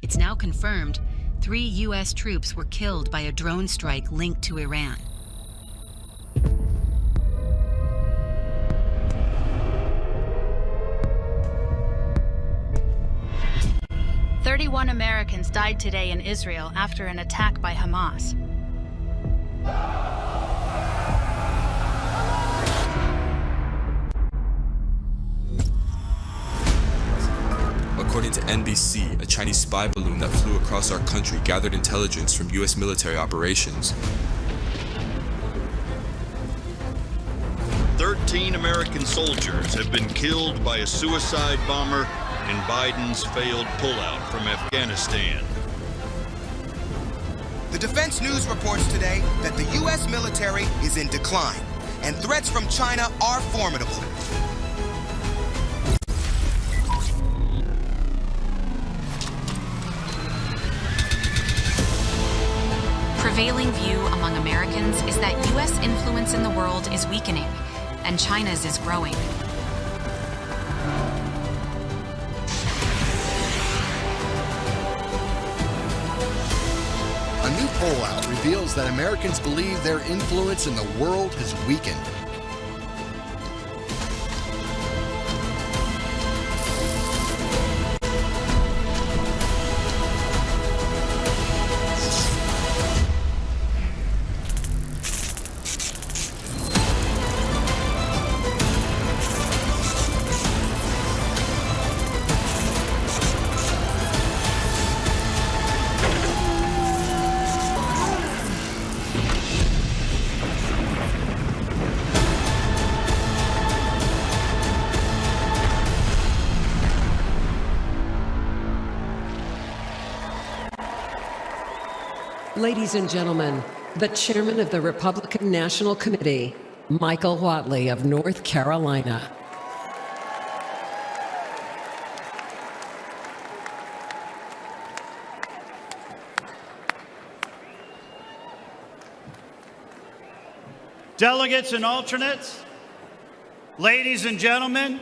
It's now confirmed 3 U.S. troops were killed by a drone strike linked to Iran. "31 Americans died today in Israel after an attack by Hamas. According to NBC, a Chinese spy balloon that flew across our country gathered intelligence from U.S. military operations. 13 American soldiers have been killed by a suicide bomber in Biden's failed pullout from Afghanistan. The Defense News reports today that the U.S. military is in decline, and threats from China are formidable. Prevailing view among Americans is that U.S. influence in the world is weakening, and China's is growing. A new poll out reveals that Americans believe their influence in the world has weakened. Ladies and gentlemen, the chairman of the Republican National Committee, Michael Whatley of North Carolina. Delegates and alternates, ladies and gentlemen,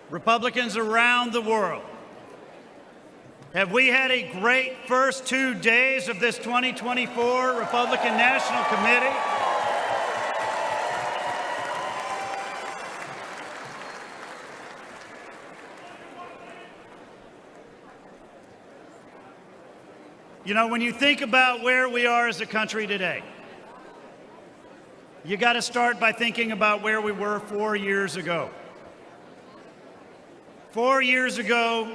Republicans around the world, have we had a great first 2 days of this 2024 Republican National Committee? You know, when you think about where we are as a country today, you got to start by thinking about where we were 4 years ago. 4 years ago,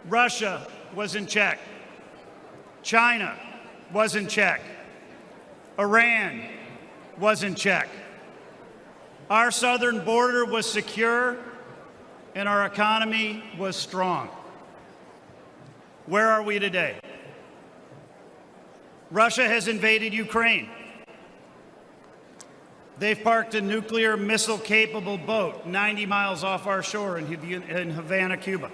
Russia was in check. China was in check. Iran was in check. Our southern border was secure, and our economy was strong. Where are we today? Russia has invaded Ukraine. They've parked a nuclear missile-capable boat 90 miles off our shore in Havana, Cuba.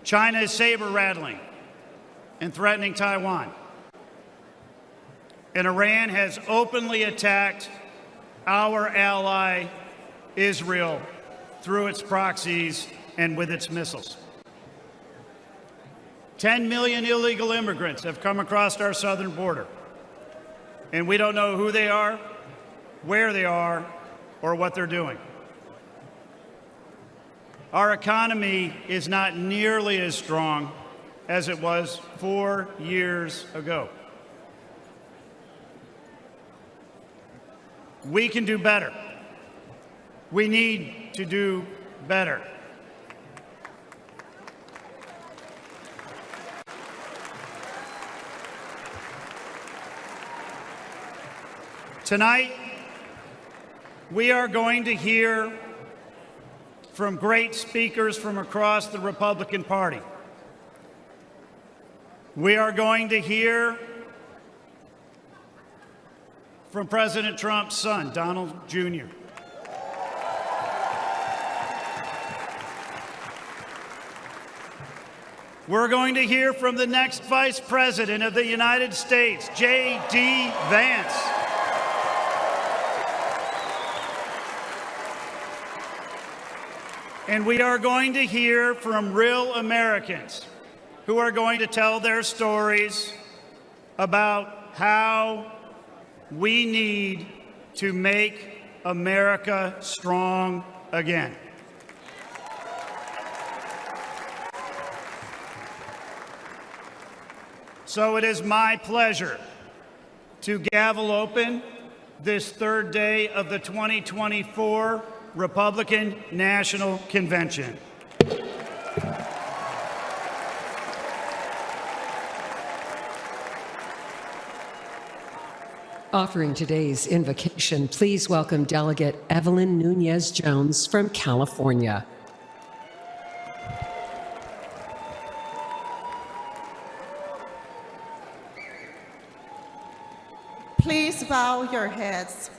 China is saber-rattling and threatening Taiwan. And Iran has openly attacked our ally, Israel, through its proxies and with its missiles. 10 million illegal immigrants have come across our southern border, and we don't know who they are, where they are, or what they're doing. Our economy is not nearly as strong as it was 4 years ago. We can do better. We need to do better. Tonight, we are going to hear from great speakers from across the Republican Party. We are going to hear from President Trump's son, Donald Jr. We're going to hear from the next Vice President of the United States, J.D. Vance. And we are going to hear from real Americans who are going to tell their stories about how we need to make America strong again. So it is my pleasure to gavel open this third day of the 2024 Republican National Convention. Offering today's invocation, please welcome Delegate Evelyn Nunez-Jones from California. Please bow your heads.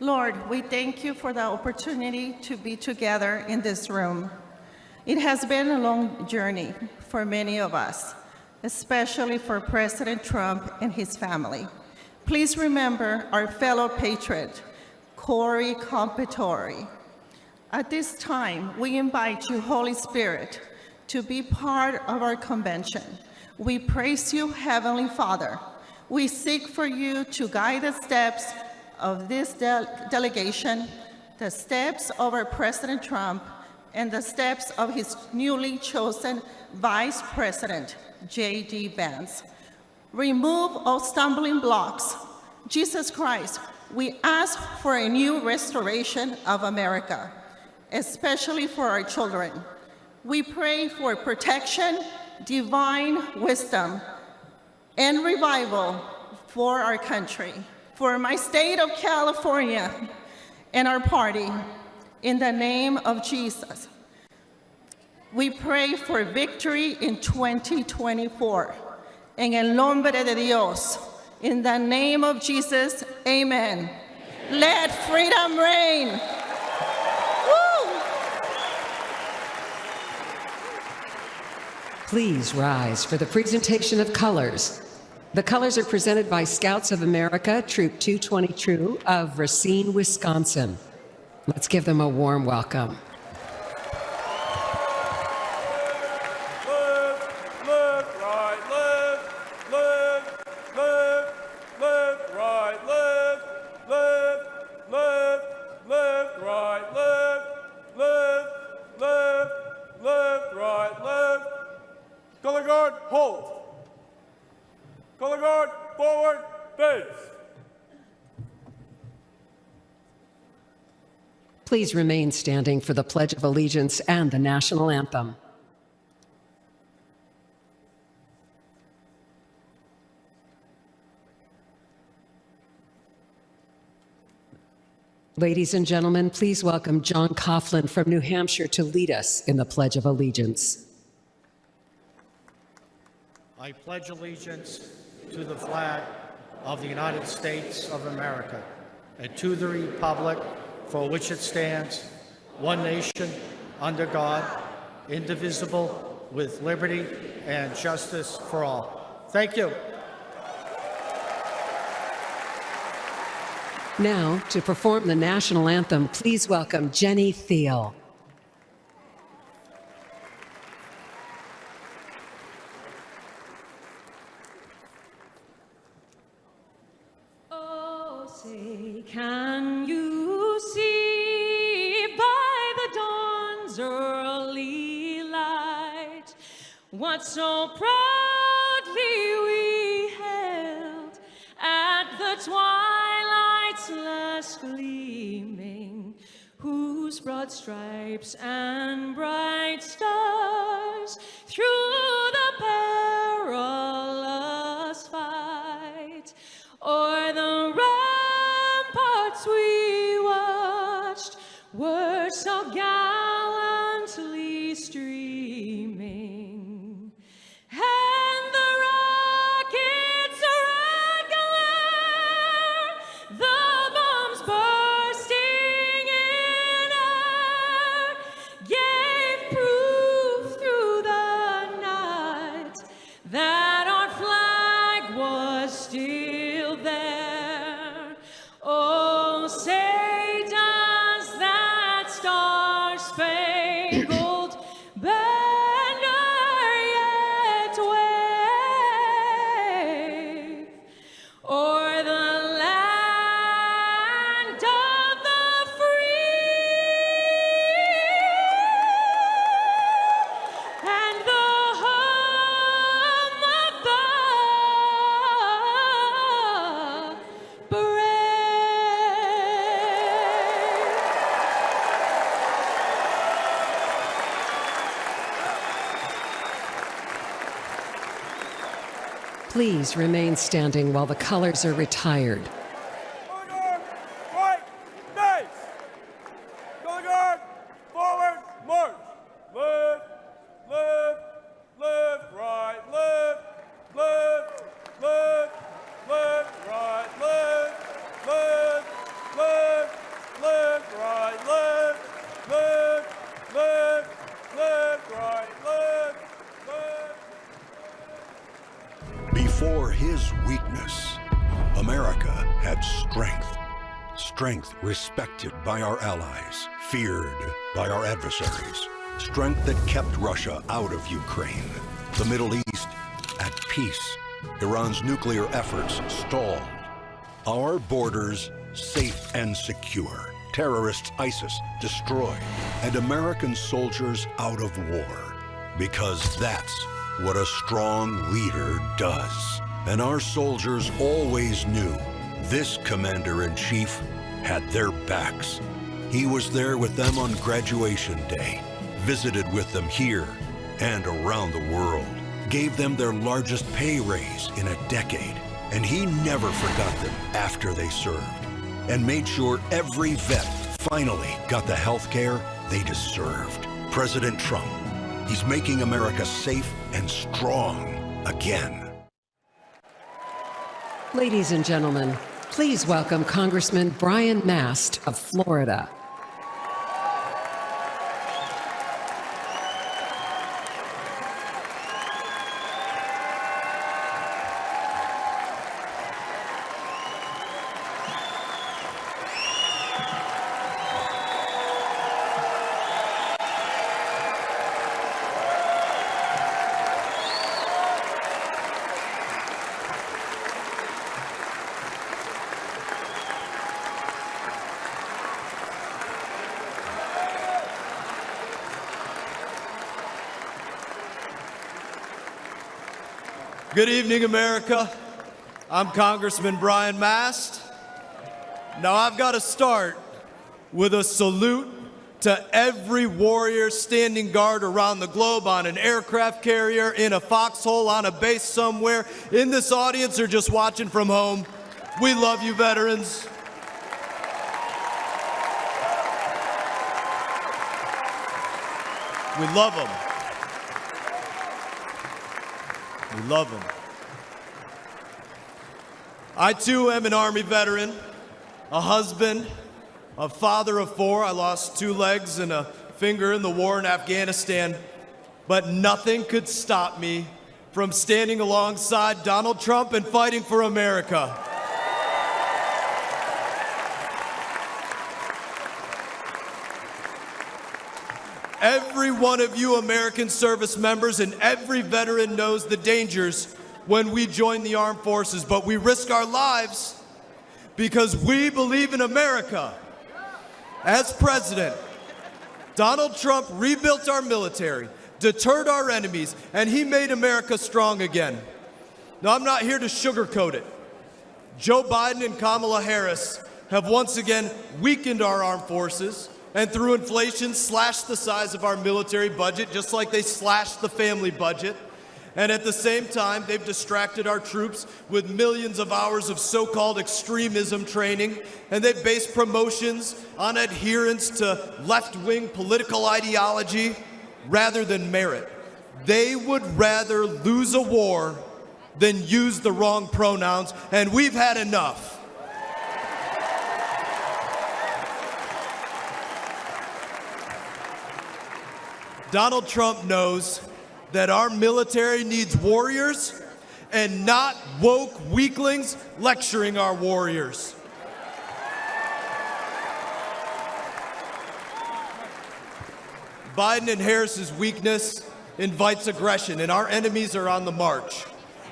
Lord, we thank you for the opportunity to be together in this room. It has been a long journey for many of us, especially for President Trump and his family. Please remember our fellow patriot, Cory Campetori. At this time, we invite you, Holy Spirit, to be part of our convention. We praise you, Heavenly Father. We seek for you to guide the steps of this delegation, the steps of our President Trump, and the steps of his newly chosen Vice President, J.D. Vance. Remove all stumbling blocks. Jesus Christ, we ask for a new restoration of America, especially for our children. We pray for protection, divine wisdom, and revival for our country, for my state of California and our party. In the name of Jesus, we pray for victory in 2024. En el nombre de Dios, in the name of Jesus, amen. Let freedom reign. Woo! Please rise for the presentation of colors. The colors are presented by Scouts of America, Troop 222 of Racine, Wisconsin. Let's give them a warm welcome. Color guard, hold. Color guard, forward, face. Please remain standing for the Pledge of Allegiance and the National Anthem. Ladies and gentlemen, please welcome John Coughlin from New Hampshire to lead us in the Pledge of Allegiance. I pledge allegiance to the flag of the United States of America and to the republic for which it stands, one nation, under God, indivisible, with liberty and justice for all. Thank you. Now, to perform the national anthem, please welcome Jenny Thiel. Can you see by the dawn's early light what so proudly we hailed at the twilight's last gleaming, whose broad stripes and bright stars through the perilous fight o'er the we watched were so gallantly streaming, and the rockets' red glare, the bombs bursting in air, gave proof through the night that our flag was still there. Oh, say does that star Please remain standing while the colors are retired. Color guard, right, base. Color guard, forward, march. Left, left, left, right, left, left, left, left, right, left, left, left, left, right, left, left, left, left, right, left, left. Before his weakness, America had strength. Strength respected by our allies, feared by our adversaries. Strength that kept Russia out of Ukraine. The Middle East at peace. Iran's nuclear efforts stalled. Our borders safe and secure. Terrorists ISIS destroyed. And American soldiers out of war. Because that's what a strong leader does. And our soldiers always knew this commander-in-chief had their backs. He was there with them on graduation day, visited with them here and around the world, gave them their largest pay raise in a decade, and he never forgot them after they served, and made sure every vet finally got the health care they deserved. President Trump, he's making America safe and strong again. Ladies and gentlemen, please welcome Congressman Brian Mast of Florida. Good evening, America. I'm Congressman Brian Mast. Now, I've got to start with a salute to every warrior standing guard around the globe on an aircraft carrier, in a foxhole, on a base somewhere, in this audience, or just watching from home. We love you, veterans. We love them. We love them. I too am an Army veteran, a husband, a father of 4. I lost 2 legs and a finger in the war in Afghanistan, but nothing could stop me from standing alongside Donald Trump and fighting for America. Every one of you American service members and every veteran knows the dangers when we join the armed forces, but we risk our lives because we believe in America. As president, Donald Trump rebuilt our military, deterred our enemies, and he made America strong again. Now, I'm not here to sugarcoat it. Joe Biden and Kamala Harris have once again weakened our armed forces, and through inflation slashed the size of our military budget, just like they slashed the family budget. And at the same time, they've distracted our troops with millions of hours of so-called extremism training, and they've based promotions on adherence to left-wing political ideology rather than merit. They would rather lose a war than use the wrong pronouns, and we've had enough. Donald Trump knows that our military needs warriors and not woke weaklings lecturing our warriors. Biden and Harris's weakness invites aggression, and our enemies are on the march.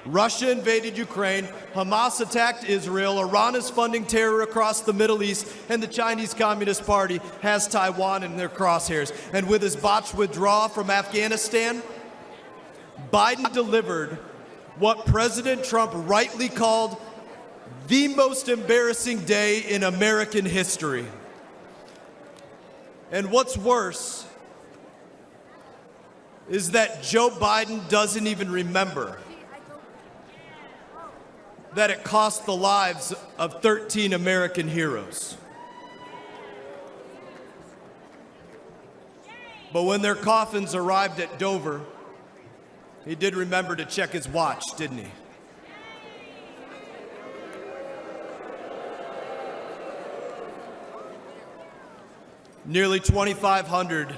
Russia invaded Ukraine, Hamas attacked Israel, Iran is funding terror across the Middle East, and the Chinese Communist Party has Taiwan in their crosshairs. And with his botched withdrawal from Afghanistan, Biden delivered what President Trump rightly called the most embarrassing day in American history. And what's worse is that Joe Biden doesn't even remember. that it cost the lives of 13 American heroes. But when their coffins arrived at Dover, he did remember to check his watch, didn't he? Nearly 2,500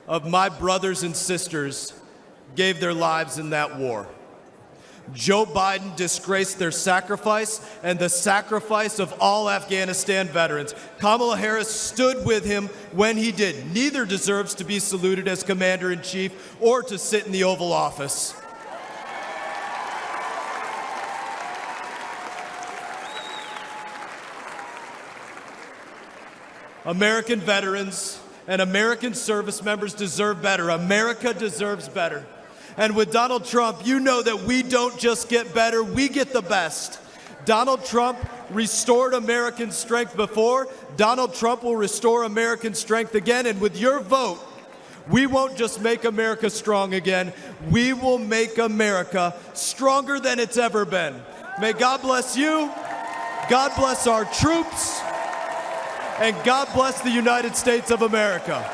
of my brothers and sisters gave their lives in that war. Joe Biden disgraced their sacrifice and the sacrifice of all Afghanistan veterans. Kamala Harris stood with him when he did. Neither deserves to be saluted as Commander-in-Chief or to sit in the Oval Office. American veterans and American service members deserve better. America deserves better. And with Donald Trump, you know that we don't just get better, we get the best. Donald Trump restored American strength before. Donald Trump will restore American strength again. And with your vote, we won't just make America strong again, we will make America stronger than it's ever been. May God bless you, God bless our troops, and God bless the United States of America.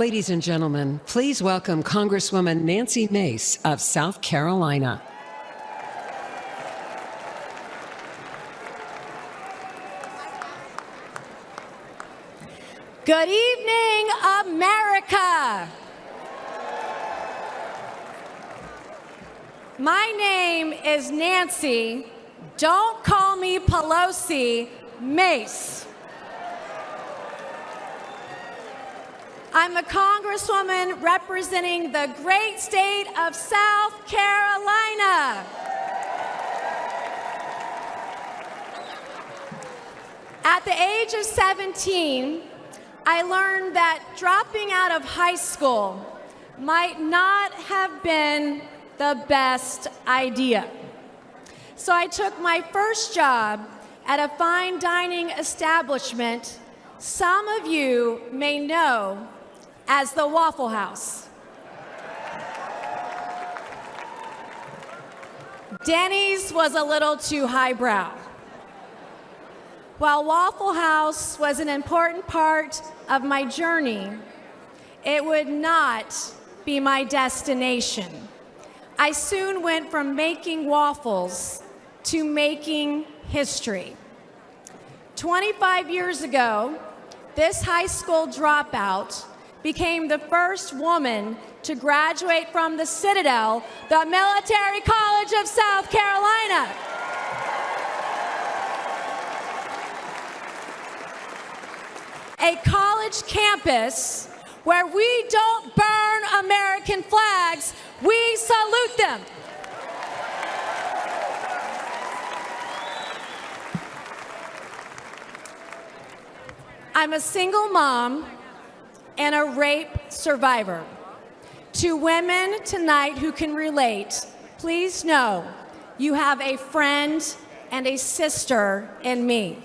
Ladies and gentlemen, please welcome Congresswoman Nancy Mace of South Carolina. Good evening, America. My name is Nancy. Don't call me Pelosi, Mace. I'm a congresswoman representing the great state of South Carolina. At the age of 17, I learned that dropping out of high school might not have been the best idea. So I took my first job at a fine dining establishment some of you may know as the Waffle House. Denny's was a little too highbrow. While Waffle House was an important part of my journey, it would not be my destination. I soon went from making waffles to making history. 25 years ago, this high school dropout became the first woman to graduate from the Citadel, the Military College of South Carolina. A college campus where we don't burn American flags, we salute them. I'm a single mom and a rape survivor. To women tonight who can relate, please know you have a friend and a sister in me.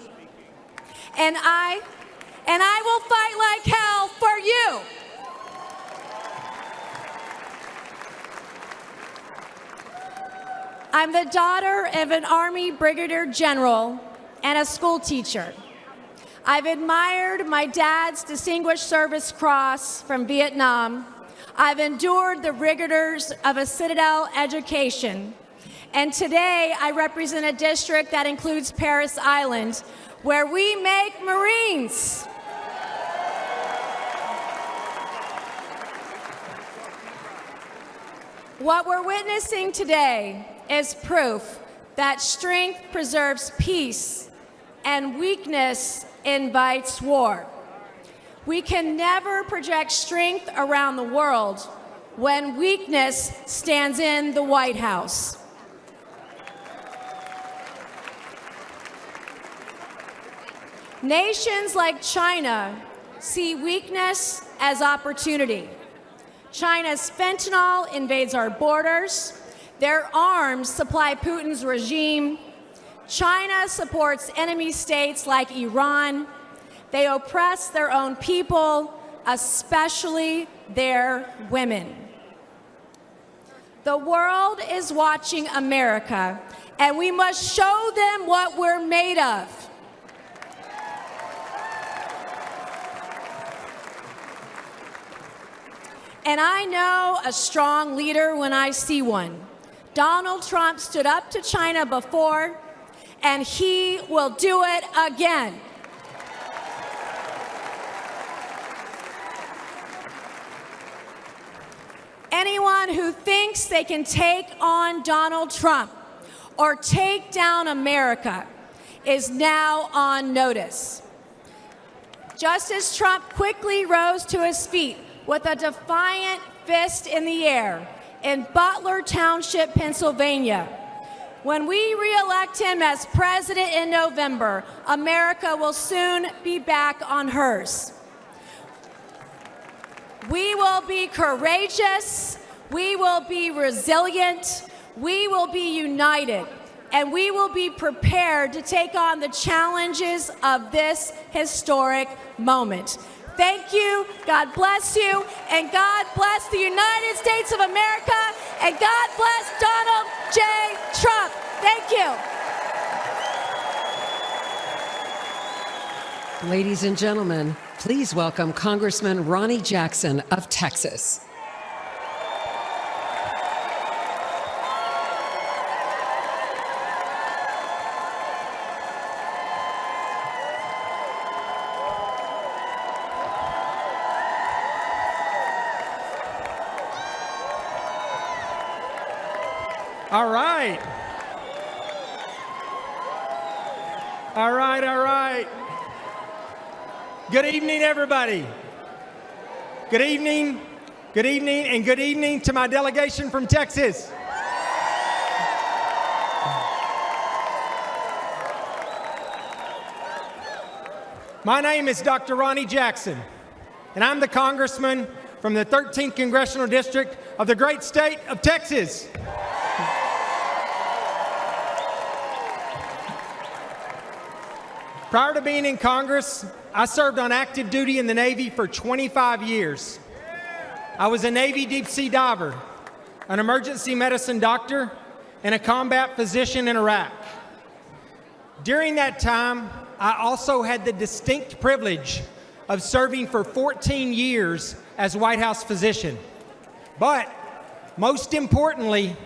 And I will fight like hell for you. I'm the daughter of an Army Brigadier General and a school teacher. I've admired my dad's Distinguished Service Cross from Vietnam. I've endured the rigors of a Citadel education. And today I represent a district that includes Parris Island, where we make Marines. What we're witnessing today is proof that strength preserves peace and weakness invites war. We can never project strength around the world when weakness stands in the White House. Nations like China see weakness as opportunity. China's fentanyl invades our borders. Their arms supply Putin's regime. China supports enemy states like Iran. They oppress their own people, especially their women. The world is watching America, and we must show them what we're made of. And I know a strong leader when I see one. Donald Trump stood up to China before, and he will do it again. Anyone who thinks they can take on Donald Trump or take down America is now on notice. Just as Trump quickly rose to his feet with a defiant fist in the air in Butler Township, Pennsylvania, when we re-elect him as president in November, America will soon be back on hers. We will be courageous, we will be resilient, we will be united, and we will be prepared to take on the challenges of this historic moment. Thank you, God bless you, and God bless the United States of America, and God bless Donald J. Trump. Thank you. Ladies and gentlemen, please welcome Congressman Ronnie Jackson of Texas. All right. All right, all right. Good evening, everybody. Good evening, and good evening to my delegation from Texas. My name is Dr. Ronnie Jackson, and I'm the congressman from the 13th Congressional District of the great state of Texas. Prior to being in Congress, I served on active duty in the Navy for 25 years. I was a Navy deep sea diver, an emergency medicine doctor, and a combat physician in Iraq. During that time, I also had the distinct privilege of serving for 14 years as White House physician. But most importantly,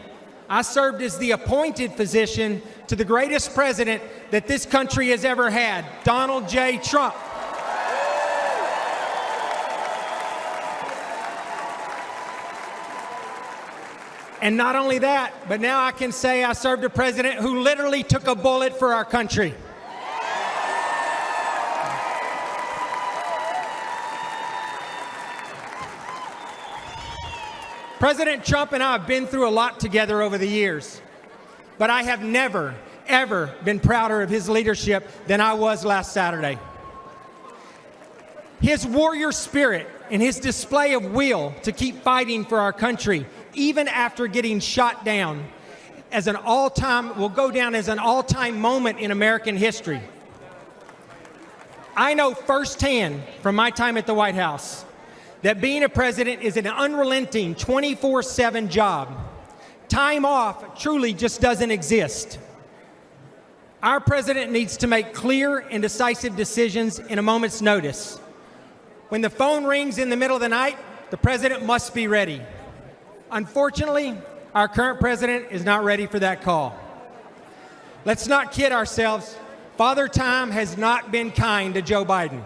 I served as the appointed physician to the greatest president that this country has ever had, Donald J. Trump. And not only that, but now I can say I served a president who literally took a bullet for our country. President Trump and I have been through a lot together over the years, but I have never, ever been prouder of his leadership than I was last Saturday. His warrior spirit and his display of will to keep fighting for our country, even after getting shot down, will go down as an all-time moment in American history. I know firsthand from my time at the White House that being a president is an unrelenting 24/7 job. Time off truly just doesn't exist. Our president needs to make clear and decisive decisions in a moment's notice. When the phone rings in the middle of the night, the president must be ready. Unfortunately, our current president is not ready for that call. Let's not kid ourselves. Father Time has not been kind to Joe Biden.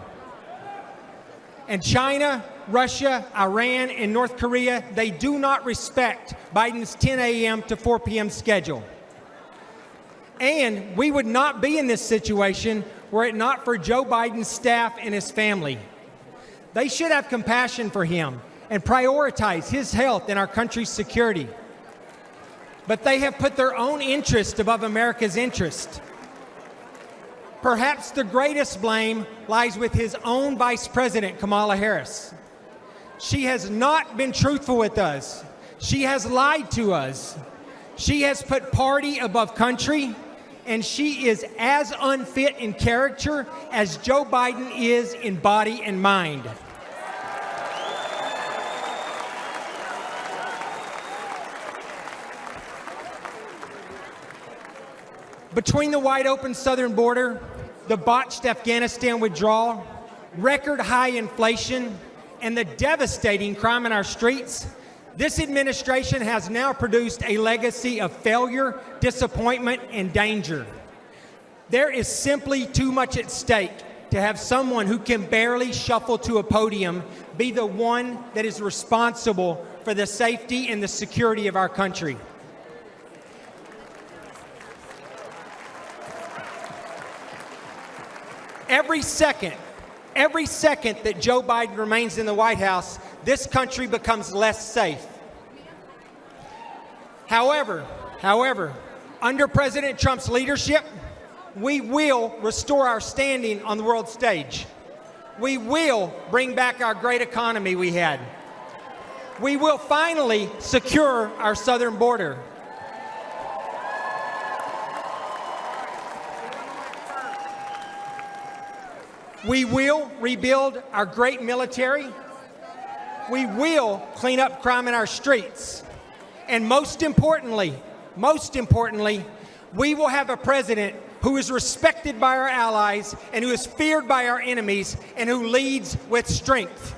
And China, Russia, Iran, and North Korea, they do not respect Biden's 10 a.m. to 4 p.m. schedule. And we would not be in this situation were it not for Joe Biden's staff and his family. They should have compassion for him and prioritize his health and our country's security. But they have put their own interest above America's interest. Perhaps the greatest blame lies with his own Vice President, Kamala Harris. She has not been truthful with us. She has lied to us. She has put party above country, and she is as unfit in character as Joe Biden is in body and mind. Between the wide open southern border, the botched Afghanistan withdrawal, record high inflation, and the devastating crime in our streets, this administration has now produced a legacy of failure, disappointment, and danger. There is simply too much at stake to have someone who can barely shuffle to a podium be the one that is responsible for the safety and the security of our country. Every second that Joe Biden remains in the White House, this country becomes less safe. However, under President Trump's leadership, we will restore our standing on the world stage. We will bring back our great economy we had. We will finally secure our southern border. We will rebuild our great military. We will clean up crime in our streets. And most importantly, we will have a president who is respected by our allies and who is feared by our enemies and who leads with strength.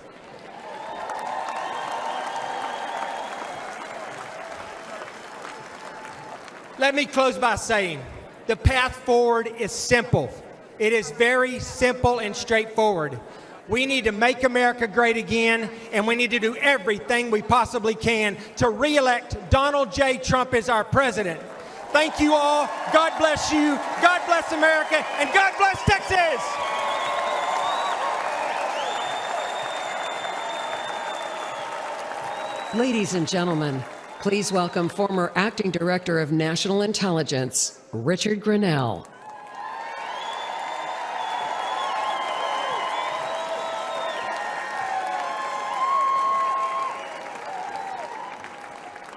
Let me close by saying the path forward is simple. It is very simple and straightforward. We need to make America great again, and we need to do everything we possibly can to re-elect Donald J. Trump as our president. Thank you all. God bless you. God bless America, and God bless Texas. Ladies and gentlemen, please welcome former Acting Director of National Intelligence, Richard Grenell.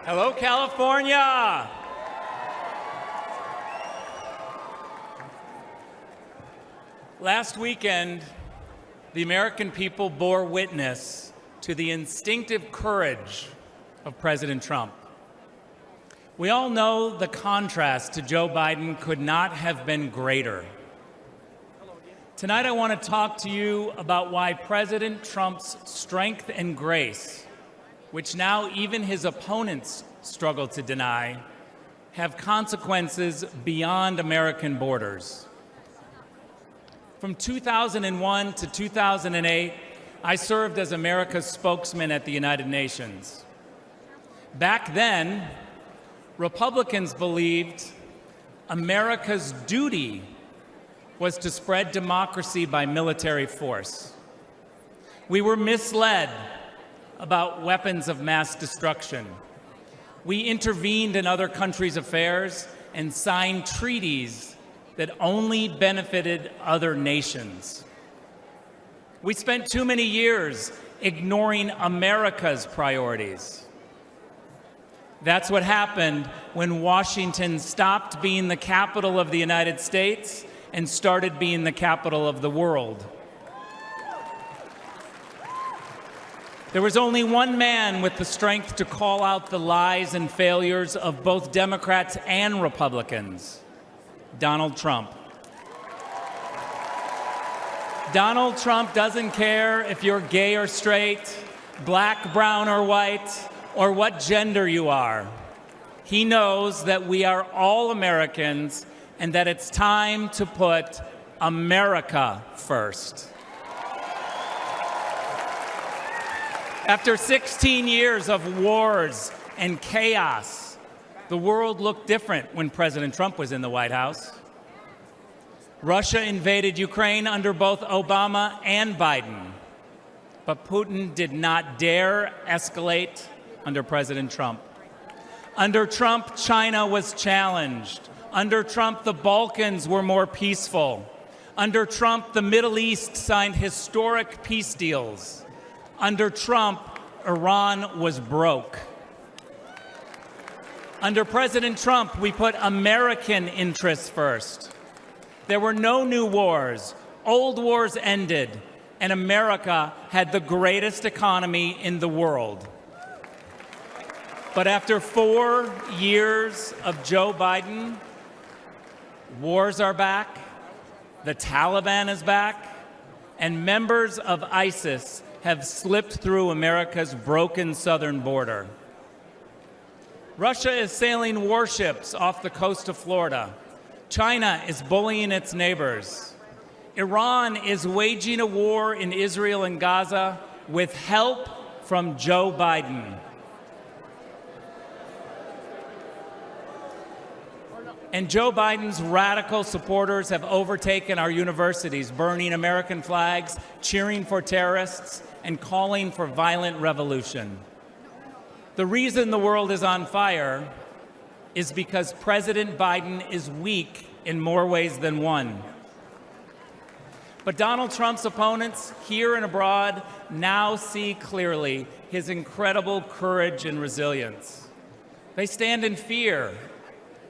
Hello, California. Last weekend, the American people bore witness to the instinctive courage of President Trump. We all know the contrast to Joe Biden could not have been greater. Tonight, I want to talk to you about why President Trump's strength and grace, which now even his opponents struggle to deny, have consequences beyond American borders. From 2001 to 2008, I served as America's spokesman at the United Nations. Back then, Republicans believed America's duty was to spread democracy by military force. We were misled about weapons of mass destruction. We intervened in other countries' affairs and signed treaties that only benefited other nations. We spent too many years ignoring America's priorities. That's what happened when Washington stopped being the capital of the United States and started being the capital of the world. There was only one man with the strength to call out the lies and failures of both Democrats and Republicans: Donald Trump. Donald Trump doesn't care if you're gay or straight, black, brown, or white, or what gender you are. He knows that we are all Americans and that it's time to put America first. After 16 years of wars and chaos, the world looked different when President Trump was in the White House. Russia invaded Ukraine under both Obama and Biden, but Putin did not dare escalate under President Trump. Under Trump, China was challenged. Under Trump, the Balkans were more peaceful. Under Trump, the Middle East signed historic peace deals. Under Trump, Iran was broke. Under President Trump, we put American interests first. There were no new wars. Old wars ended, and America had the greatest economy in the world. But after 4 years of Joe Biden, wars are back, the Taliban is back, and members of ISIS have slipped through America's broken southern border. Russia is sailing warships off the coast of Florida. China is bullying its neighbors. Iran is waging a war in Israel and Gaza with help from Joe Biden. And Joe Biden's radical supporters have overtaken our universities, burning American flags, cheering for terrorists, and calling for violent revolution. The reason the world is on fire is because President Biden is weak in more ways than one. But Donald Trump's opponents here and abroad now see clearly his incredible courage and resilience. They stand in fear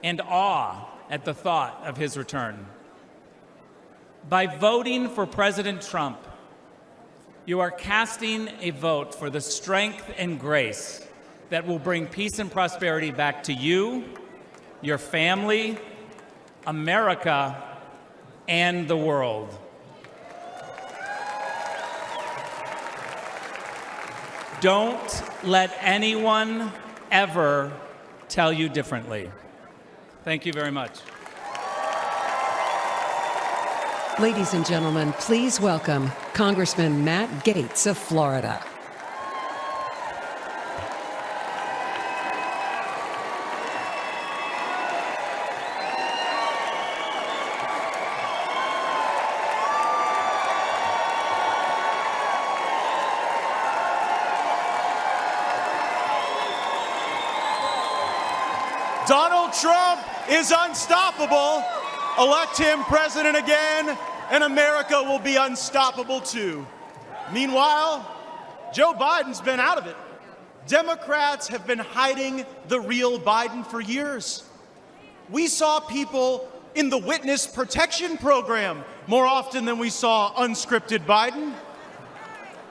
and awe at the thought of his return. By voting for President Trump, you are casting a vote for the strength and grace that will bring peace and prosperity back to you, your family, America, and the world. Don't let anyone ever tell you differently. Thank you very much. Ladies and gentlemen, please welcome Congressman Matt Gaetz of Florida. Donald Trump is unstoppable. Elect him president again, and America will be unstoppable too. Meanwhile, Joe Biden's been out of it. Democrats have been hiding the real Biden for years. We saw people in the witness protection program more often than we saw unscripted Biden.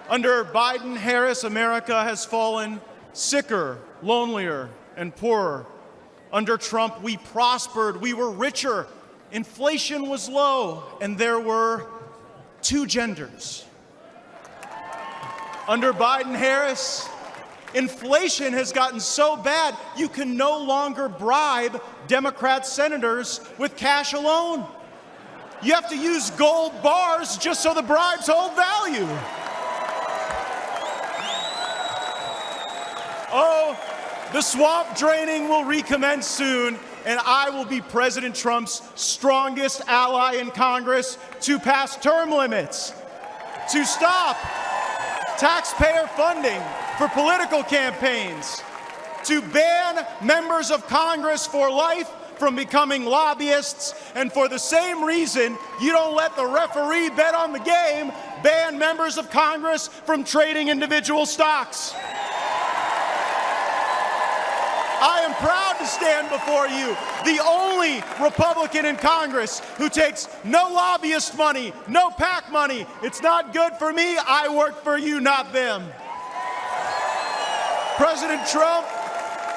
Under Biden-Harris, America has fallen sicker, lonelier, and poorer. Under Trump, we prospered, we were richer, inflation was low, and there were 2 genders. Under Biden-Harris, inflation has gotten so bad you can no longer bribe Democrat senators with cash alone. You have to use gold bars just so the bribes hold value. Oh, the swamp draining will recommence soon, and I will be President Trump's strongest ally in Congress to pass term limits, to stop taxpayer funding for political campaigns, to ban members of Congress for life from becoming lobbyists, and for the same reason you don't let the referee bet on the game, ban members of Congress from trading individual stocks. I am proud to stand before you, the only Republican in Congress who takes no lobbyist money, no PAC money. It's not good for me. I work for you, not them. President Trump,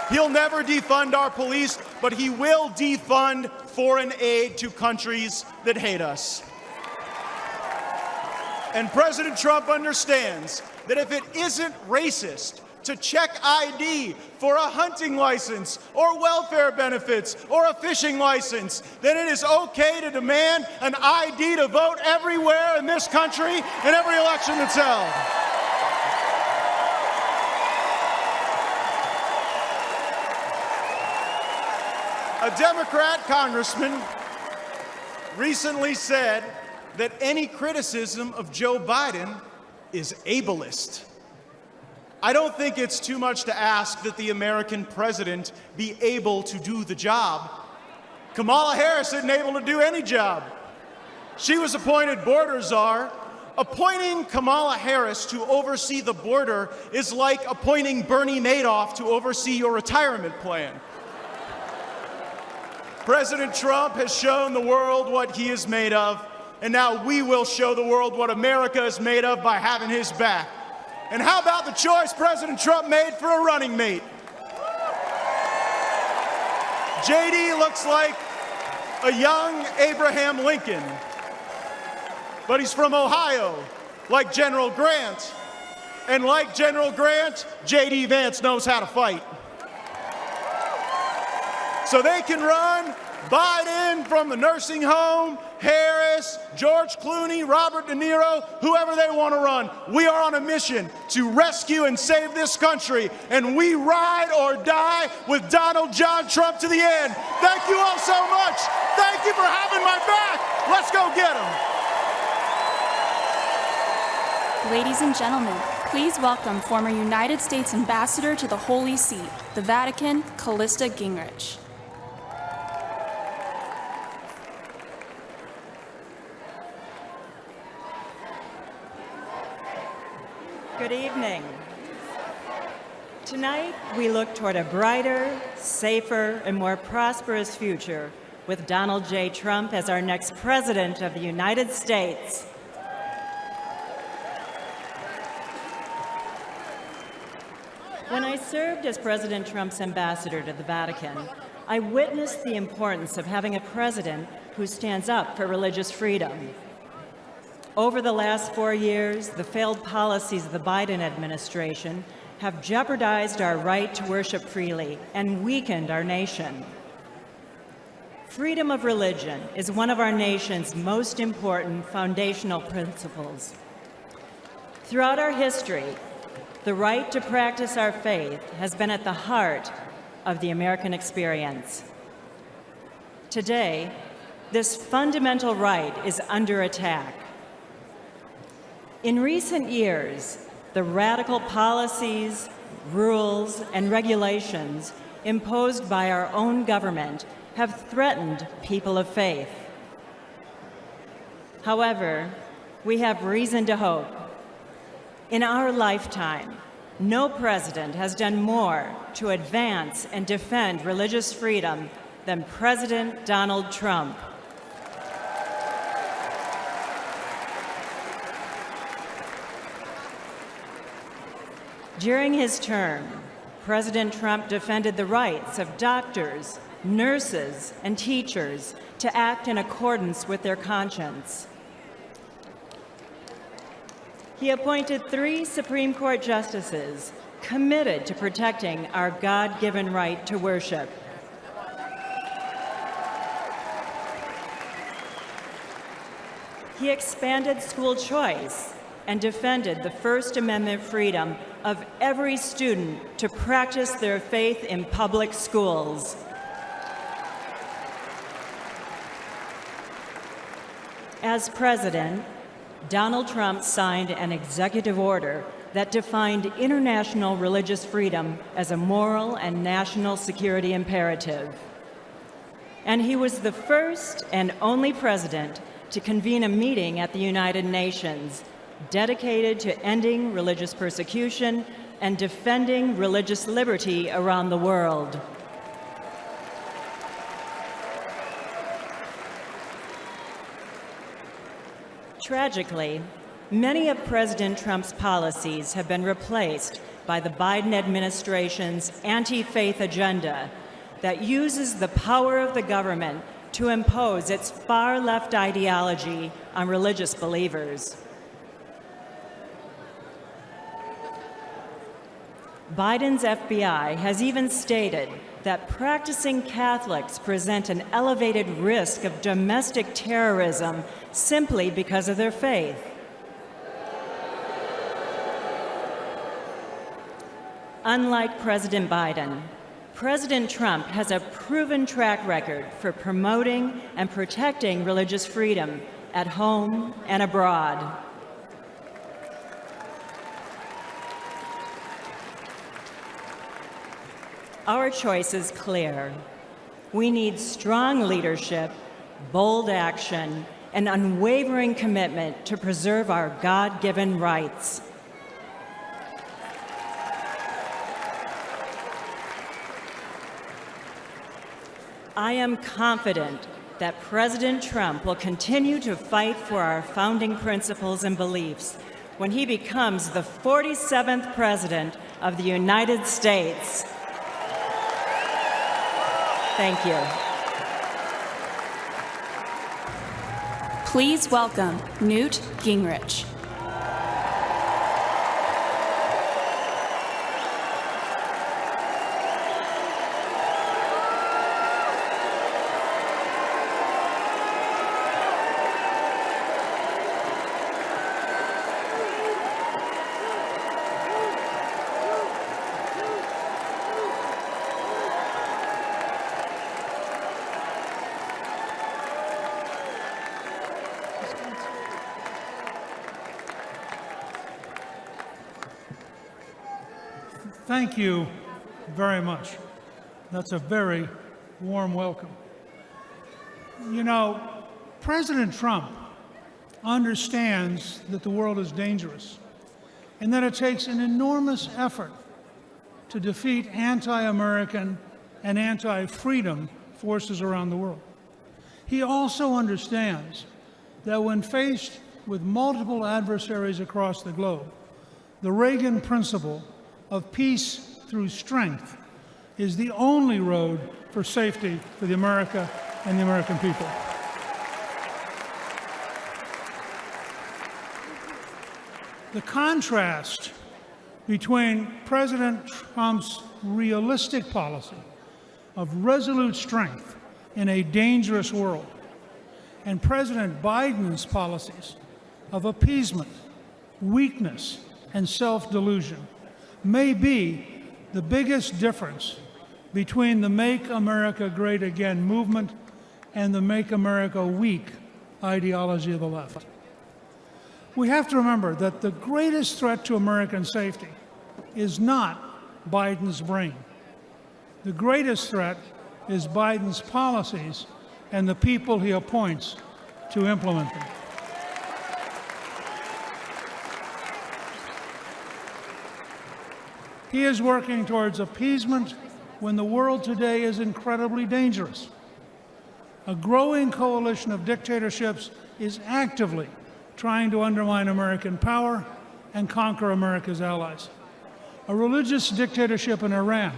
he'll never defund our police, but he will defund foreign aid to countries that hate us. And President Trump understands that if it isn't racist to check ID for a hunting license or welfare benefits or a fishing license, then it is okay to demand an ID to vote everywhere in this country in every election that's held. A Democrat congressman recently said that any criticism of Joe Biden is ableist. I don't think it's too much to ask that the American president be able to do the job. Kamala Harris isn't able to do any job. She was appointed border czar. Appointing Kamala Harris to oversee the border is like appointing Bernie Madoff to oversee your retirement plan. President Trump has shown the world what he is made of, and now we will show the world what America is made of by having his back. And how about the choice President Trump made for a running mate? JD looks like a young Abraham Lincoln, but he's from Ohio, like General Grant. And like General Grant, JD Vance knows how to fight. So they can run Biden from the nursing home, Harris, George Clooney, Robert De Niro, whoever they want to run. We are on a mission to rescue and save this country, and we ride or die with Donald John Trump to the end. Thank you all so much. Thank you for having my back. Let's go get him. Ladies and gentlemen, please welcome former United States Ambassador to the Holy See, the Vatican, Callista Gingrich. Good evening. Tonight, we look toward a brighter, safer, and more prosperous future with Donald J. Trump as our next President of the United States. When I served as President Trump's ambassador to the Vatican, I witnessed the importance of having a president who stands up for religious freedom. Over the last 4 years, the failed policies of the Biden administration have jeopardized our right to worship freely and weakened our nation. Freedom of religion is one of our nation's most important foundational principles. Throughout our history, the right to practice our faith has been at the heart of the American experience. Today, this fundamental right is under attack. In recent years, the radical policies, rules, and regulations imposed by our own government have threatened people of faith. However, we have reason to hope. In our lifetime, no president has done more to advance and defend religious freedom than President Donald Trump. During his term, President Trump defended the rights of doctors, nurses, and teachers to act in accordance with their conscience. He appointed 3 Supreme Court justices committed to protecting our God-given right to worship. He expanded school choice and defended the First Amendment freedom of every student to practice their faith in public schools. As president, Donald Trump signed an executive order that defined international religious freedom as a moral and national security imperative. And he was the first and only president to convene a meeting at the United Nations dedicated to ending religious persecution and defending religious liberty around the world. Tragically, many of President Trump's policies have been replaced by the Biden administration's anti-faith agenda that uses the power of the government to impose its far-left ideology on religious believers. Biden's FBI has even stated that practicing Catholics present an elevated risk of domestic terrorism simply because of their faith. Unlike President Biden, President Trump has a proven track record for promoting and protecting religious freedom at home and abroad. Our choice is clear. We need strong leadership, bold action, and unwavering commitment to preserve our God-given rights. I am confident that President Trump will continue to fight for our founding principles and beliefs when he becomes the 47th President of the United States. Thank you. Please welcome Newt Gingrich. Thank you very much. That's a very warm welcome. You know, President Trump understands that the world is dangerous and that it takes an enormous effort to defeat anti-American and anti-freedom forces around the world. He also understands that when faced with multiple adversaries across the globe, the Reagan principle of peace through strength is the only road for safety for the America and the American people. The contrast between President Trump's realistic policy of resolute strength in a dangerous world and President Biden's policies of appeasement, weakness, and self-delusion may be the biggest difference between the Make America Great Again movement and the Make America Weak ideology of the left. We have to remember that the greatest threat to American safety is not Biden's brain. The greatest threat is Biden's policies and the people he appoints to implement them. He is working towards appeasement when the world today is incredibly dangerous. A growing coalition of dictatorships is actively trying to undermine American power and conquer America's allies. a religious dictatorship in Iran,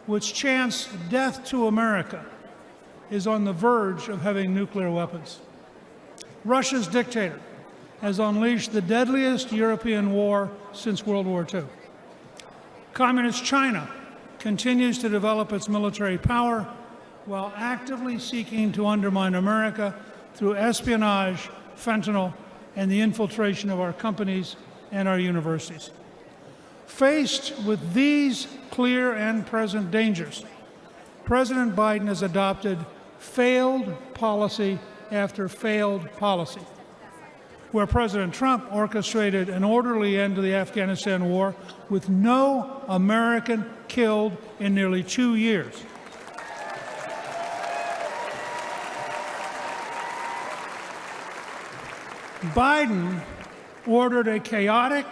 which chants death to America, is on the verge of having nuclear weapons. Russia's dictator has unleashed the deadliest European war since World War II. Communist China continues to develop its military power while actively seeking to undermine America through espionage, fentanyl, and the infiltration of our companies and our universities. Faced with these clear and present dangers, President Biden has adopted failed policy after failed policy. Where President Trump orchestrated an orderly end to the Afghanistan war with no American killed in nearly 2 years. Biden ordered a chaotic,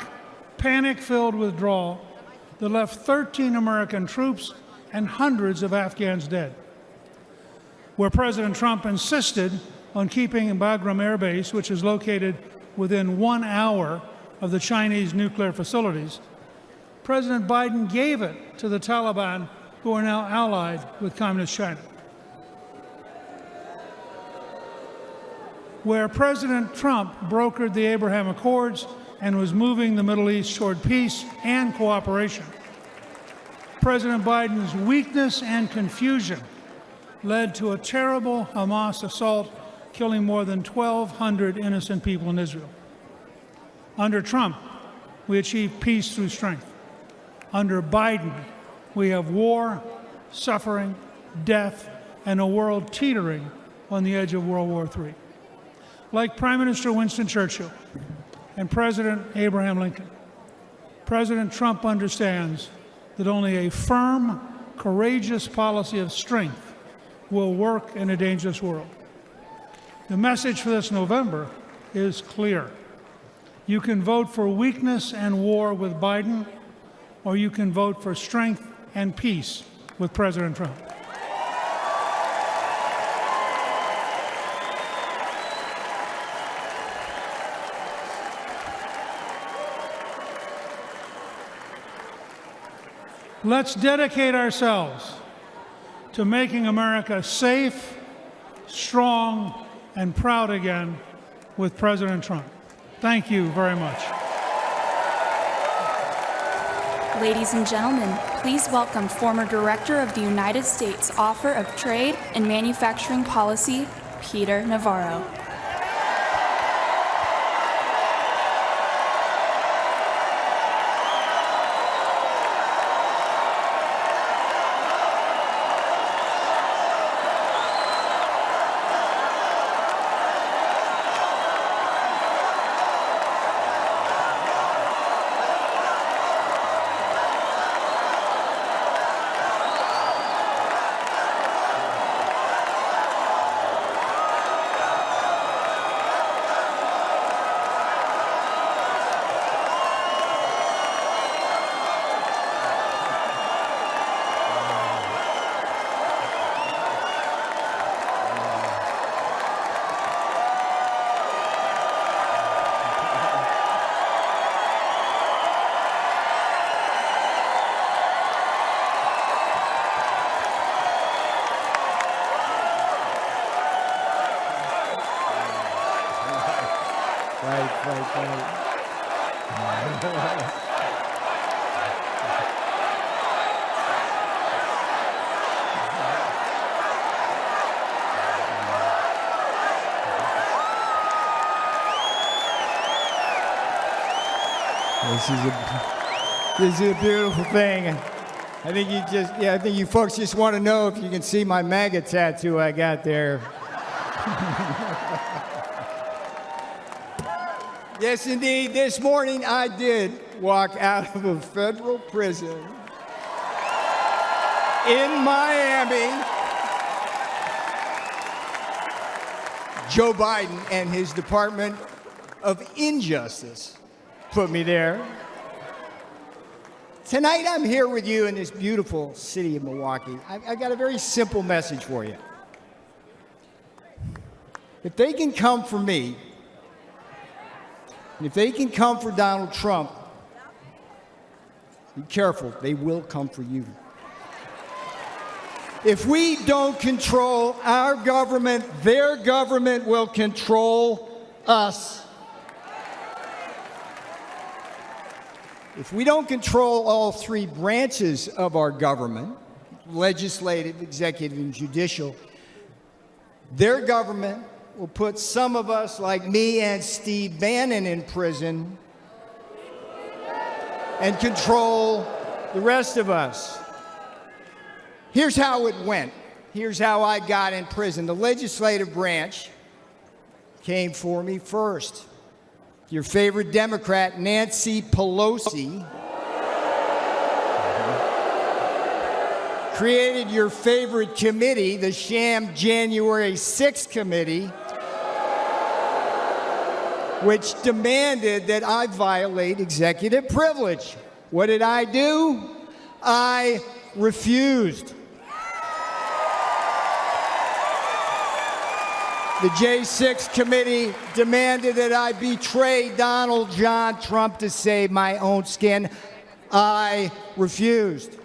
panic-filled withdrawal that left 13 American troops and hundreds of Afghans dead. Where President Trump insisted on keeping Bagram Air Base, which is located within 1 hour of the Chinese nuclear facilities, President Biden gave it to the Taliban, who are now allied with Communist China. Where President Trump brokered the Abraham Accords and was moving the Middle East toward peace and cooperation, President Biden's weakness and confusion led to a terrible Hamas assault, killing more than 1,200 innocent people in Israel. Under Trump, we achieved peace through strength. Under Biden, we have war, suffering, death, and a world teetering on the edge of World War III. Like Prime Minister Winston Churchill and President Abraham Lincoln, President Trump understands that only a firm, courageous policy of strength will work in a dangerous world. The message for this November is clear. You can vote for weakness and war with Biden, or you can vote for strength and peace with President Trump. Let's dedicate ourselves to making America safe, strong, and proud again with President Trump. Thank you very much. Ladies and gentlemen, please welcome former Director of the United States Office of Trade and Manufacturing Policy, Peter Navarro. This is a beautiful thing. I think you folks just want to know if you can see my MAGA tattoo I got there. Yes, indeed. This morning I did walk out of a federal prison in Miami. Joe Biden and his Department of Injustice put me there. Tonight I'm here with you in this beautiful city of Milwaukee. I've got a very simple message for you. If they can come for me, and if they can come for Donald Trump, Be careful, they will come for you. If we don't control our government, their government will control us. If we don't control all three branches of our government, legislative, executive, and judicial, their government will put some of us, like me and Steve Bannon, in prison and control the rest of us. Here's how it went. Here's how I got in prison. The legislative branch came for me first. Your favorite Democrat, Nancy Pelosi, created your favorite committee, the sham January 6th committee, which demanded that I violate executive privilege. What did I do? I refused. The J6 committee demanded that I betray Donald John Trump to save my own skin. I refused.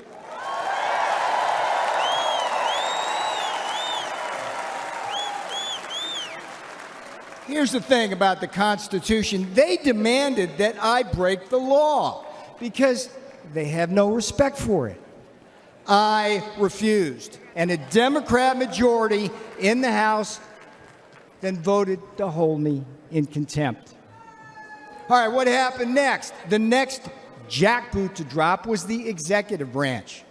Here's the thing about the Constitution. They demanded that I break the law because they have no respect for it. I refused. And a Democrat majority in the House then voted to hold me in contempt. All right, what happened next? The next jackboot to drop was the executive branch.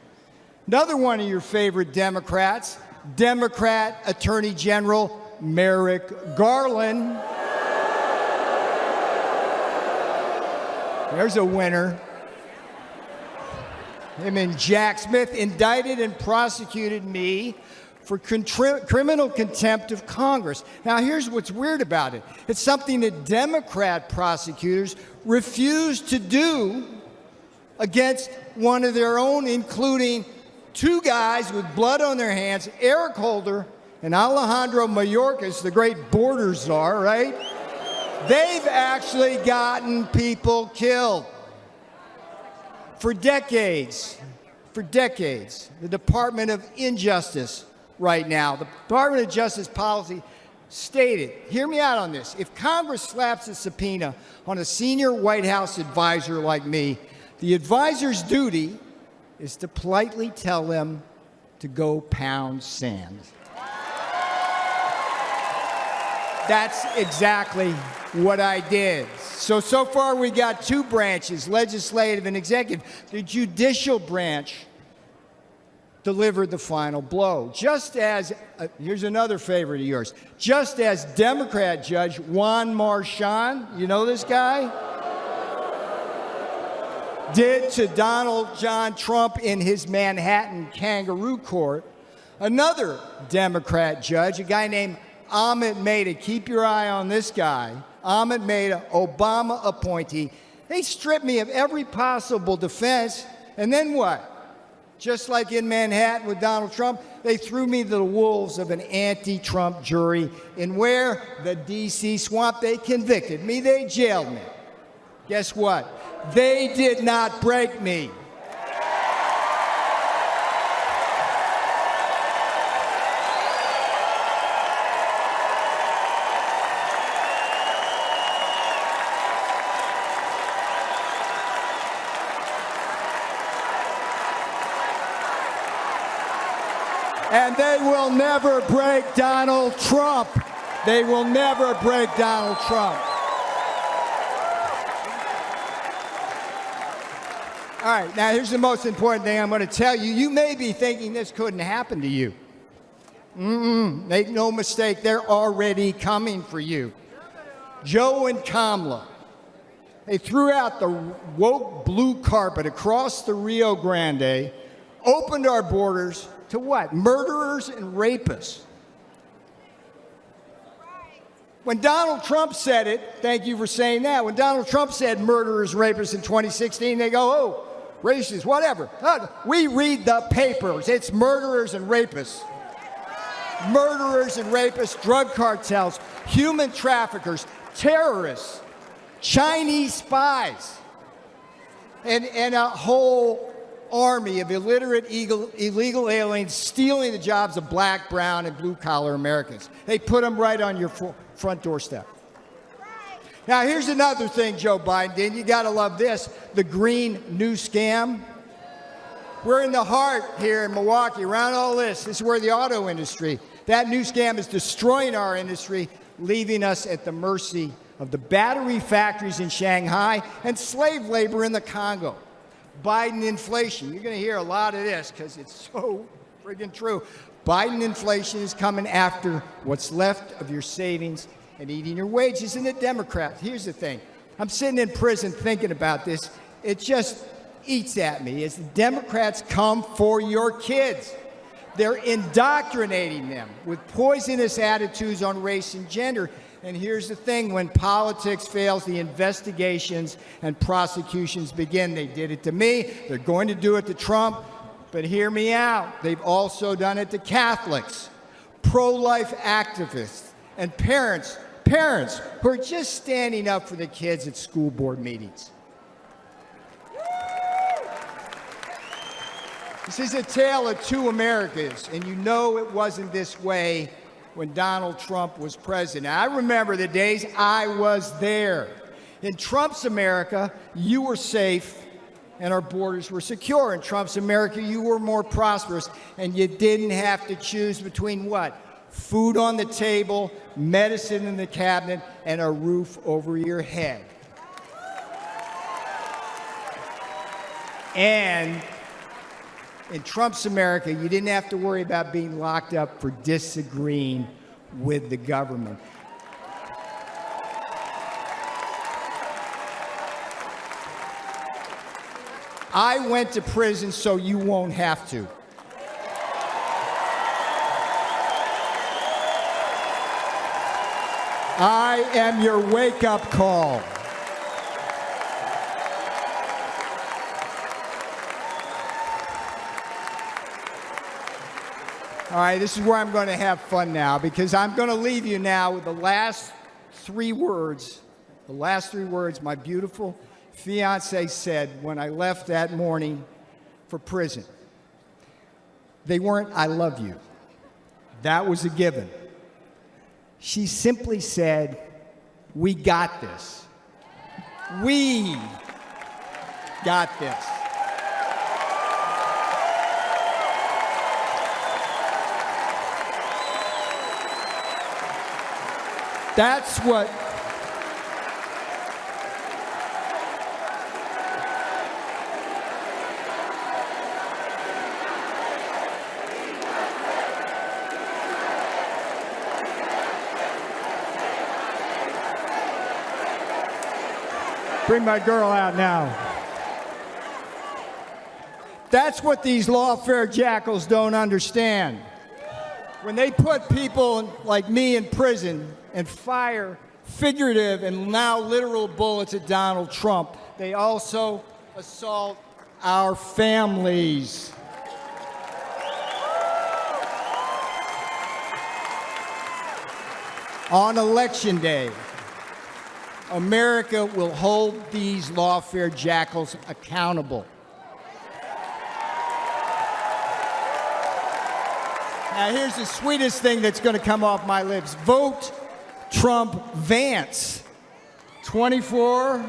Another one of your favorite Democrats, Democrat Attorney General Merrick Garland. There's a winner. Him and Jack Smith indicted and prosecuted me for criminal contempt of Congress. Now, here's what's weird about it. It's something that Democrat prosecutors refused to do against one of their own, including two guys with blood on their hands, Eric Holder and Alejandro Mayorkas, the great border czar, right? They've actually gotten people killed. For decades, the Department of Injustice right now, the Department of Justice policy stated, hear me out on this, if Congress slaps a subpoena on a senior White House advisor like me, the advisor's duty is to politely tell them to go pound sand. That's exactly what I did. So far we got two branches, legislative and executive. The judicial branch delivered the final blow. Just as, here's another favorite of yours, just as Democrat Judge Juan Marchand, you know this guy? Did to Donald John Trump in his Manhattan kangaroo court, another Democrat judge, a guy named Ahmed Maida, keep your eye on this guy, Ahmed Maida, Obama appointee, they stripped me of every possible defense, and then what? Just like in Manhattan with Donald Trump, they threw me to the wolves of an anti-Trump jury, and where? The D.C. swamp. They convicted me. They jailed me. Guess what? They did not break me. And they will never break Donald Trump. They will never break Donald Trump. All right, now here's the most important thing I'm going to tell you. You may be thinking this couldn't happen to you. Make no mistake, they're already coming for you. Joe and Kamala, they threw out the woke blue carpet across the Rio Grande, opened our borders to what? Murderers and rapists. When Donald Trump said it, thank you for saying that, when Donald Trump said murderers, rapists in 2016, they go, oh, racist, whatever. We read the papers. It's murderers and rapists. Murderers and rapists, drug cartels, human traffickers, terrorists, Chinese spies. and a whole army of illiterate, illegal aliens stealing the jobs of black, brown, and blue-collar Americans. They put them right on your front doorstep. Now, here's another thing Joe Biden did. You got to love this. The green new scam. We're in the heart here in Milwaukee, around all this. This is where the auto industry, that new scam is destroying our industry, leaving us at the mercy of the battery factories in Shanghai and slave labor in the Congo. Biden inflation. You're going to hear a lot of this because it's so friggin' true. Biden inflation is coming after what's left of your savings and eating your wages. And the Democrats, here's the thing. I'm sitting in prison thinking about this. It just eats at me as the Democrats come for your kids. They're indoctrinating them with poisonous attitudes on race and gender. And here's the thing, when politics fails, the investigations and prosecutions begin. They did it to me. They're going to do it to Trump. But hear me out. They've also done it to Catholics, pro-life activists, and parents who are just standing up for the kids at school board meetings. This is a tale of two Americas, and you know it wasn't this way when Donald Trump was president. I remember the days I was there. In Trump's America, you were safe and our borders were secure. In Trump's America, you were more prosperous, and you didn't have to choose between what? Food on the table, medicine in the cabinet, and a roof over your head. And in Trump's America, you didn't have to worry about being locked up for disagreeing with the government. I went to prison so you won't have to. I am your wake-up call. All right, this is where I'm going to have fun now, because I'm going to leave you now with the last three words my beautiful fiancé said when I left that morning for prison. They weren't, "I love you." That was a given. She simply said, "We got this. We got this." That's what bring my girl out now. That's what these lawfare jackals don't understand. When they put people like me in prison and fire figurative and now literal bullets at Donald Trump, they also assault our families. On Election Day, America will hold these lawfare jackals accountable. Now, here's the sweetest thing that's going to come off my lips. Vote Trump Vance. 24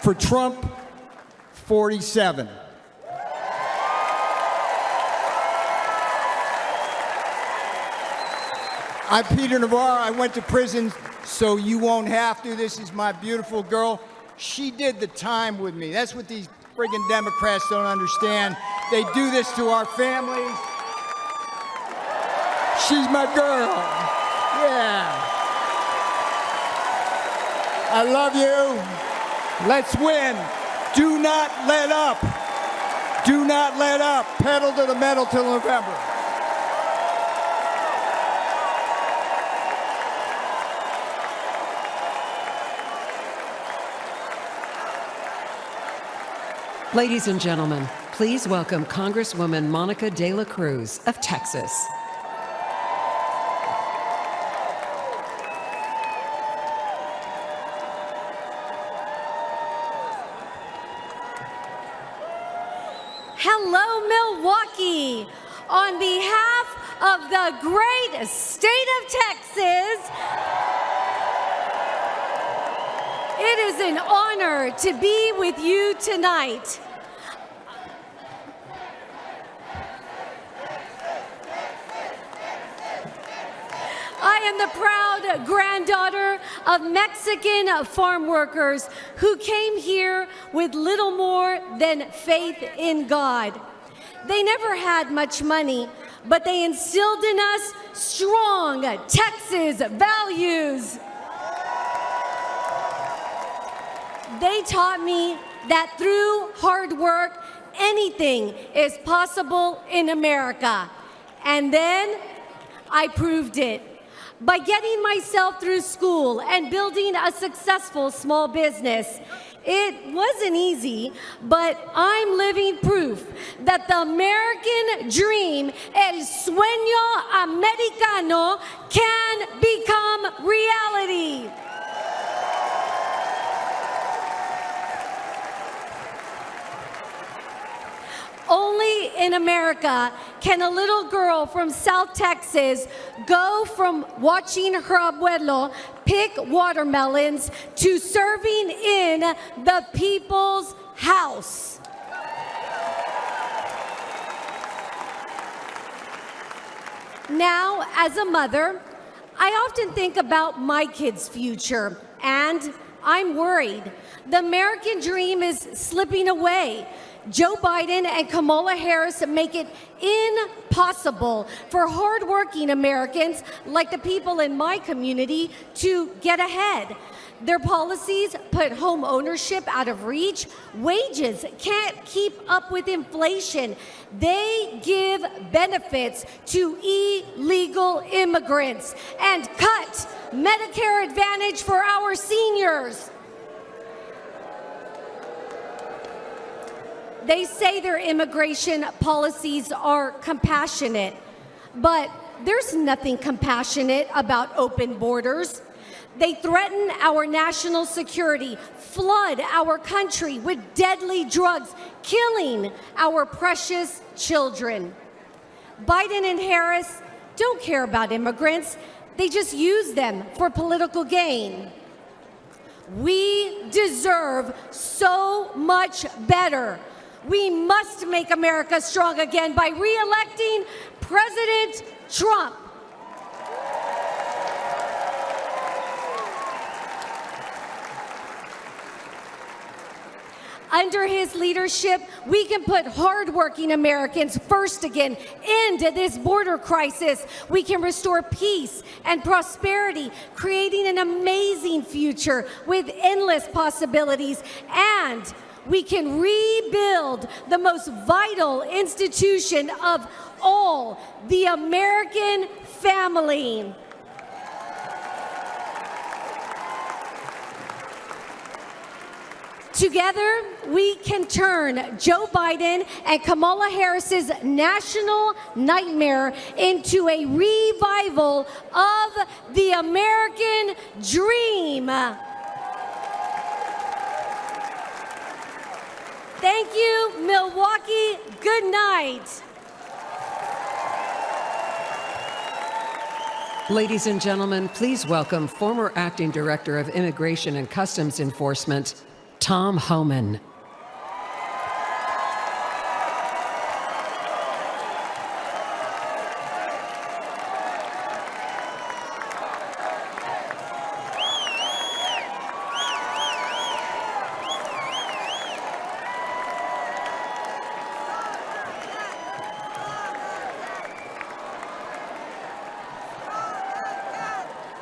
for Trump, 47. I'm Peter Navarro. I went to prison so you won't have to. This is my beautiful girl. She did the time with me. That's what these friggin' Democrats don't understand. They do this to our families. She's my girl. Yeah. I love you. Let's win. Do not let up. Do not let up. Pedal to the metal till November. Ladies and gentlemen, please welcome Congresswoman Monica De La Cruz of Texas. Hello, Milwaukee. On behalf of the great state of Texas, it is an honor to be with you tonight. I am the proud granddaughter of Mexican farm workers who came here with little more than faith in God. They never had much money, but they instilled in us strong Texas values. They taught me that through hard work, anything is possible in America. And then I proved it. By getting myself through school and building a successful small business. It wasn't easy, but I'm living proof that the American dream, el sueño americano, can become reality. Only in America can a little girl from South Texas go from watching her abuelo pick watermelons to serving in the people's house. Now, as a mother, I often think about my kids' future, and I'm worried. The American dream is slipping away. Joe Biden and Kamala Harris make it impossible for hardworking Americans like the people in my community to get ahead. Their policies put home ownership out of reach. Wages can't keep up with inflation. They give benefits to illegal immigrants and cut Medicare Advantage for our seniors. They say their immigration policies are compassionate, but there's nothing compassionate about open borders. They threaten our national security, flood our country with deadly drugs, killing our precious children. Biden and Harris don't care about immigrants. They just use them for political gain. We deserve so much better. We must make America strong again by re-electing President Trump. Under his leadership, we can put hardworking Americans first again, end this border crisis. We can restore peace and prosperity, creating an amazing future with endless possibilities, and we can rebuild the most vital institution of all, the American family. Together, we can turn Joe Biden and Kamala Harris's national nightmare into a revival of the American dream. Thank you, Milwaukee. Good night. Ladies and gentlemen, please welcome former Acting Director of Immigration and Customs Enforcement, Tom Homan.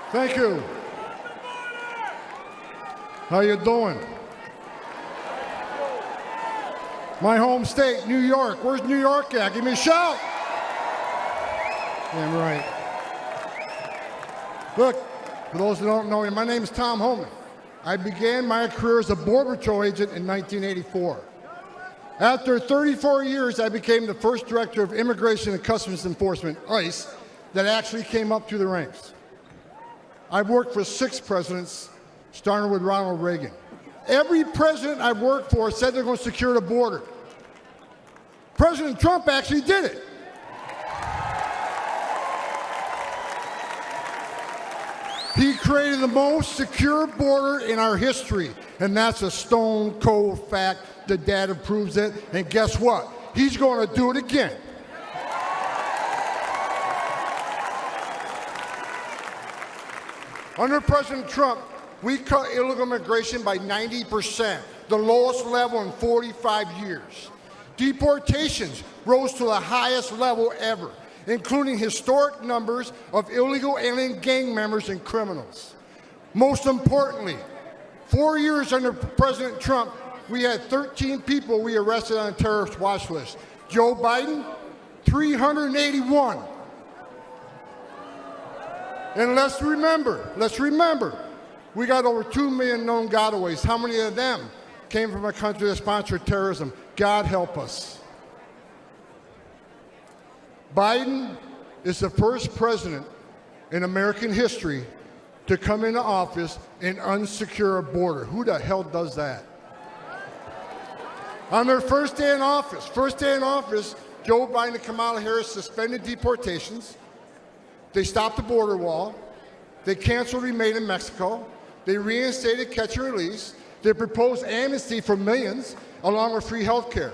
Thank you. How you doing? My home state, New York. Where's New York at? Give me a shout. Damn right. Look, for those who don't know me, my name is Tom Homan. I began my career as a Border Patrol agent in 1984. After 34 years, I became the first Director of Immigration and Customs Enforcement, ICE, that actually came up through the ranks. I've worked for 6 presidents, starting with Ronald Reagan. Every president I've worked for said they're going to secure the border. President Trump actually did it. He created the most secure border in our history, and that's a stone cold fact. The data proves it, and guess what? He's going to do it again. Under President Trump, we cut illegal immigration by 90%, the lowest level in 45 years. Deportations rose to the highest level ever, including historic numbers of illegal alien gang members and criminals. Most importantly, 4 years under President Trump, we had 13 people we arrested on a terrorist watch list. Joe Biden, 381. And let's remember, we got over 2 million known gotaways. How many of them came from a country that sponsored terrorism? God help us. Biden is the first president in American history to come into office and unsecure a border. Who the hell does that? On their first day in office, Joe Biden and Kamala Harris suspended deportations. They stopped the border wall. They canceled Remain in Mexico. They reinstated catch and release. They proposed amnesty for millions, along with free health care.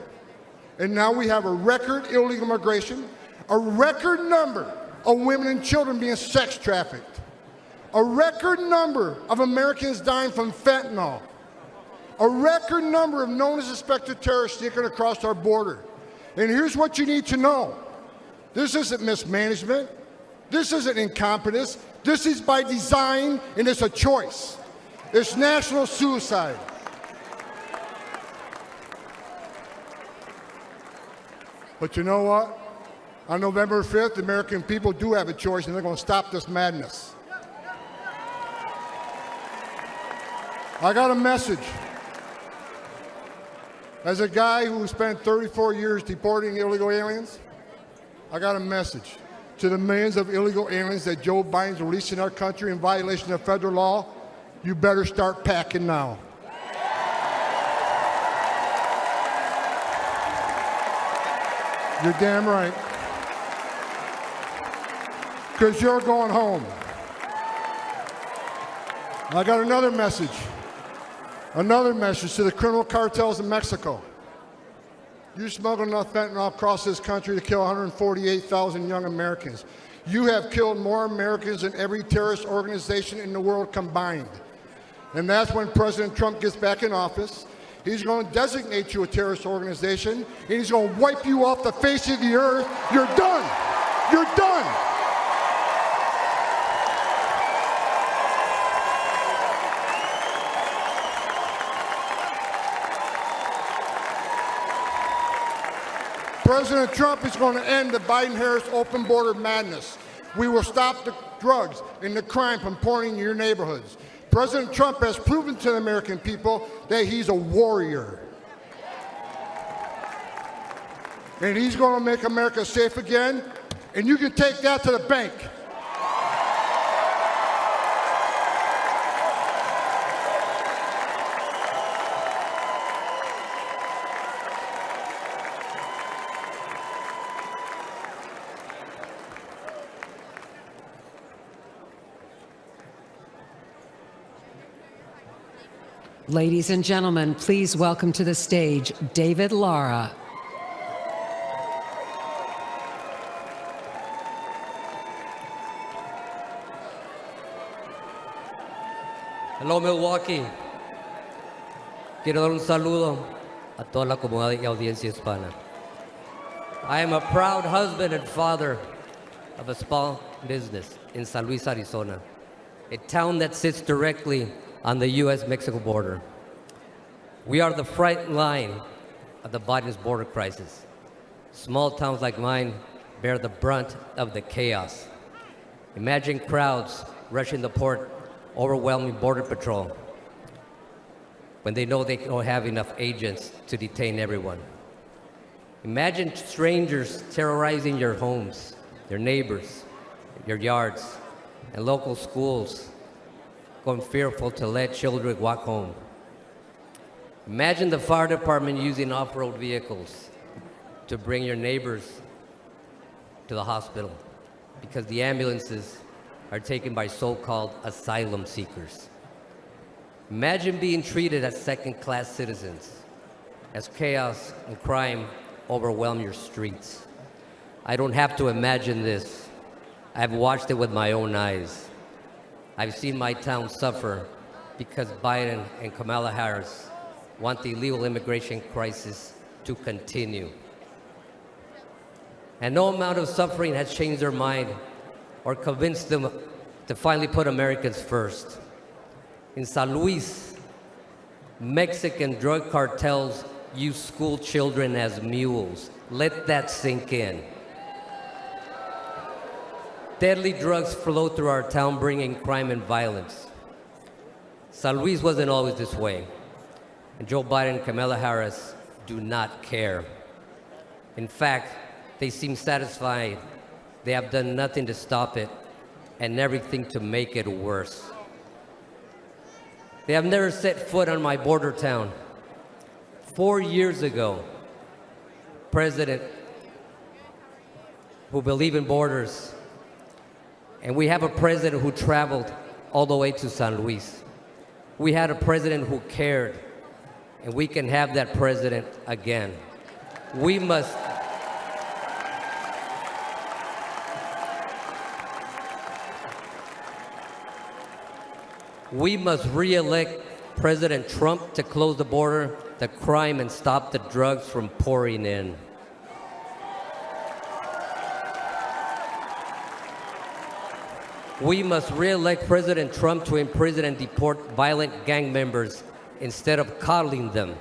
And now we have a record illegal immigration, a record number of women and children being sex trafficked, a record number of Americans dying from fentanyl, a record number of known as suspected terrorists sneaking across our border. And here's what you need to know. This isn't mismanagement. This isn't incompetence. This is by design, and it's a choice. It's national suicide. But you know what? On November 5th, the American people do have a choice, and they're going to stop this madness. I got a message. As a guy who spent 34 years deporting illegal aliens, I got a message to the millions of illegal aliens that Joe Biden's releasing our country in violation of federal law. You better start packing now. You're damn right. Because you're going home. I got another message to the criminal cartels in Mexico. You smuggled enough fentanyl across this country to kill 148,000 young Americans. You have killed more Americans than every terrorist organization in the world combined. And that's when President Trump gets back in office. He's going to designate you a terrorist organization, and he's going to wipe you off the face of the earth. You're done. You're done. President Trump is going to end the Biden-Harris open border madness. We will stop the drugs and the crime from pouring into your neighborhoods. President Trump has proven to the American people that he's a warrior. And he's going to make America safe again, and you can take that to the bank. Ladies and gentlemen, please welcome to the stage David Lara. Hello, Milwaukee. Quiero dar un saludo a toda la comunidad y audiencia hispana. I am a proud husband and father of a small business in San Luis, Arizona, a town that sits directly on the U.S.-Mexico border. We are the front line of the Biden's border crisis. Small towns like mine bear the brunt of the chaos. Imagine crowds rushing the port, overwhelming Border Patrol when they know they don't have enough agents to detain everyone. Imagine strangers terrorizing your homes, your neighbors, your yards, and local schools going fearful to let children walk home. Imagine the fire department using off-road vehicles to bring your neighbors to the hospital because the ambulances are taken by so-called asylum seekers. Imagine being treated as second-class citizens, as chaos and crime overwhelm your streets. I don't have to imagine this. I've watched it with my own eyes. I've seen my town suffer because Biden and Kamala Harris want the illegal immigration crisis to continue. And no amount of suffering has changed their mind or convinced them to finally put Americans first. In San Luis, Mexican drug cartels use school children as mules. Let that sink in. Deadly drugs flow through our town, bringing crime and violence. San Luis wasn't always this way, and Joe Biden and Kamala Harris do not care. In fact, they seem satisfied. They have done nothing to stop it and everything to make it worse. They have never set foot on my border town. 4 years ago, President who believed in borders, and we have a president who traveled all the way to San Luis. We had a president who cared, and we can have that president again. We must re-elect President Trump to close the border, the crime, and stop the drugs from pouring in. We must re-elect President Trump to imprison and deport violent gang members instead of coddling them,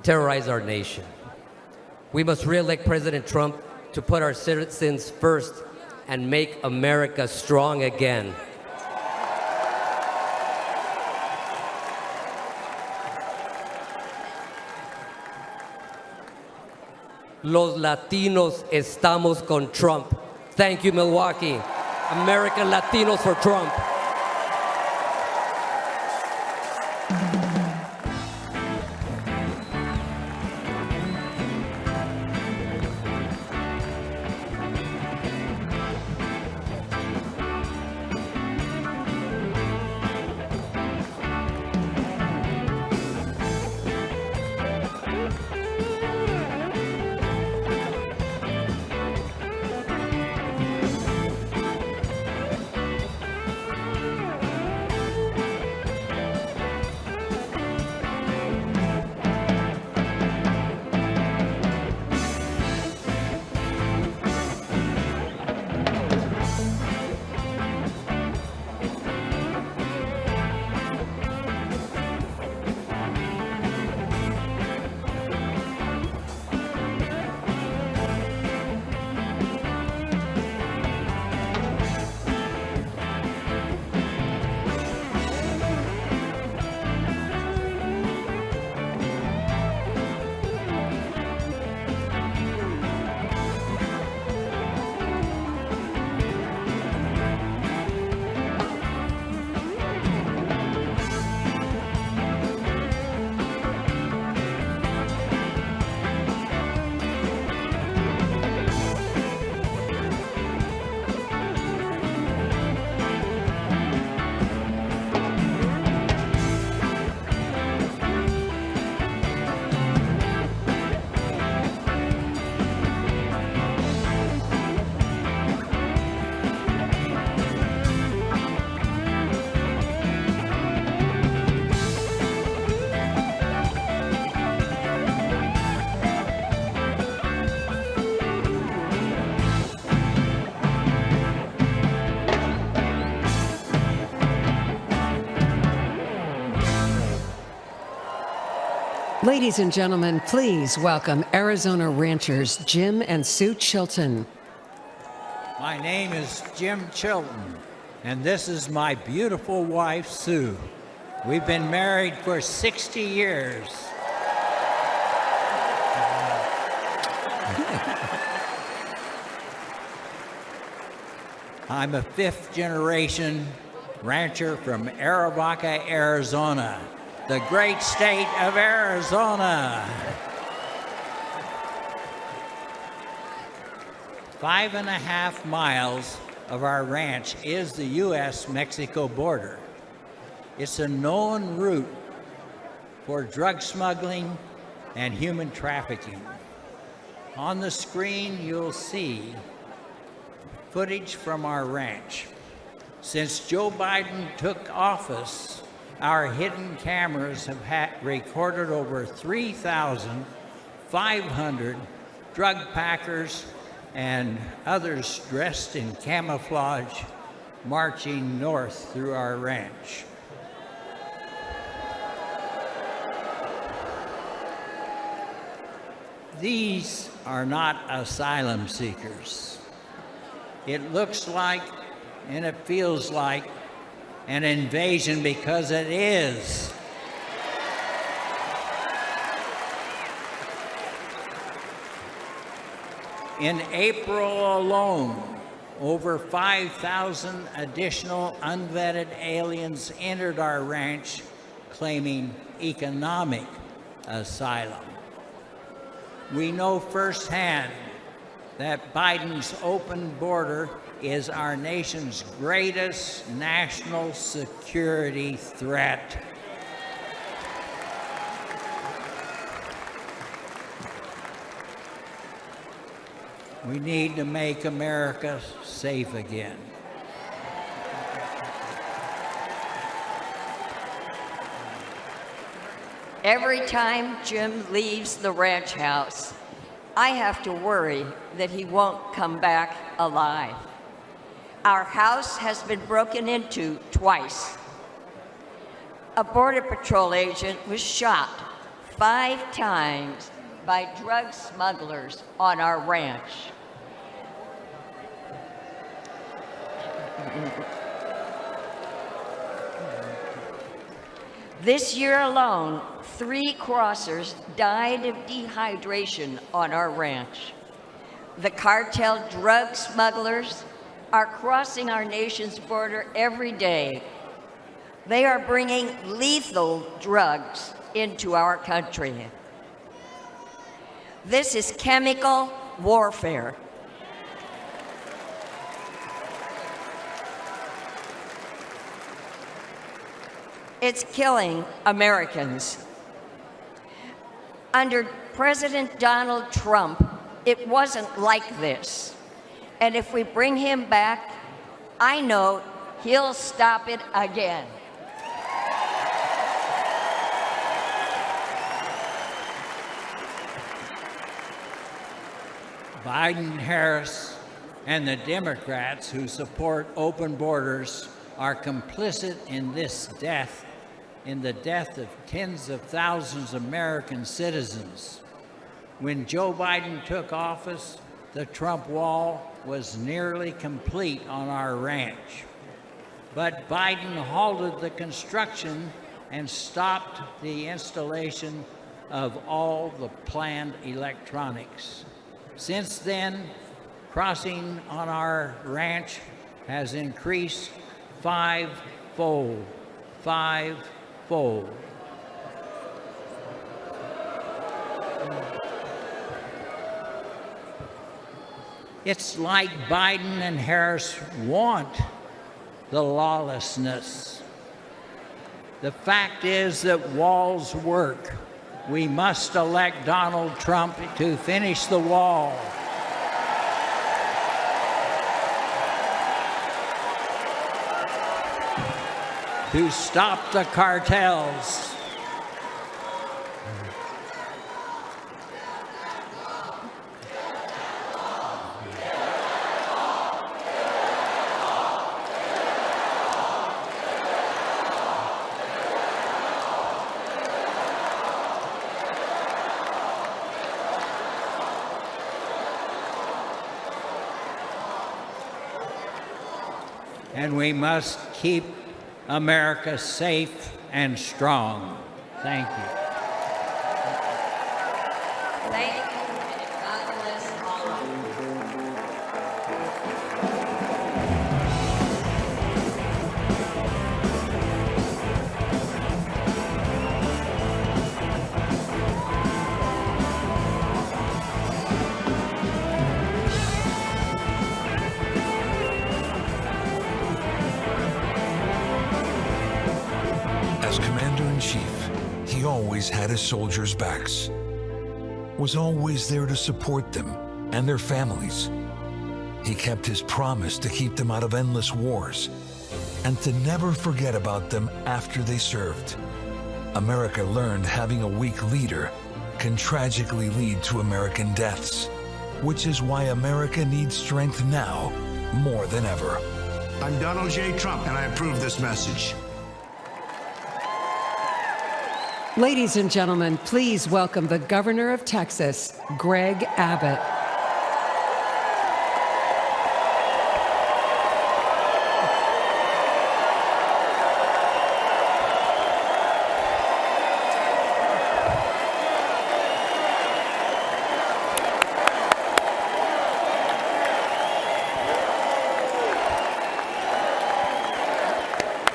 terrorize our nation. We must re-elect President Trump to put our citizens first and make America strong again. Los Latinos estamos con Trump. Thank you, Milwaukee. American Latinos for Trump. Ladies and gentlemen, please welcome Arizona ranchers Jim and Sue Chilton. My name is Jim Chilton, and this is my beautiful wife, Sue. We've been married for 60 years. I'm a fifth-generation rancher from Arivaca, Arizona, the great state of Arizona. 5.5 miles of our ranch is the U.S.-Mexico border. It's a known route for drug smuggling and human trafficking. On the screen, you'll see footage from our ranch. Since Joe Biden took office, our hidden cameras have recorded over 3,500 drug packers and others dressed in camouflage marching north through our ranch. These are not asylum seekers. It looks like and it feels like an invasion because it is. In April alone, over 5,000 additional unvetted aliens entered our ranch claiming economic asylum. We know firsthand that Biden's open border is our nation's greatest national security threat. We need to make America safe again. Every time Jim leaves the ranch house, I have to worry that he won't come back alive. Our house has been broken into twice. A Border Patrol agent was shot 5 times by drug smugglers on our ranch. This year alone, 3 crossers died of dehydration on our ranch. The cartel drug smugglers are crossing our nation's border every day. They are bringing lethal drugs into our country. This is chemical warfare. It's killing Americans. Under President Donald Trump, it wasn't like this. And if we bring him back, I know he'll stop it again. Biden, Harris, and the Democrats who support open borders are complicit in this death, in the death of tens of thousands of American citizens. When Joe Biden took office, the Trump wall was nearly complete on our ranch. But Biden halted the construction and stopped the installation of all the planned electronics. Since then, crossing on our ranch has increased 5-fold. 5-fold. It's like Biden and Harris want the lawlessness. The fact is that walls work. We must elect Donald Trump to finish the wall. To stop the cartels. And we must keep America safe and strong. Thank you. Thank you, and God bless all of you. As Commander-in-Chief, he always had his soldiers' backs, was always there to support them and their families. He kept his promise to keep them out of endless wars and to never forget about them after they served. America learned having a weak leader can tragically lead to American deaths, which is why America needs strength now more than ever. I'm Donald J. Trump, and I approve this message. Ladies and gentlemen, please welcome the Governor of Texas, Greg Abbott.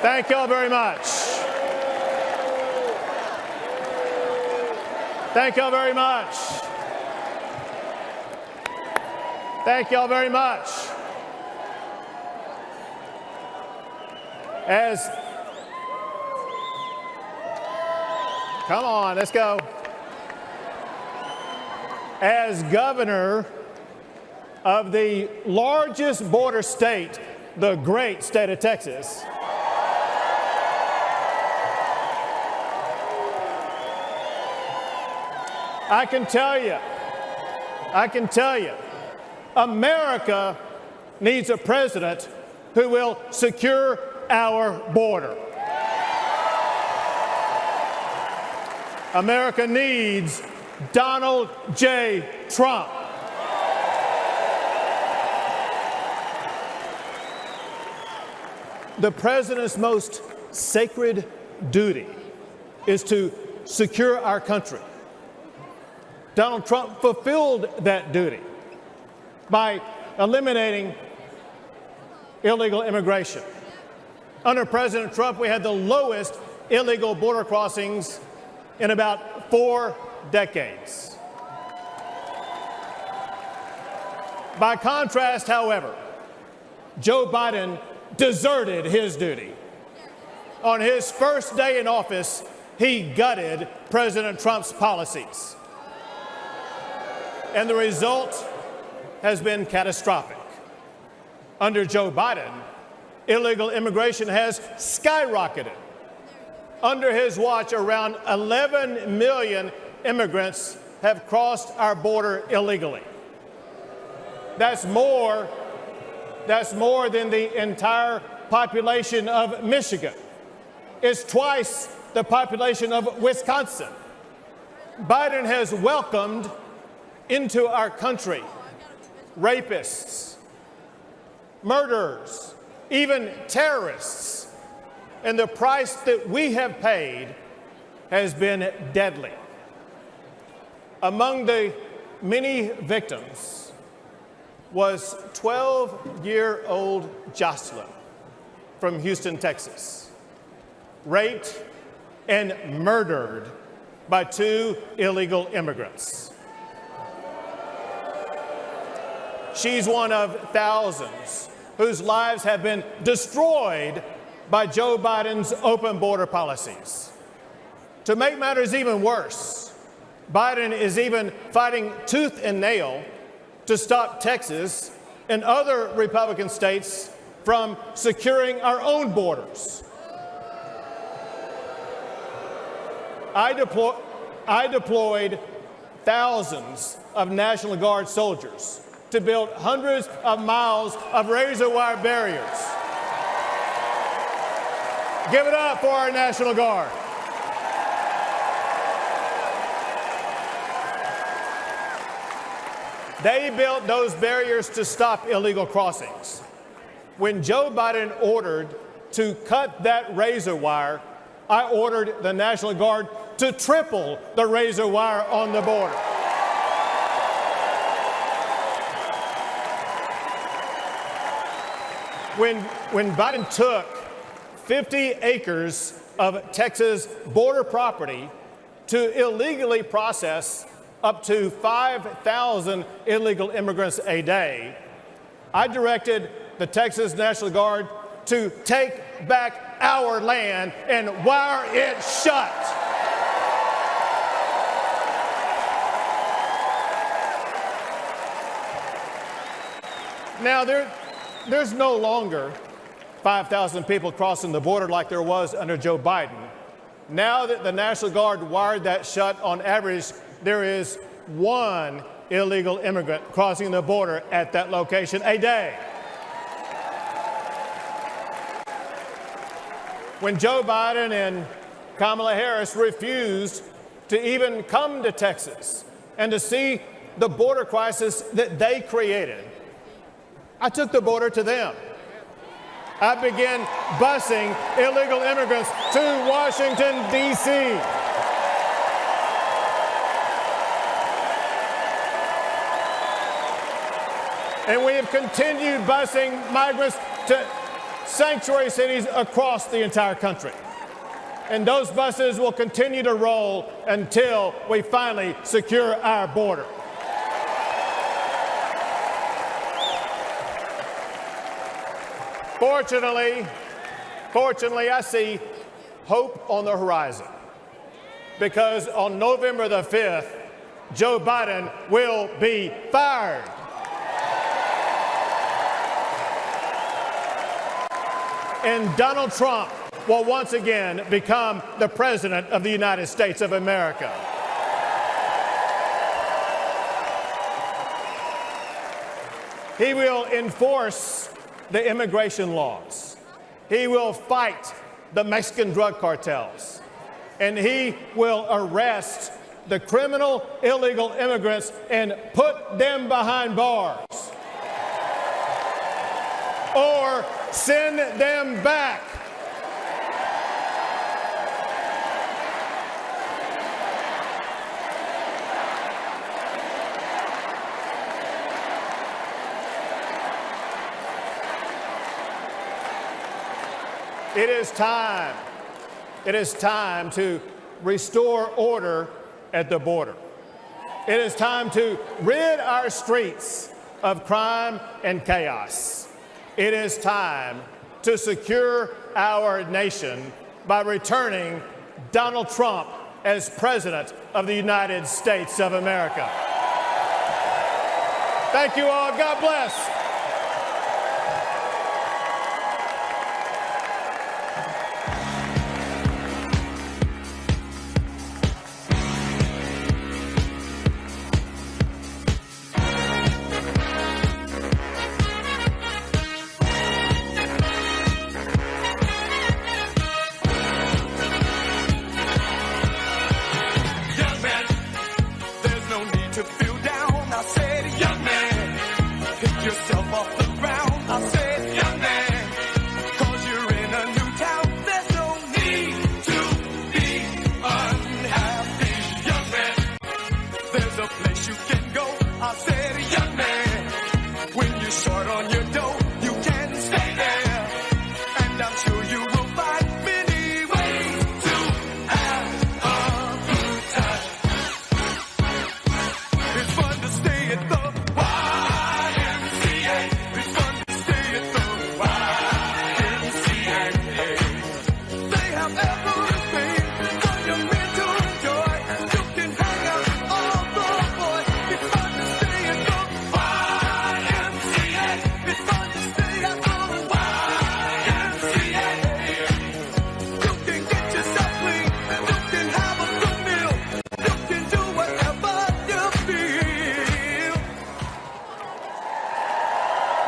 Thank y'all very much. Thank y'all very much. Thank y'all very much. Come on, let's go. As governor of the largest border state, the great state of Texas, I can tell you, America needs a president who will secure our border. America needs Donald J. Trump. The president's most sacred duty is to secure our country. Donald Trump fulfilled that duty by eliminating illegal immigration. Under President Trump, we had the lowest illegal border crossings in about 4 decades. By contrast, however, Joe Biden deserted his duty. On his first day in office, he gutted President Trump's policies. And the result has been catastrophic. Under Joe Biden, illegal immigration has skyrocketed. Under his watch, around 11 million immigrants have crossed our border illegally. That's more than the entire population of Michigan. It's twice the population of Wisconsin. Biden has welcomed into our country rapists, murderers, even terrorists. And the price that we have paid has been deadly. Among the many victims was 12-year-old Jocelyn from Houston, Texas, raped and murdered by 2 illegal immigrants. She's one of thousands whose lives have been destroyed by Joe Biden's open border policies. To make matters even worse, Biden is even fighting tooth and nail to stop Texas and other Republican states from securing our own borders. I deployed thousands of National Guard soldiers to build hundreds of miles of razor wire barriers. Give it up for our National Guard. They built those barriers to stop illegal crossings. When Joe Biden ordered to cut that razor wire, I ordered the National Guard to triple the razor wire on the border. When Biden took 50 acres of Texas border property to illegally process up to 5,000 illegal immigrants a day, I directed the Texas National Guard to take back our land and wire it shut. Now, there's no longer 5,000 people crossing the border like there was under Joe Biden. Now that the National Guard wired that shut, on average, there is one illegal immigrant crossing the border at that location a day. When Joe Biden and Kamala Harris refused to even come to Texas and to see the border crisis that they created, I took the border to them. I began busing illegal immigrants to Washington, D.C. And we have continued busing migrants to sanctuary cities across the entire country. And those buses will continue to roll until we finally secure our border. Fortunately, I see hope on the horizon, because on November the 5th, Joe Biden will be fired. And Donald Trump will once again become the President of the United States of America. He will enforce the immigration laws. He will fight the Mexican drug cartels. And he will arrest the criminal illegal immigrants and put them behind bars. Or send them back. It is time to restore order at the border. It is time to rid our streets of crime and chaos. It is time to secure our nation by returning Donald Trump as President of the United States of America. Thank you all. God bless.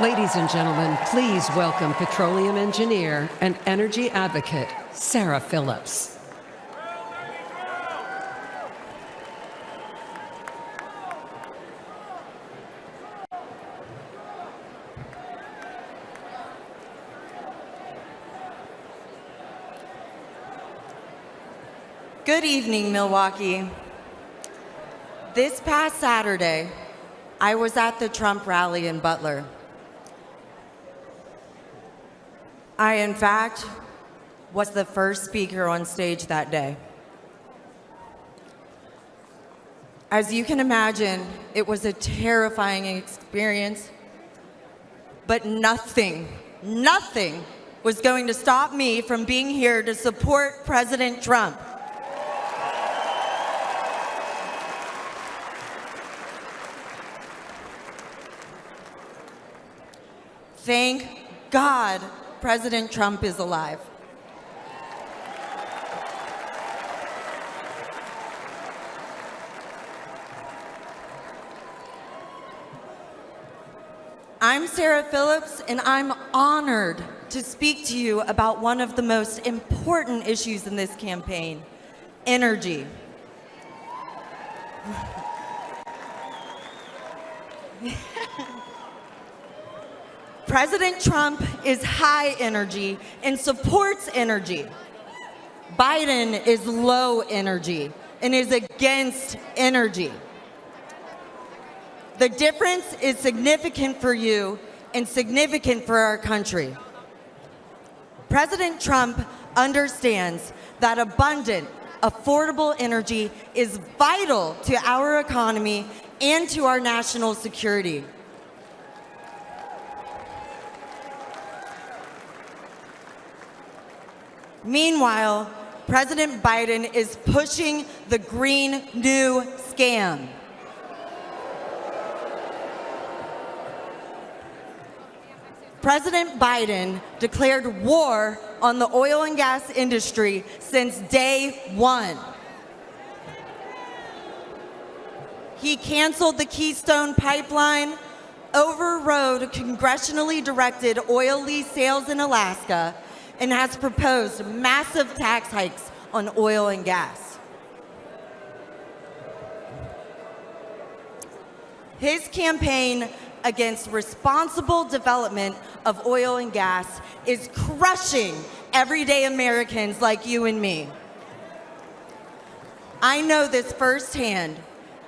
Ladies and gentlemen, please welcome petroleum engineer and energy advocate, Sarah Phillips. Good evening, Milwaukee. This past Saturday, I was at the Trump rally in Butler. I, in fact, was the first speaker on stage that day. As you can imagine, it was a terrifying experience, but nothing was going to stop me from being here to support President Trump. Thank God President Trump is alive. I'm Sarah Phillips, and I'm honored to speak to you about one of the most important issues in this campaign, energy. President Trump is high energy and supports energy. Biden is low energy and is against energy. The difference is significant for you and significant for our country. President Trump understands that abundant, affordable energy is vital to our economy and to our national security. Meanwhile, President Biden is pushing the Green New scam. President Biden declared war on the oil and gas industry since day one. He canceled the Keystone Pipeline, overrode congressionally directed oil lease sales in Alaska, and has proposed massive tax hikes on oil and gas. His campaign against responsible development of oil and gas is crushing everyday Americans like you and me. I know this firsthand.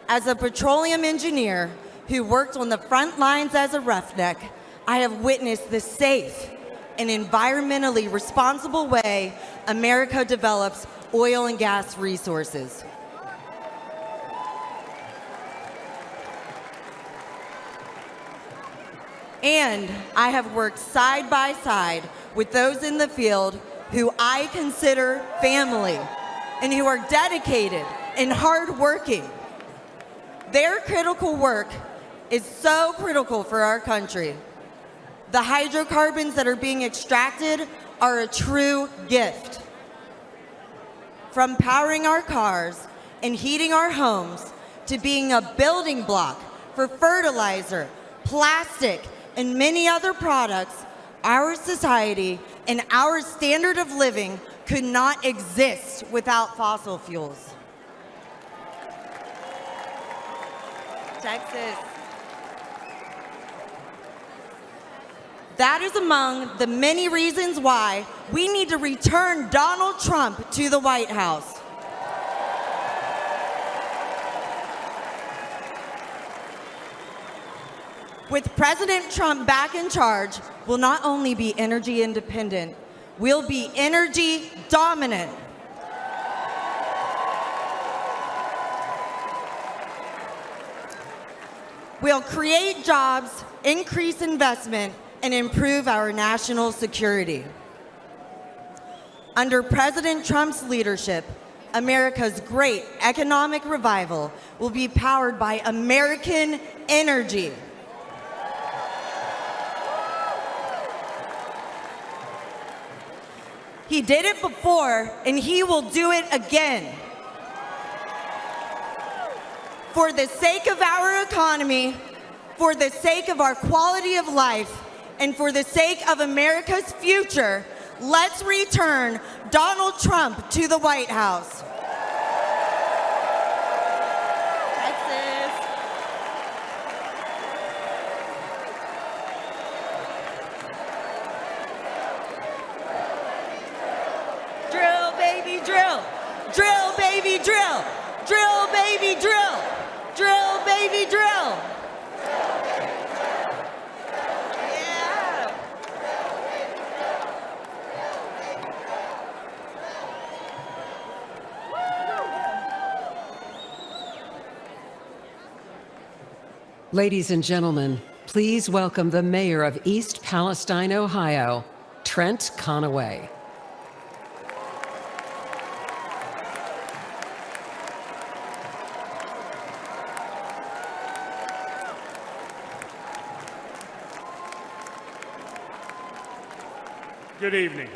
As a petroleum engineer who worked on the front lines as a roughneck, I have witnessed the safe and environmentally responsible way America develops oil and gas resources. And I have worked side by side with those in the field who I consider family and who are dedicated and hardworking. Their critical work is so critical for our country. The hydrocarbons that are being extracted are a true gift. From powering our cars and heating our homes to being a building block for fertilizer, plastic, and many other products, our society and our standard of living could not exist without fossil fuels. Texas. That is among the many reasons why we need to return Donald Trump to the White House. With President Trump back in charge, we'll not only be energy independent, we'll be energy dominant. We'll create jobs, increase investment, and improve our national security. Under President Trump's leadership, America's great economic revival will be powered by American energy. He did it before, and he will do it again. For the sake of our economy, for the sake of our quality of life, and for the sake of America's future, let's return Donald Trump to the White House. Texas. Drill, baby, drill. Drill, baby, drill. Drill, baby, drill. Drill, baby, drill. Ladies and gentlemen, please welcome the mayor of East Palestine, Ohio, Trent Conaway. Good evening.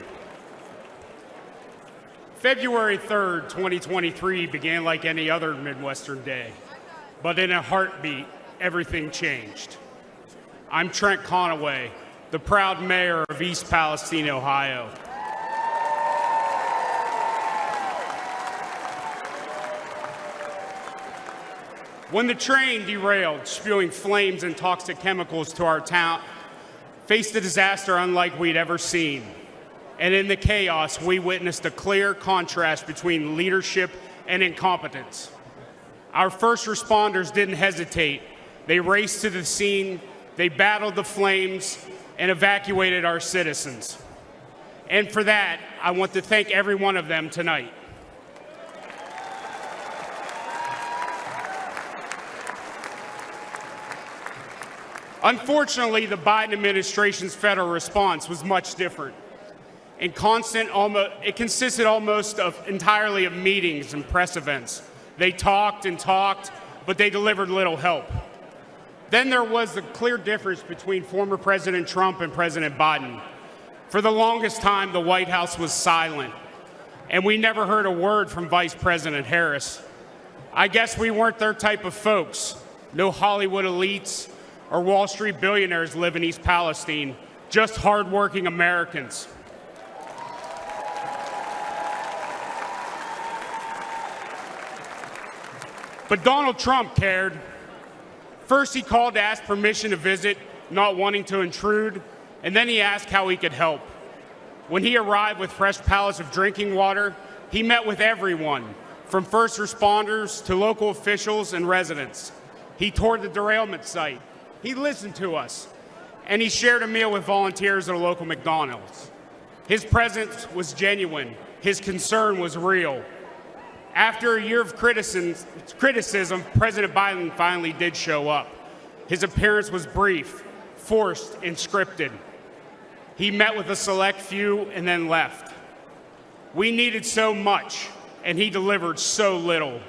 February 3rd, 2023 began like any other Midwestern day, but in a heartbeat, everything changed. I'm Trent Conaway, the proud mayor of East Palestine, Ohio. When the train derailed, spewing flames and toxic chemicals to our town, faced a disaster unlike we'd ever seen. And in the chaos, we witnessed a clear contrast between leadership and incompetence. Our first responders didn't hesitate. They raced to the scene, they battled the flames, and evacuated our citizens. And for that, I want to thank every one of them tonight. Unfortunately, the Biden administration's federal response was much different. It consisted almost entirely of meetings and press events. They talked and talked, but they delivered little help. Then there was the clear difference between former President Trump and President Biden. For the longest time, the White House was silent, and we never heard a word from Vice President Harris. I guess we weren't their type of folks. No Hollywood elites or Wall Street billionaires live in East Palestine, just hardworking Americans. But Donald Trump cared. First, he called to ask permission to visit, not wanting to intrude, and then he asked how he could help. When he arrived with fresh pallets of drinking water, he met with everyone, from first responders to local officials and residents. He toured the derailment site. He listened to us, and he shared a meal with volunteers at a local McDonald's. His presence was genuine. His concern was real. After a year of criticism, President Biden finally did show up. His appearance was brief, forced, and scripted. He met with a select few and then left. We needed so much, and he delivered so little.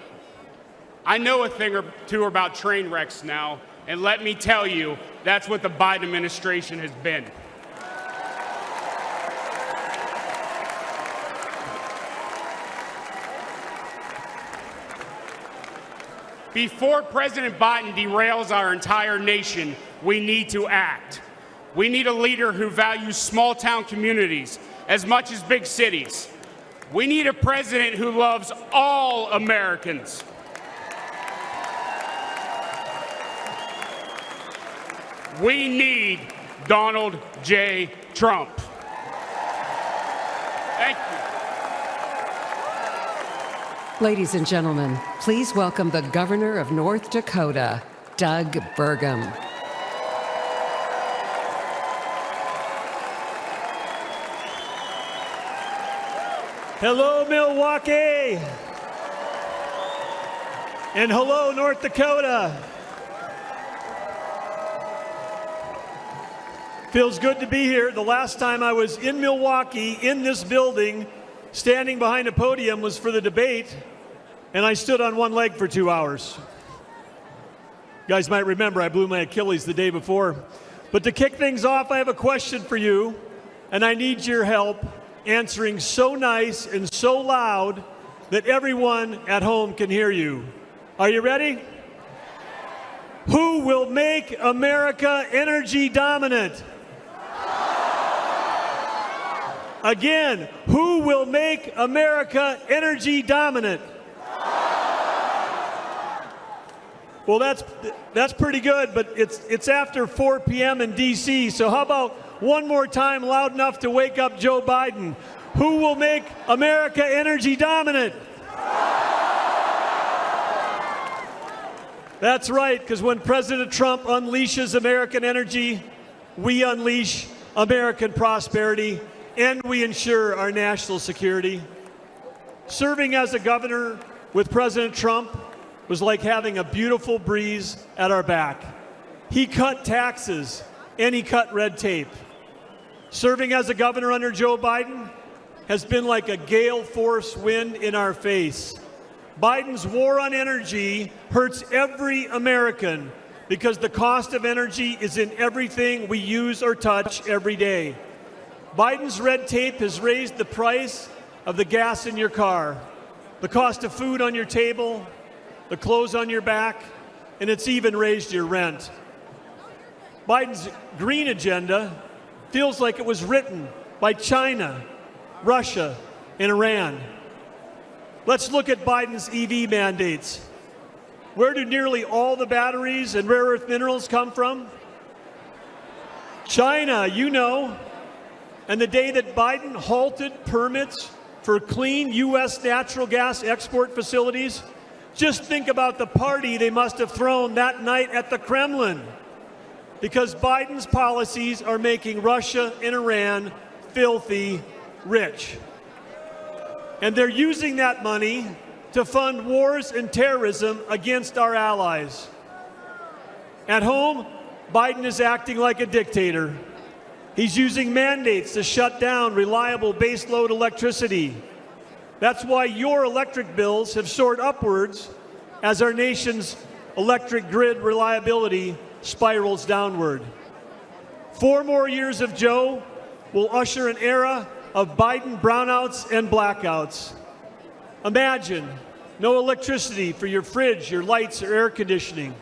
I know a thing or two about train wrecks now, and let me tell you, that's what the Biden administration has been. Before President Biden derails our entire nation, we need to act. We need a leader who values small-town communities as much as big cities. We need a president who loves all Americans. We need Donald J. Trump. Thank you. Ladies and gentlemen, please welcome the Governor of North Dakota, Doug Burgum. Hello, Milwaukee. And hello, North Dakota. Feels good to be here. The last time I was in Milwaukee, in this building, standing behind a podium was for the debate, and I stood on one leg for 2 hours. You guys might remember I blew my Achilles the day before. But to kick things off, I have a question for you, and I need your help answering so nice and so loud that everyone at home can hear you. Are you ready? Who will make America energy dominant? Again, who will make America energy dominant? Well, that's pretty good, but it's after 4 p.m. in D.C., so how about one more time loud enough to wake up Joe Biden? Who will make America energy dominant? That's right, because when President Trump unleashes American energy, we unleash American prosperity, and we ensure our national security. Serving as a governor with President Trump was like having a beautiful breeze at our back. He cut taxes and he cut red tape. Serving as a governor under Joe Biden has been like a gale force wind in our face. Biden's war on energy hurts every American because the cost of energy is in everything we use or touch every day. Biden's red tape has raised the price of the gas in your car, the cost of food on your table, the clothes on your back, and it's even raised your rent. Biden's green agenda feels like it was written by China, Russia, and Iran. Let's look at Biden's EV mandates. Where do nearly all the batteries and rare earth minerals come from? China, you know. And the day that Biden halted permits for clean U.S. natural gas export facilities, just think about the party they must have thrown that night at the Kremlin, because Biden's policies are making Russia and Iran filthy rich. And they're using that money to fund wars and terrorism against our allies. At home, Biden is acting like a dictator. He's using mandates to shut down reliable baseload electricity. That's why your electric bills have soared upwards as our nation's electric grid reliability spirals downward. 4 more years of Joe will usher an era of Biden brownouts and blackouts. Imagine no electricity for your fridge, your lights, or air conditioning.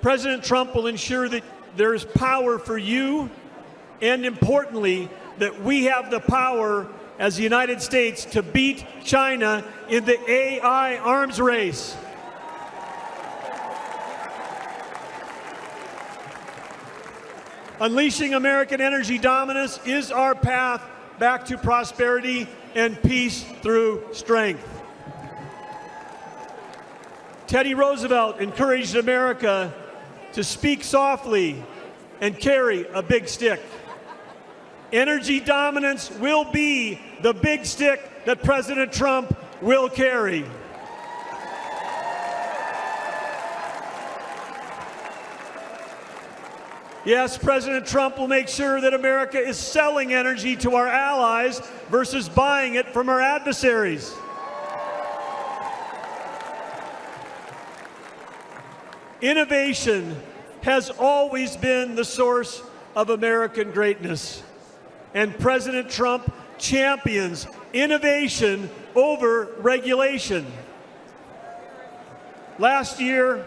President Trump will ensure that there is power for you, and importantly, that we have the power as the United States to beat China in the AI arms race. Unleashing American energy dominance is our path back to prosperity and peace through strength. Teddy Roosevelt encouraged America to speak softly and carry a big stick. Energy dominance will be the big stick that President Trump will carry. Yes, President Trump will make sure that America is selling energy to our allies versus buying it from our adversaries. Innovation has always been the source of American greatness, and President Trump champions innovation over regulation. Last year,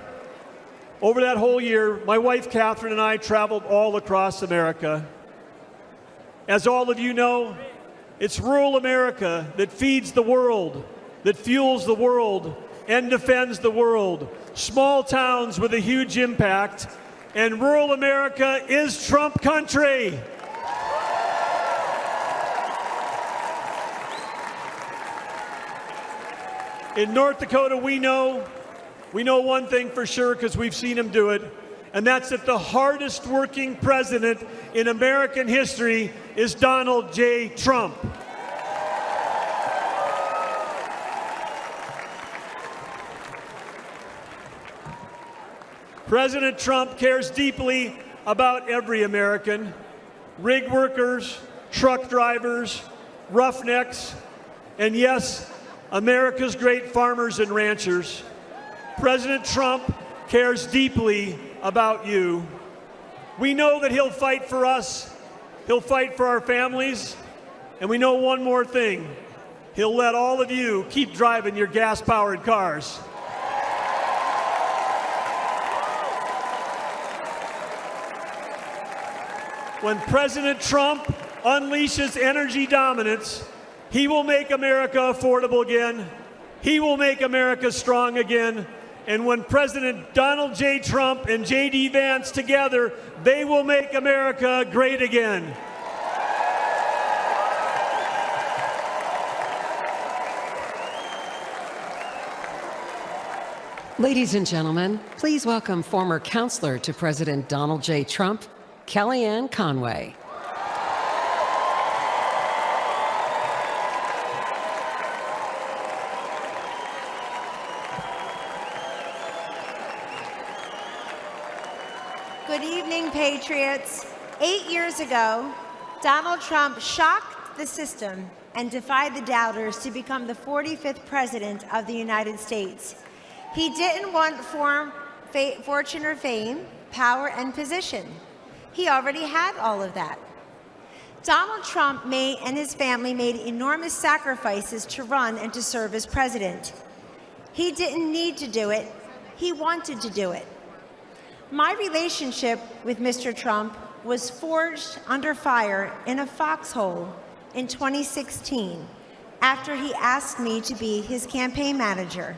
over that whole year, my wife Catherine and I traveled all across America. As all of you know, it's rural America that feeds the world, that fuels the world, and defends the world. Small towns with a huge impact, and rural America is Trump country. In North Dakota, we know one thing for sure because we've seen him do it, and that's that the hardest working president in American history is Donald J. Trump. President Trump cares deeply about every American, rig workers, truck drivers, roughnecks, and yes, America's great farmers and ranchers. President Trump cares deeply about you. We know that he'll fight for us, he'll fight for our families, and we know one more thing. He'll let all of you keep driving your gas-powered cars. When President Trump unleashes energy dominance, he will make America affordable again. He will make America strong again. And when President Donald J. Trump and J.D. Vance together, they will make America great again. Ladies and gentlemen, please welcome former counselor to President Donald J. Trump, Kellyanne Conway. Good evening, Patriots. 8 years ago, Donald Trump shocked the system and defied the doubters to become the 45th president of the United States. He didn't want fortune or fame, power and position. He already had all of that. Donald Trump and his family made enormous sacrifices to run and to serve as president. He didn't need to do it. He wanted to do it. My relationship with Mr. Trump was forged under fire in a foxhole in 2016 after he asked me to be his campaign manager.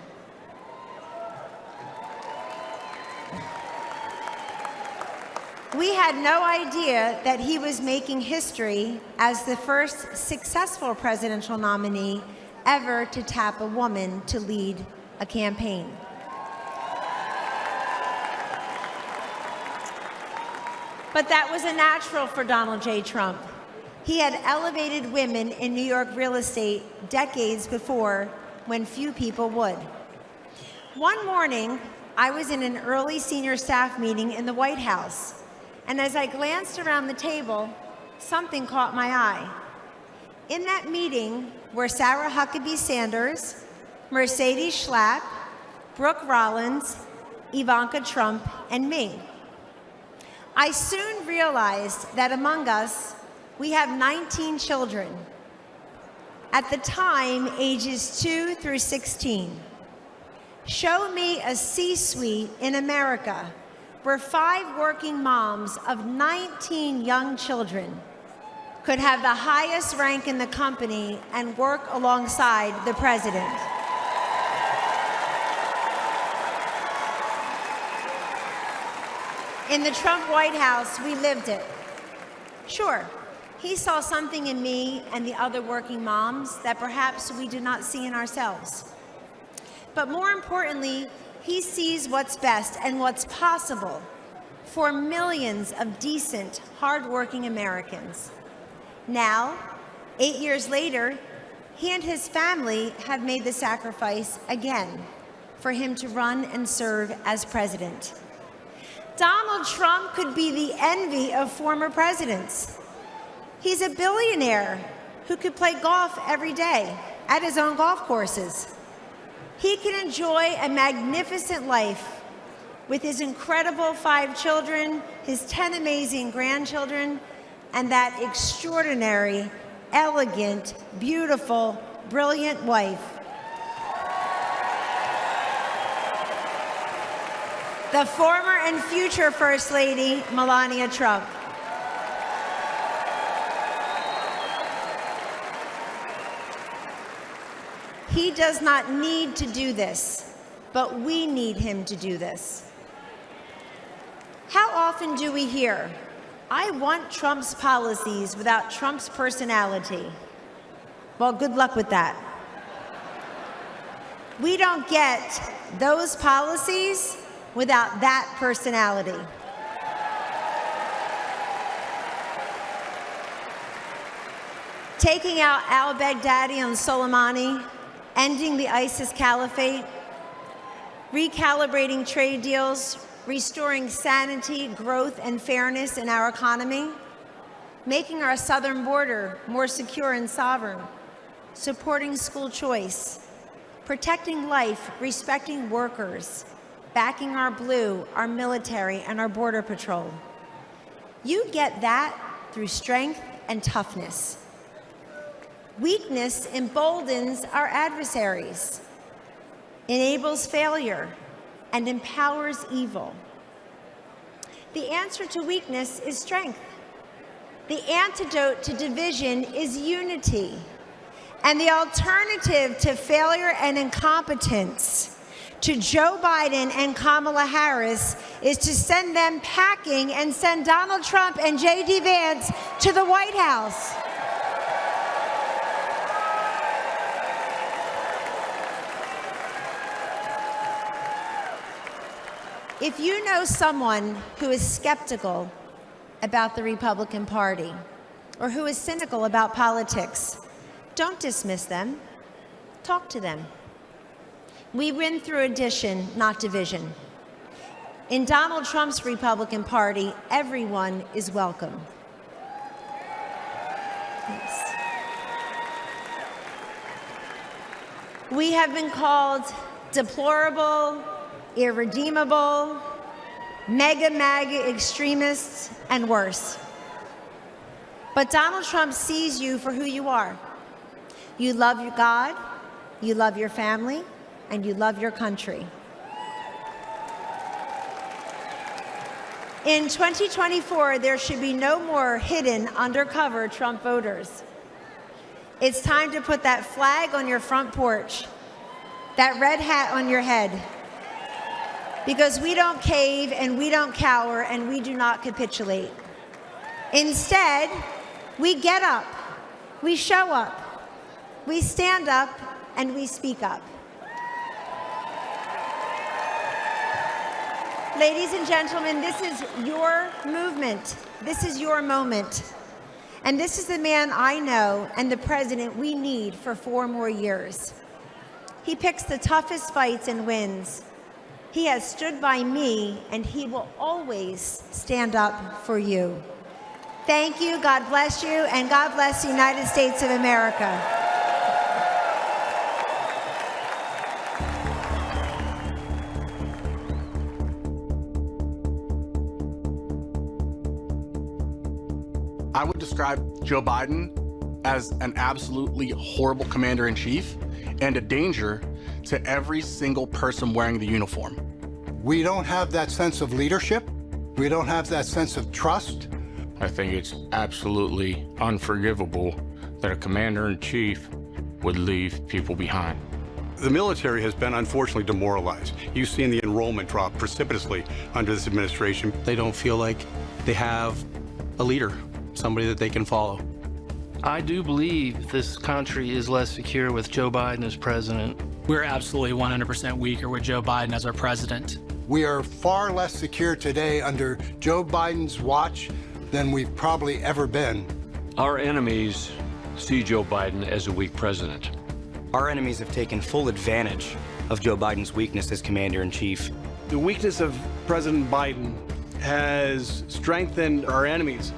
We had no idea that he was making history as the first successful presidential nominee ever to tap a woman to lead a campaign. But that was a natural for Donald J. Trump. He had elevated women in New York real estate decades before when few people would. One morning, I was in an early senior staff meeting in the White House, and as I glanced around the table, something caught my eye. In that meeting were Sarah Huckabee Sanders, Mercedes Schlapp, Brooke Rollins, Ivanka Trump, and me. I soon realized that among us, we have 19 children. At the time, ages 2 through 16. Show me a C-suite in America where 5 working moms of 19 young children could have the highest rank in the company and work alongside the president. In the Trump White House, we lived it. Sure, he saw something in me and the other working moms that perhaps we do not see in ourselves. But more importantly, he sees what's best and what's possible for millions of decent, hardworking Americans. Now, 8 years later, he and his family have made the sacrifice again for him to run and serve as president. Donald Trump could be the envy of former presidents. He's a billionaire who could play golf every day at his own golf courses. He can enjoy a magnificent life with his incredible 5 children, his 10 amazing grandchildren, and that extraordinary, elegant, beautiful, brilliant wife. The former and future First Lady, Melania Trump. He does not need to do this, but we need him to do this. How often do we hear, "I want Trump's policies without Trump's personality"? Well, good luck with that. We don't get those policies without that personality. Taking out al-Baghdadi and Soleimani, ending the ISIS caliphate, recalibrating trade deals, restoring sanity, growth, and fairness in our economy, making our southern border more secure and sovereign, supporting school choice, protecting life, respecting workers, backing our blue, our military, and our border patrol. You get that through strength and toughness. Weakness emboldens our adversaries, enables failure, and empowers evil. The answer to weakness is strength. The antidote to division is unity. And the alternative to failure and incompetence, to Joe Biden and Kamala Harris, is to send them packing and send Donald Trump and J.D. Vance to the White House. If you know someone who is skeptical about the Republican Party or who is cynical about politics, don't dismiss them. Talk to them. We win through addition, not division. In Donald Trump's Republican Party, everyone is welcome. Yes. We have been called deplorable, irredeemable, MAGA extremists, and worse. But Donald Trump sees you for who you are. You love your God, you love your family, and you love your country. In 2024, there should be no more hidden, undercover Trump voters. It's time to put that flag on your front porch, that red hat on your head, because we don't cave and we don't cower and we do not capitulate. Instead, we get up, we show up, we stand up, and we speak up. Ladies and gentlemen, this is your movement. This is your moment. And this is the man I know and the president we need for 4 more years. He picks the toughest fights and wins. He has stood by me, and he will always stand up for you. Thank you, God bless you, and God bless the United States of America. I would describe Joe Biden as an absolutely horrible commander-in-chief and a danger to every single person wearing the uniform. We don't have that sense of leadership. We don't have that sense of trust. I think it's absolutely unforgivable that a commander-in-chief would leave people behind. The military has been unfortunately demoralized. You've seen the enrollment drop precipitously under this administration. They don't feel like they have a leader, somebody that they can follow. I do believe this country is less secure with Joe Biden as president. We're absolutely 100% weaker with Joe Biden as our president. We are far less secure today under Joe Biden's watch than we've probably ever been. Our enemies see Joe Biden as a weak president. Our enemies have taken full advantage of Joe Biden's weakness as commander-in-chief. The weakness of President Biden has strengthened our enemies.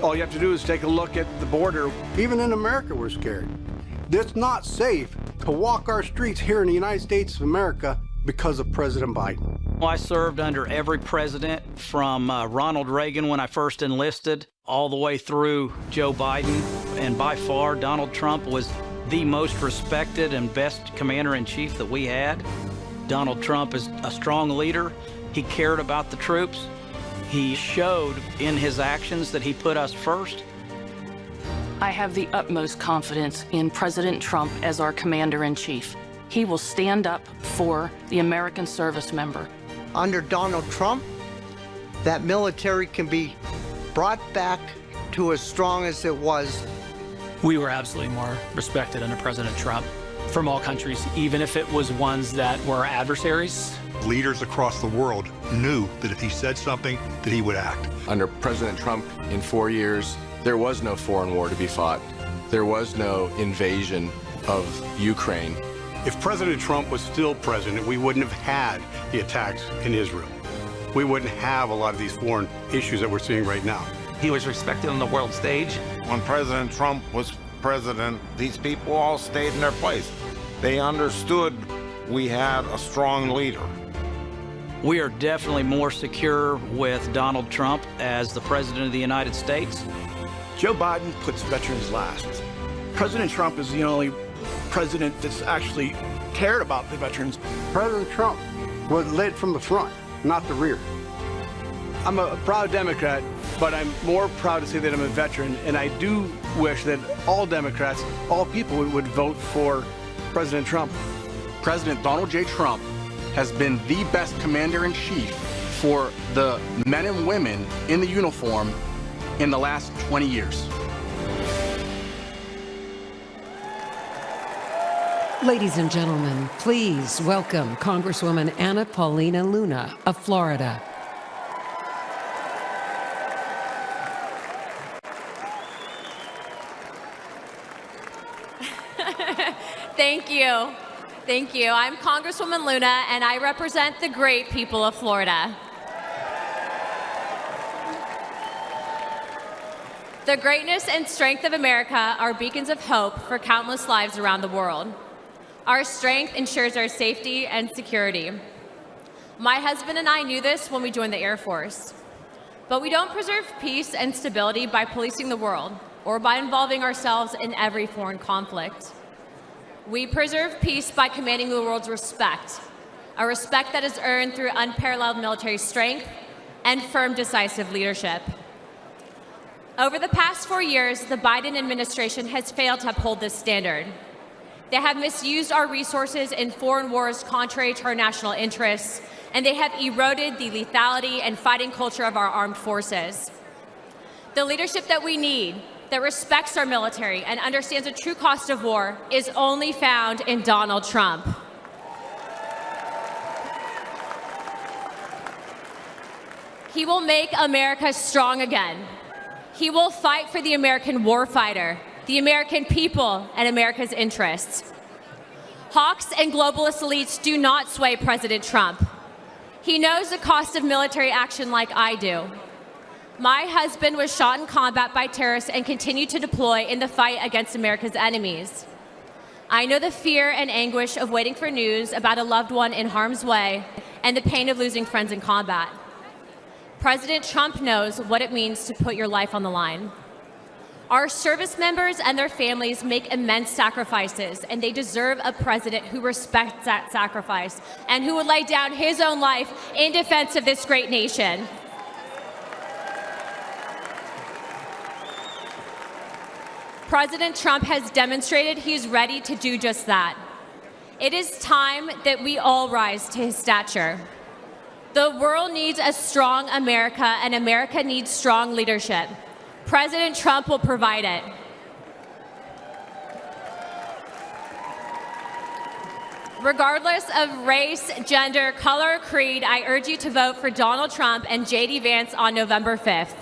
All you have to do is take a look at the border. Even in America, we're scared. It's not safe to walk our streets here in the United States of America because of President Biden. Well, I served under every president from Ronald Reagan when I first enlisted, all the way through Joe Biden. And by far, Donald Trump was the most respected and best commander-in-chief that we had. Donald Trump is a strong leader. He cared about the troops. He showed in his actions that he put us first. I have the utmost confidence in President Trump as our commander-in-chief. He will stand up for the American service member. Under Donald Trump, that military can be brought back to as strong as it was. We were absolutely more respected under President Trump from all countries, even if it was ones that were adversaries. Leaders across the world knew that if he said something, that he would act. Under President Trump, in 4 years, there was no foreign war to be fought. There was no invasion of Ukraine. If President Trump was still president, we wouldn't have had the attacks in Israel. We wouldn't have a lot of these foreign issues that we're seeing right now. He was respected on the world stage. When President Trump was president, these people all stayed in their place. They understood we had a strong leader. We are definitely more secure with Donald Trump as the President of the United States. Joe Biden puts veterans last. President Trump is the only president that's actually cared about the veterans. President Trump was led from the front, not the rear. I'm a proud Democrat, but I'm more proud to say that I'm a veteran, and I do wish that all Democrats, all people would vote for President Trump. President Donald J. Trump has been the best commander-in-chief for the men and women in the uniform in the last 20 years. Ladies and gentlemen, please welcome Congresswoman Anna Paulina Luna of Florida. Thank you. Thank you. I'm Congresswoman Luna, and I represent the great people of Florida. The greatness and strength of America are beacons of hope for countless lives around the world. Our strength ensures our safety and security. My husband and I knew this when we joined the Air Force. But we don't preserve peace and stability by policing the world or by involving ourselves in every foreign conflict. We preserve peace by commanding the world's respect, a respect that is earned through unparalleled military strength and firm, decisive leadership. Over the past 4 years, the Biden administration has failed to uphold this standard. They have misused our resources in foreign wars contrary to our national interests, and they have eroded the lethality and fighting culture of our armed forces. The leadership that we need, that respects our military and understands the true cost of war, is only found in Donald Trump. He will make America strong again. He will fight for the American warfighter, the American people, and America's interests. Hawks and globalist elites do not sway President Trump. He knows the cost of military action like I do. My husband was shot in combat by terrorists and continued to deploy in the fight against America's enemies. I know the fear and anguish of waiting for news about a loved one in harm's way and the pain of losing friends in combat. President Trump knows what it means to put your life on the line. Our service members and their families make immense sacrifices, and they deserve a president who respects that sacrifice and who would lay down his own life in defense of this great nation. President Trump has demonstrated he's ready to do just that. It is time that we all rise to his stature. The world needs a strong America, and America needs strong leadership. President Trump will provide it. Regardless of race, gender, color, or creed, I urge you to vote for Donald Trump and J.D. Vance on November 5th.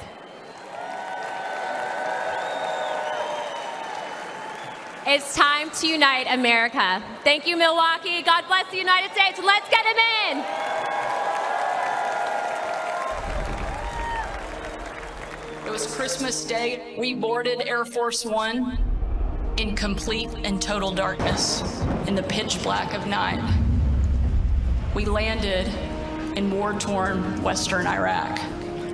It's time to unite America. Thank you, Milwaukee. God bless the United States. Let's get him in. It was Christmas Day. We boarded Air Force One in complete and total darkness, in the pitch black of night. We landed in war-torn western Iraq.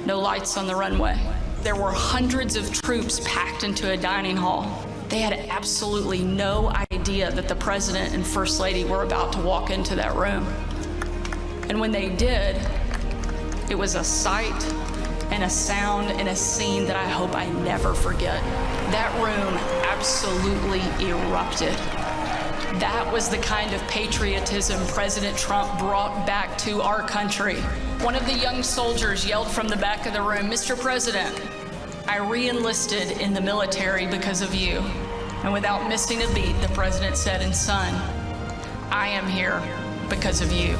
No lights on the runway. There were hundreds of troops packed into a dining hall. They had absolutely no idea that the president and first lady were about to walk into that room. And when they did, it was a sight and a sound and a scene that I hope I never forget. That room absolutely erupted. That was the kind of patriotism President Trump brought back to our country. One of the young soldiers yelled from the back of the room, "Mr. President, I re-enlisted in the military because of you." And without missing a beat, the president said, "And son, I am here because of you."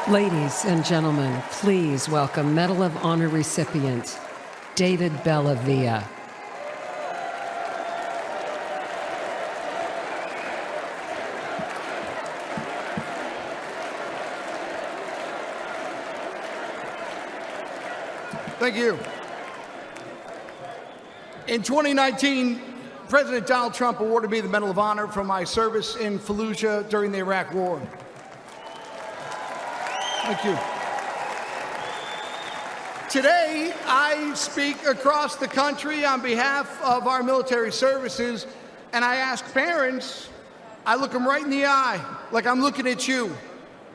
Ladies and gentlemen, please welcome Medal of Honor recipient, David Bellavia. Thank you. In 2019, President Donald Trump awarded me the Medal of Honor for my service in Fallujah during the Iraq War. Thank you. Today, I speak across the country on behalf of our military services, and I ask parents, I look them right in the eye, like I'm looking at you,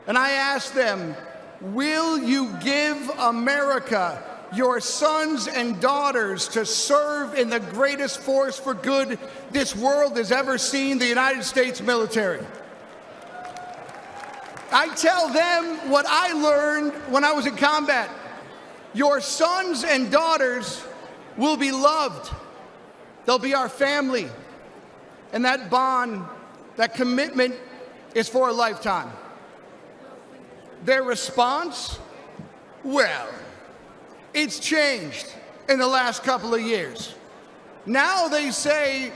and I ask them, will you give America your sons and daughters to serve in the greatest force for good this world has ever seen, the United States military? I tell them what I learned when I was in combat. Your sons and daughters will be loved. They'll be our family. And that bond, that commitment is for a lifetime. Their response? Well, it's changed in the last couple of years. Now they say,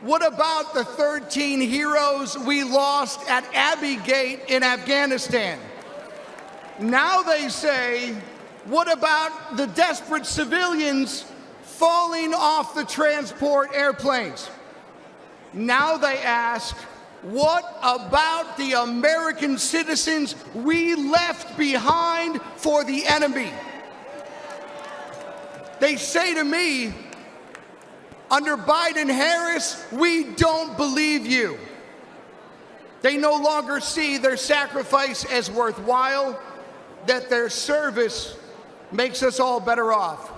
what about the 13 heroes we lost at Abbey Gate in Afghanistan? Now they say, What about the desperate civilians falling off the transport airplanes? Now they ask, what about the American citizens we left behind for the enemy? They say to me, under Biden-Harris, we don't believe you. They no longer see their sacrifice as worthwhile, that their service makes us all better off.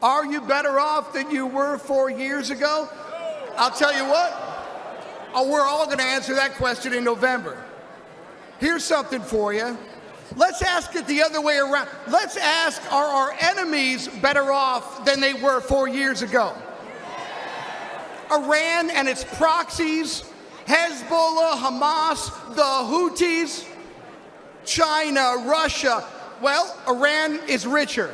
Are you better off than you were 4 years ago? I'll tell you what. We're all going to answer that question in November. Here's something for you. Let's ask it the other way around. Let's ask, are our enemies better off than they were 4 years ago? Iran and its proxies, Hezbollah, Hamas, the Houthis, China, Russia. Well, Iran is richer.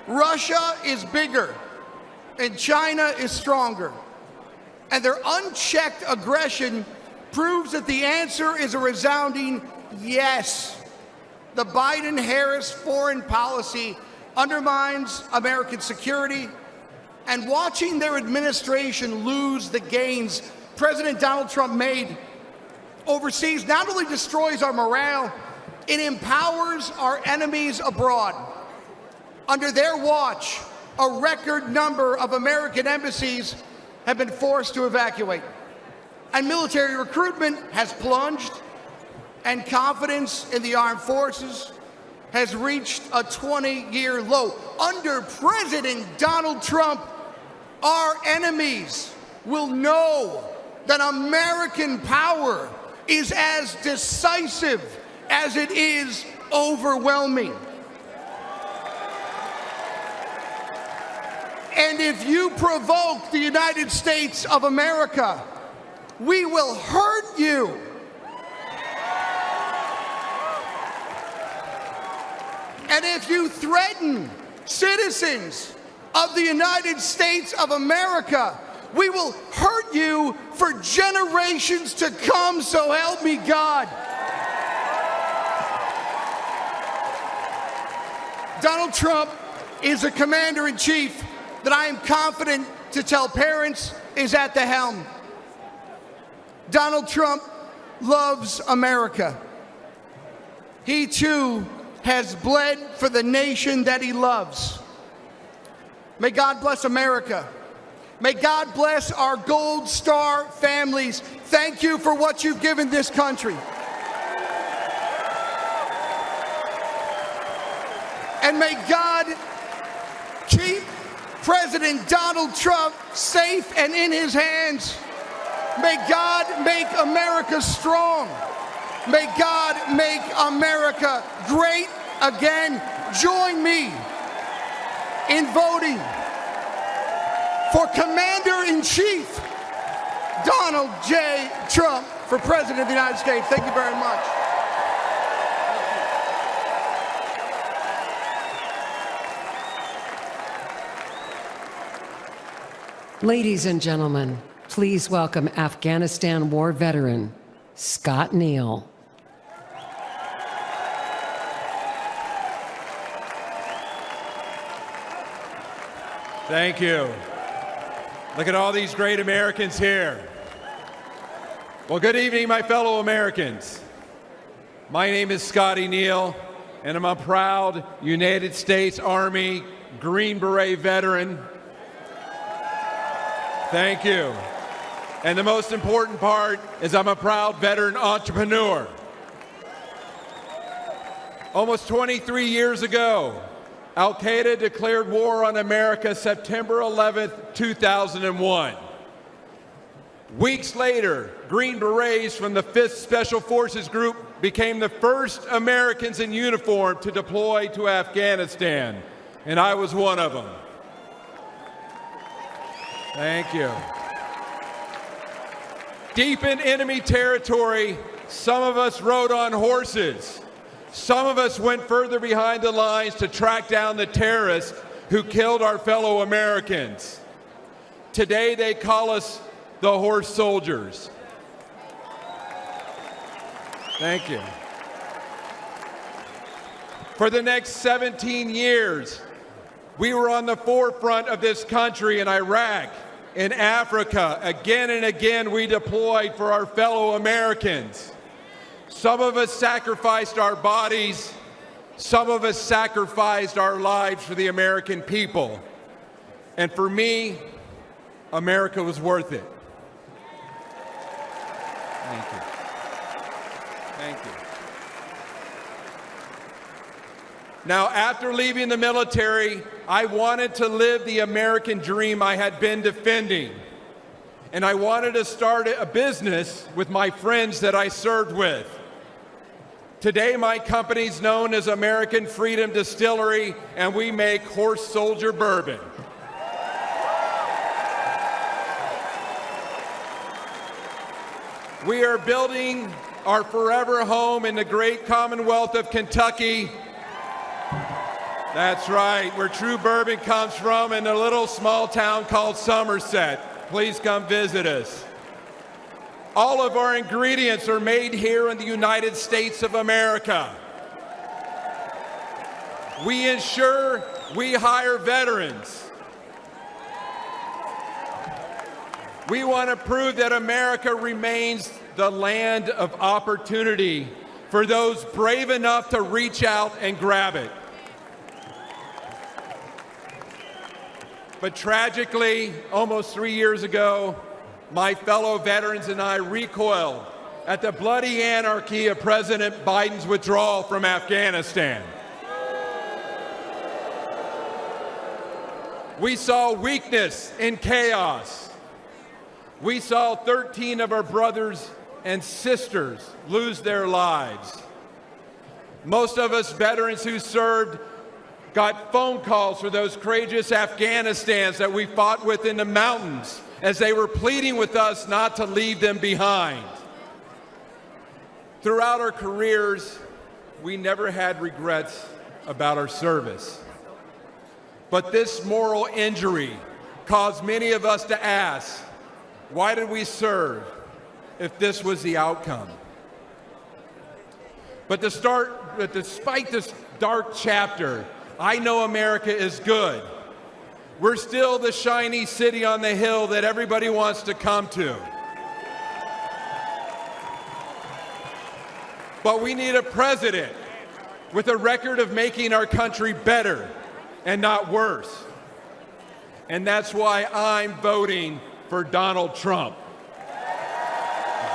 Russia is bigger. And China is stronger. And their unchecked aggression proves that the answer is a resounding yes. The Biden-Harris foreign policy undermines American security, and watching their administration lose the gains President Donald Trump made overseas not only destroys our morale, it empowers our enemies abroad. Under their watch, a record number of American embassies have been forced to evacuate. And military recruitment has plunged, and confidence in the armed forces has reached a 20-year low. Under President Donald Trump, our enemies will know that American power is as decisive as it is overwhelming. And if you provoke the United States of America, we will hurt you. And if you threaten citizens of the United States of America, we will hurt you for generations to come, so help me God. Donald Trump is a commander-in-chief that I am confident to tell parents is at the helm. Donald Trump loves America. He too has bled for the nation that he loves. May God bless America. May God bless our Gold Star families. Thank you for what you've given this country. And may God keep President Donald Trump safe and in his hands. May God make America strong. May God make America great again. Join me in voting for Commander-in-Chief Donald J. Trump for President of the United States. Thank you very much. Ladies and gentlemen, please welcome Afghanistan war veteran, Scott Neal. Thank you. Look at all these great Americans here. Well, good evening, my fellow Americans. My name is Scotty Neal, and I'm a proud United States Army Green Beret veteran. Thank you. And the most important part is I'm a proud veteran entrepreneur. Almost 23 years ago, Al-Qaeda declared war on America September 11th, 2001. Weeks later, Green Berets from the 5th Special Forces Group became the first Americans in uniform to deploy to Afghanistan, and I was one of them. Thank you. Deep in enemy territory, some of us rode on horses. Some of us went further behind the lines to track down the terrorists who killed our fellow Americans. Today they call us the horse soldiers. Thank you. For the next 17 years, we were on the forefront of this country in Iraq, in Africa. Again and again, we deployed for our fellow Americans. Some of us sacrificed our bodies. Some of us sacrificed our lives for the American people. And for me, America was worth it. Thank you. Thank you. Now, after leaving the military, I wanted to live the American dream I had been defending. And I wanted to start a business with my friends that I served with. Today, my company's known as American Freedom Distillery, and we make horse soldier bourbon. We are building our forever home in the great Commonwealth of Kentucky. That's right, where true bourbon comes from, in a little small town called Somerset. Please come visit us. All of our ingredients are made here in the United States of America. We ensure we hire veterans. We want to prove that America remains the land of opportunity for those brave enough to reach out and grab it. But tragically, almost 3 years ago, my fellow veterans and I recoiled at the bloody anarchy of President Biden's withdrawal from Afghanistan. We saw weakness and chaos. We saw 13 of our brothers and sisters lose their lives. Most of us veterans who served got phone calls for those courageous Afghanistans that we fought with in the mountains as they were pleading with us not to leave them behind. Throughout our careers, we never had regrets about our service. But this moral injury caused many of us to ask, why did we serve if this was the outcome? But despite this dark chapter, I know America is good. We're still the shiny city on the hill that everybody wants to come to. But we need a president with a record of making our country better and not worse. And that's why I'm voting for Donald Trump.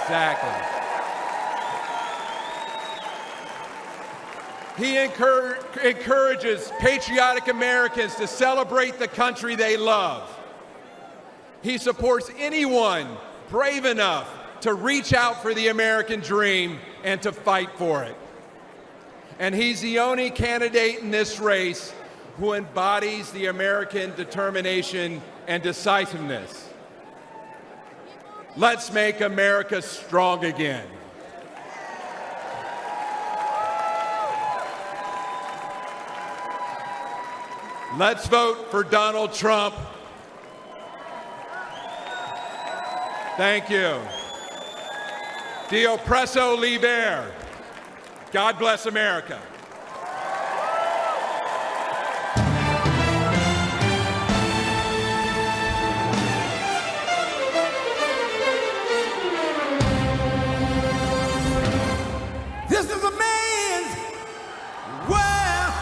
Exactly. He encourages patriotic Americans to celebrate the country they love. He supports anyone brave enough to reach out for the American dream and to fight for it. And he's the only candidate in this race who embodies the American determination and decisiveness. Let's make America strong again. Let's vote for Donald Trump. Thank you. Dio presso liber. God bless America. This is a man's world.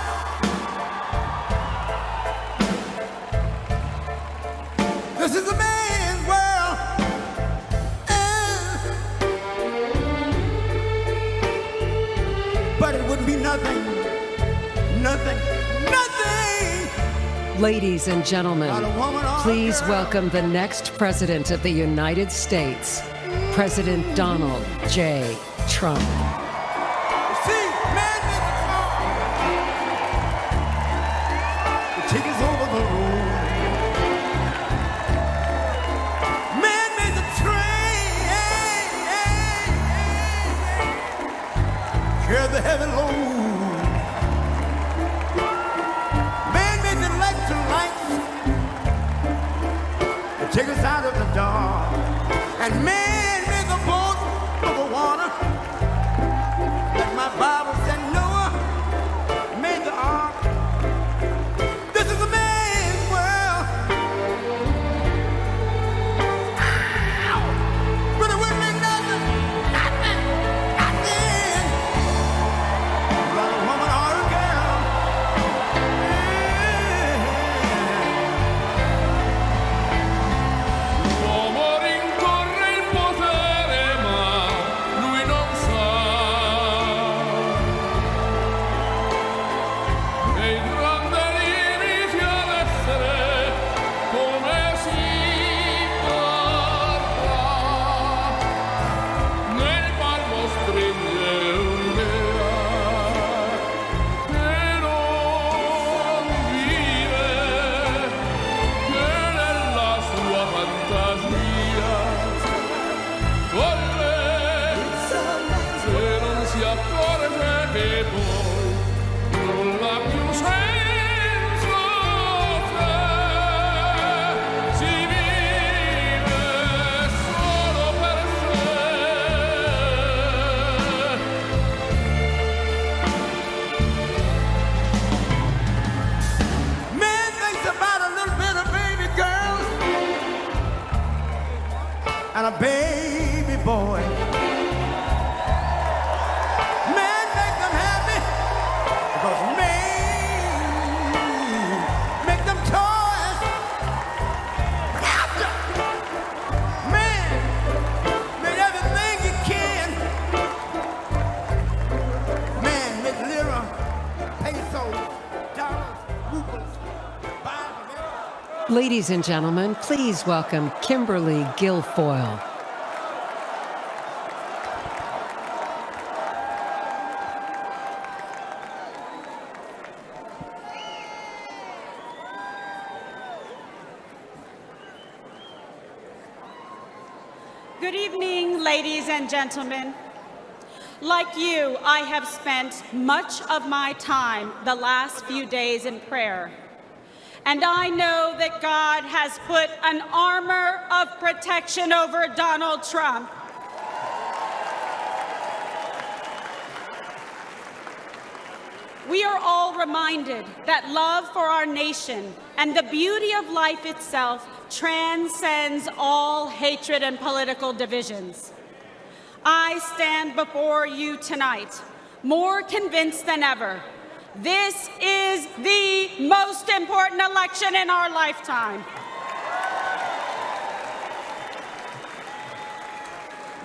This is a man's world. But it wouldn't be nothing. Ladies and gentlemen, please welcome the next President of the United States, President Donald J. Trump. Take us over the road. Man made the train, carry the heavy load. Man made the electric lights, take us out of the dark. And man made the boat over water, like my Bible said Noah made and a baby boy. Man, make them happy, because man, make them toys. But after, man, make everything you can. Man, make lira, pesos, dollars, rubles. Ladies and gentlemen, please welcome Kimberly Guilfoyle. Good evening, ladies and gentlemen. Like you, I have spent much of my time the last few days in prayer. And I know that God has put an armor of protection over Donald Trump. We are all reminded that love for our nation and the beauty of life itself transcends all hatred and political divisions. I stand before you tonight more convinced than ever. This is the most important election in our lifetime.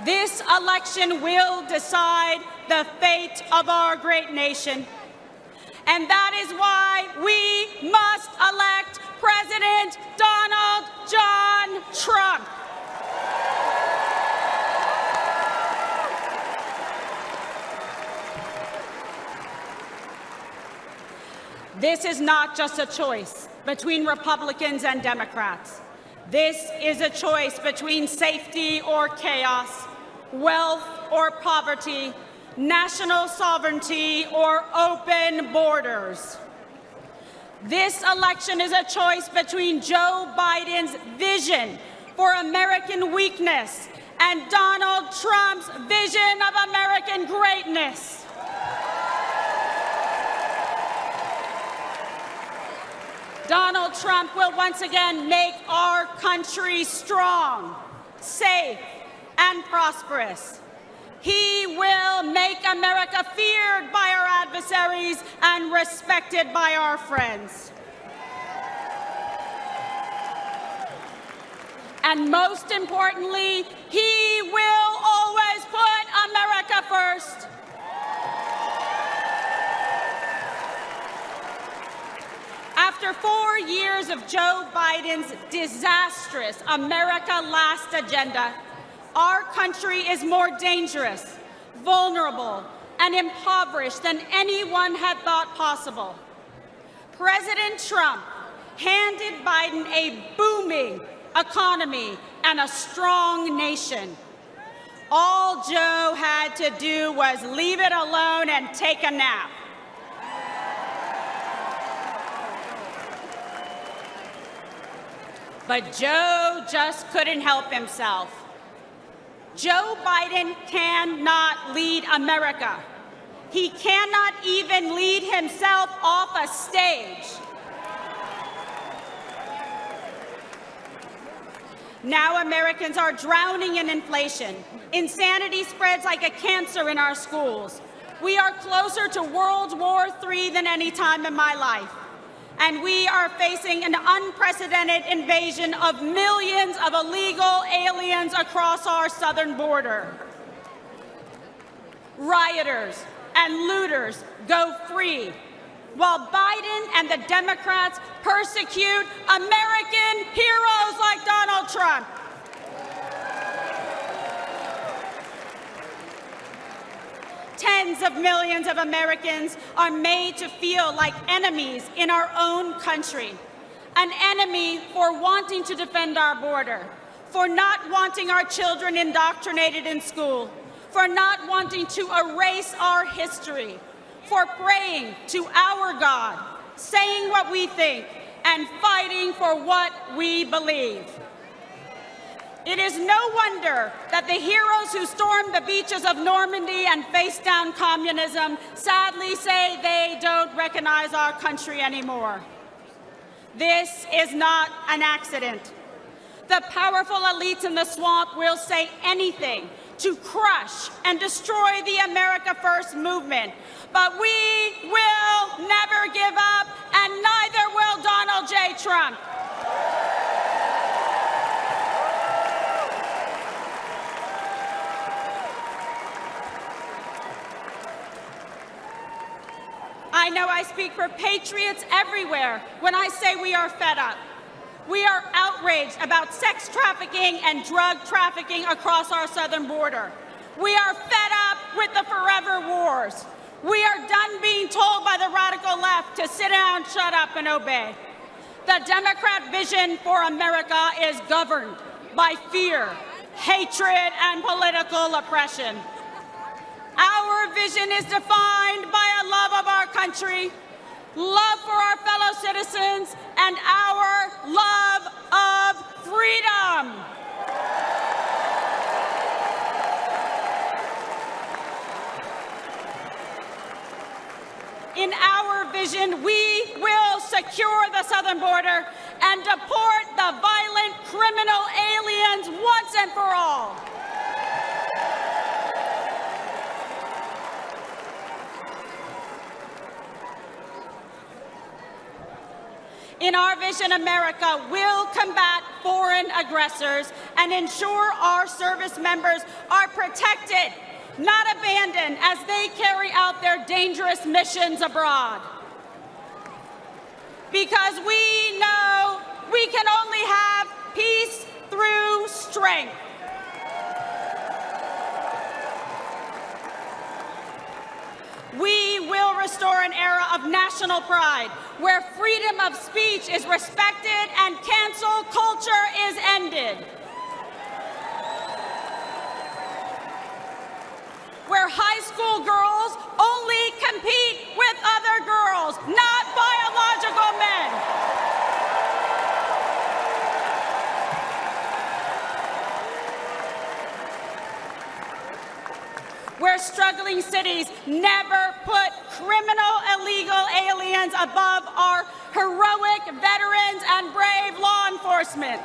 This election will decide the fate of our great nation. And that is why we must elect President Donald John Trump. This is not just a choice between Republicans and Democrats. This is a choice between safety or chaos, wealth or poverty, national sovereignty or open borders. This election is a choice between Joe Biden's vision for American weakness and Donald Trump's vision of American greatness. Donald Trump will once again make our country strong, safe, and prosperous. He will make America feared by our adversaries and respected by our friends. And most importantly, he will always put America first. After 4 years of Joe Biden's disastrous America Last agenda, our country is more dangerous, vulnerable, and impoverished than anyone had thought possible. President Trump handed Biden a booming economy and a strong nation. All Joe had to do was leave it alone and take a nap. But Joe just couldn't help himself. Joe Biden cannot lead America. He cannot even lead himself off a stage. Now Americans are drowning in inflation. Insanity spreads like a cancer in our schools. We are closer to World War III than any time in my life. And we are facing an unprecedented invasion of millions of illegal aliens across our southern border. Rioters and looters go free, while Biden and the Democrats persecute American heroes like Donald Trump. Tens of millions of Americans are made to feel like enemies in our own country. An enemy for wanting to defend our border, for not wanting our children indoctrinated in school, for not wanting to erase our history, for praying to our God, saying what we think, and fighting for what we believe. It is no wonder that the heroes who stormed the beaches of Normandy and faced down communism sadly say they don't recognize our country anymore. This is not an accident. The powerful elites in the swamp will say anything to crush and destroy the America First movement. But we will never give up, and neither will Donald J. Trump. I know I speak for patriots everywhere when I say we are fed up. We are outraged about sex trafficking and drug trafficking across our southern border. We are fed up with the forever wars. We are done being told by the radical left to sit down, shut up, and obey. The Democrat vision for America is governed by fear, hatred, and political oppression. Our vision is defined by a love of our country, love for our fellow citizens, and our love of freedom. In our vision, we will secure the southern border and deport the violent criminal aliens once and for all. In our vision, America will combat foreign aggressors and ensure our service members are protected, not abandoned, as they carry out their dangerous missions abroad. Because we know we can only have peace through strength. We will restore an era of national pride where freedom of speech is respected and cancel culture is ended. Where high school girls only compete with other girls, not biological men. Where struggling cities never put criminal illegal aliens above our heroic veterans and brave law enforcement.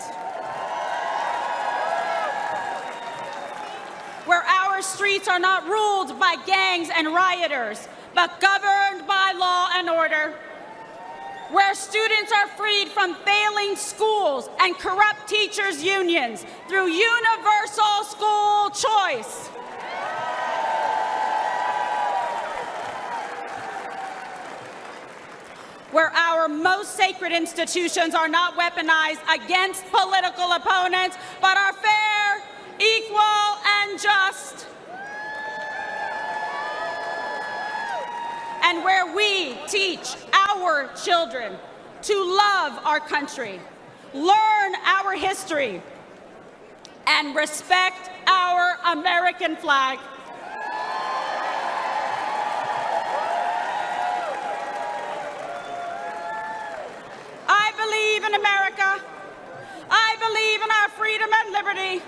Where our streets are not ruled by gangs and rioters, but governed by law and order. Where students are freed from failing schools and corrupt teachers' unions through universal school choice. Where our most sacred institutions are not weaponized against political opponents, but are fair, equal, and just. And where we teach our children to love our country, learn our history, and respect our American flag. I believe in America. I believe in our freedom and liberty.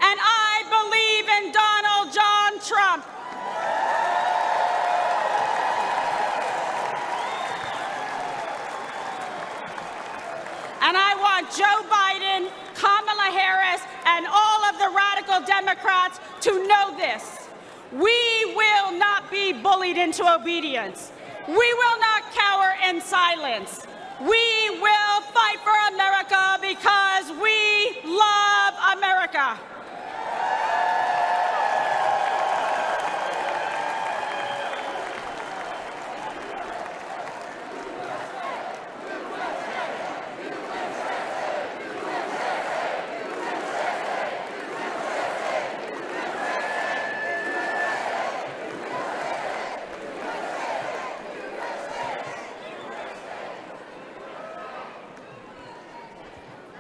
And I believe in Donald John Trump. And I want Joe Biden, Kamala Harris, and all of the radical Democrats to know this. We will not be bullied into obedience. We will not cower in silence. We will fight for America because we love America.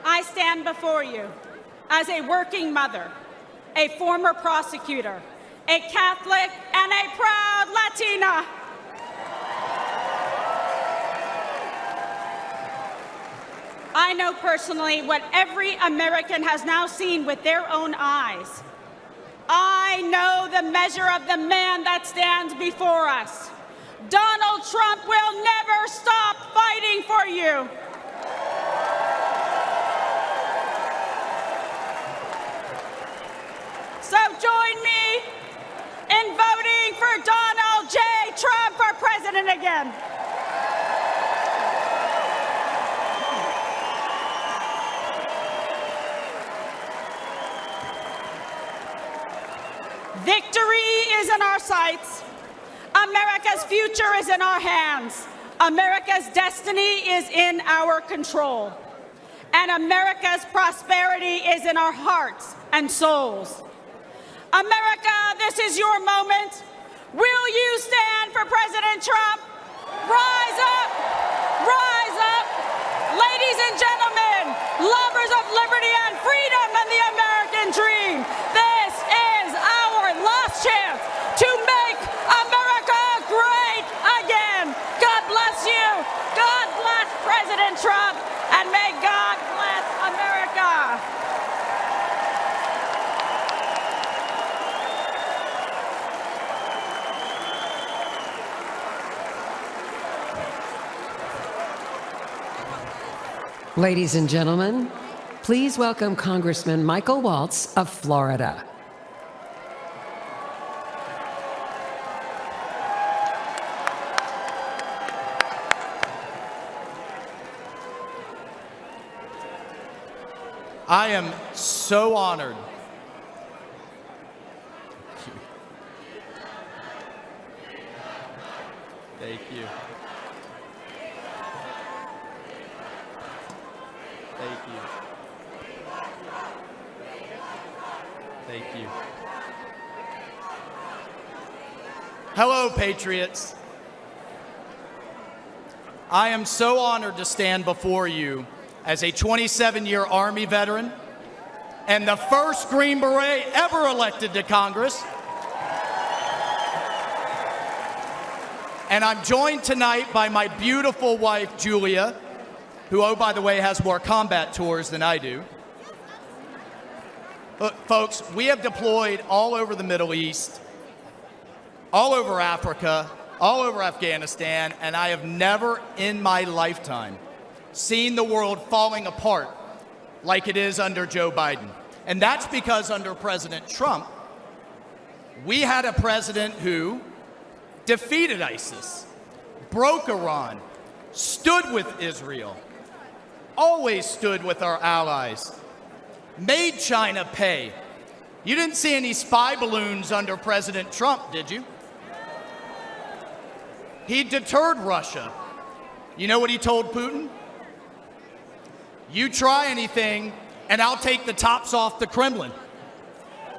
I stand before you as a working mother, a former prosecutor, a Catholic, and a proud Latina. I know personally what every American has now seen with their own eyes. I know the measure of the man that stands before us. Donald Trump will never stop fighting for you. for Donald J. Trump for president again. Victory is in our sights. America's future is in our hands. America's destiny is in our control. And America's prosperity is in our hearts and souls. America, this is your moment. Will you stand for President Trump? Rise up! Rise up! Ladies and gentlemen, lovers of liberty and freedom and the American dream, this is our last chance to make America great again. God bless you. God bless President Trump, and may God bless America. Ladies and gentlemen, please welcome Congressman Michael Waltz of Florida. I am so honored. Thank you. Thank you. Thank you. Hello, Patriots. I am so honored to stand before you as a 27-year Army veteran and the first Green Beret ever elected to Congress. And I'm joined tonight by my beautiful wife, Julia, who, oh, by the way, has more combat tours than I do. Look, folks, we have deployed all over the Middle East, all over Africa, all over Afghanistan, and I have never in my lifetime seen the world falling apart like it is under Joe Biden. And that's because under President Trump, we had a president who defeated ISIS, broke Iran, stood with Israel, always stood with our allies, made China pay. You didn't see any spy balloons under President Trump, did you? He deterred Russia. You know what he told Putin? You try anything, and I'll take the tops off the Kremlin.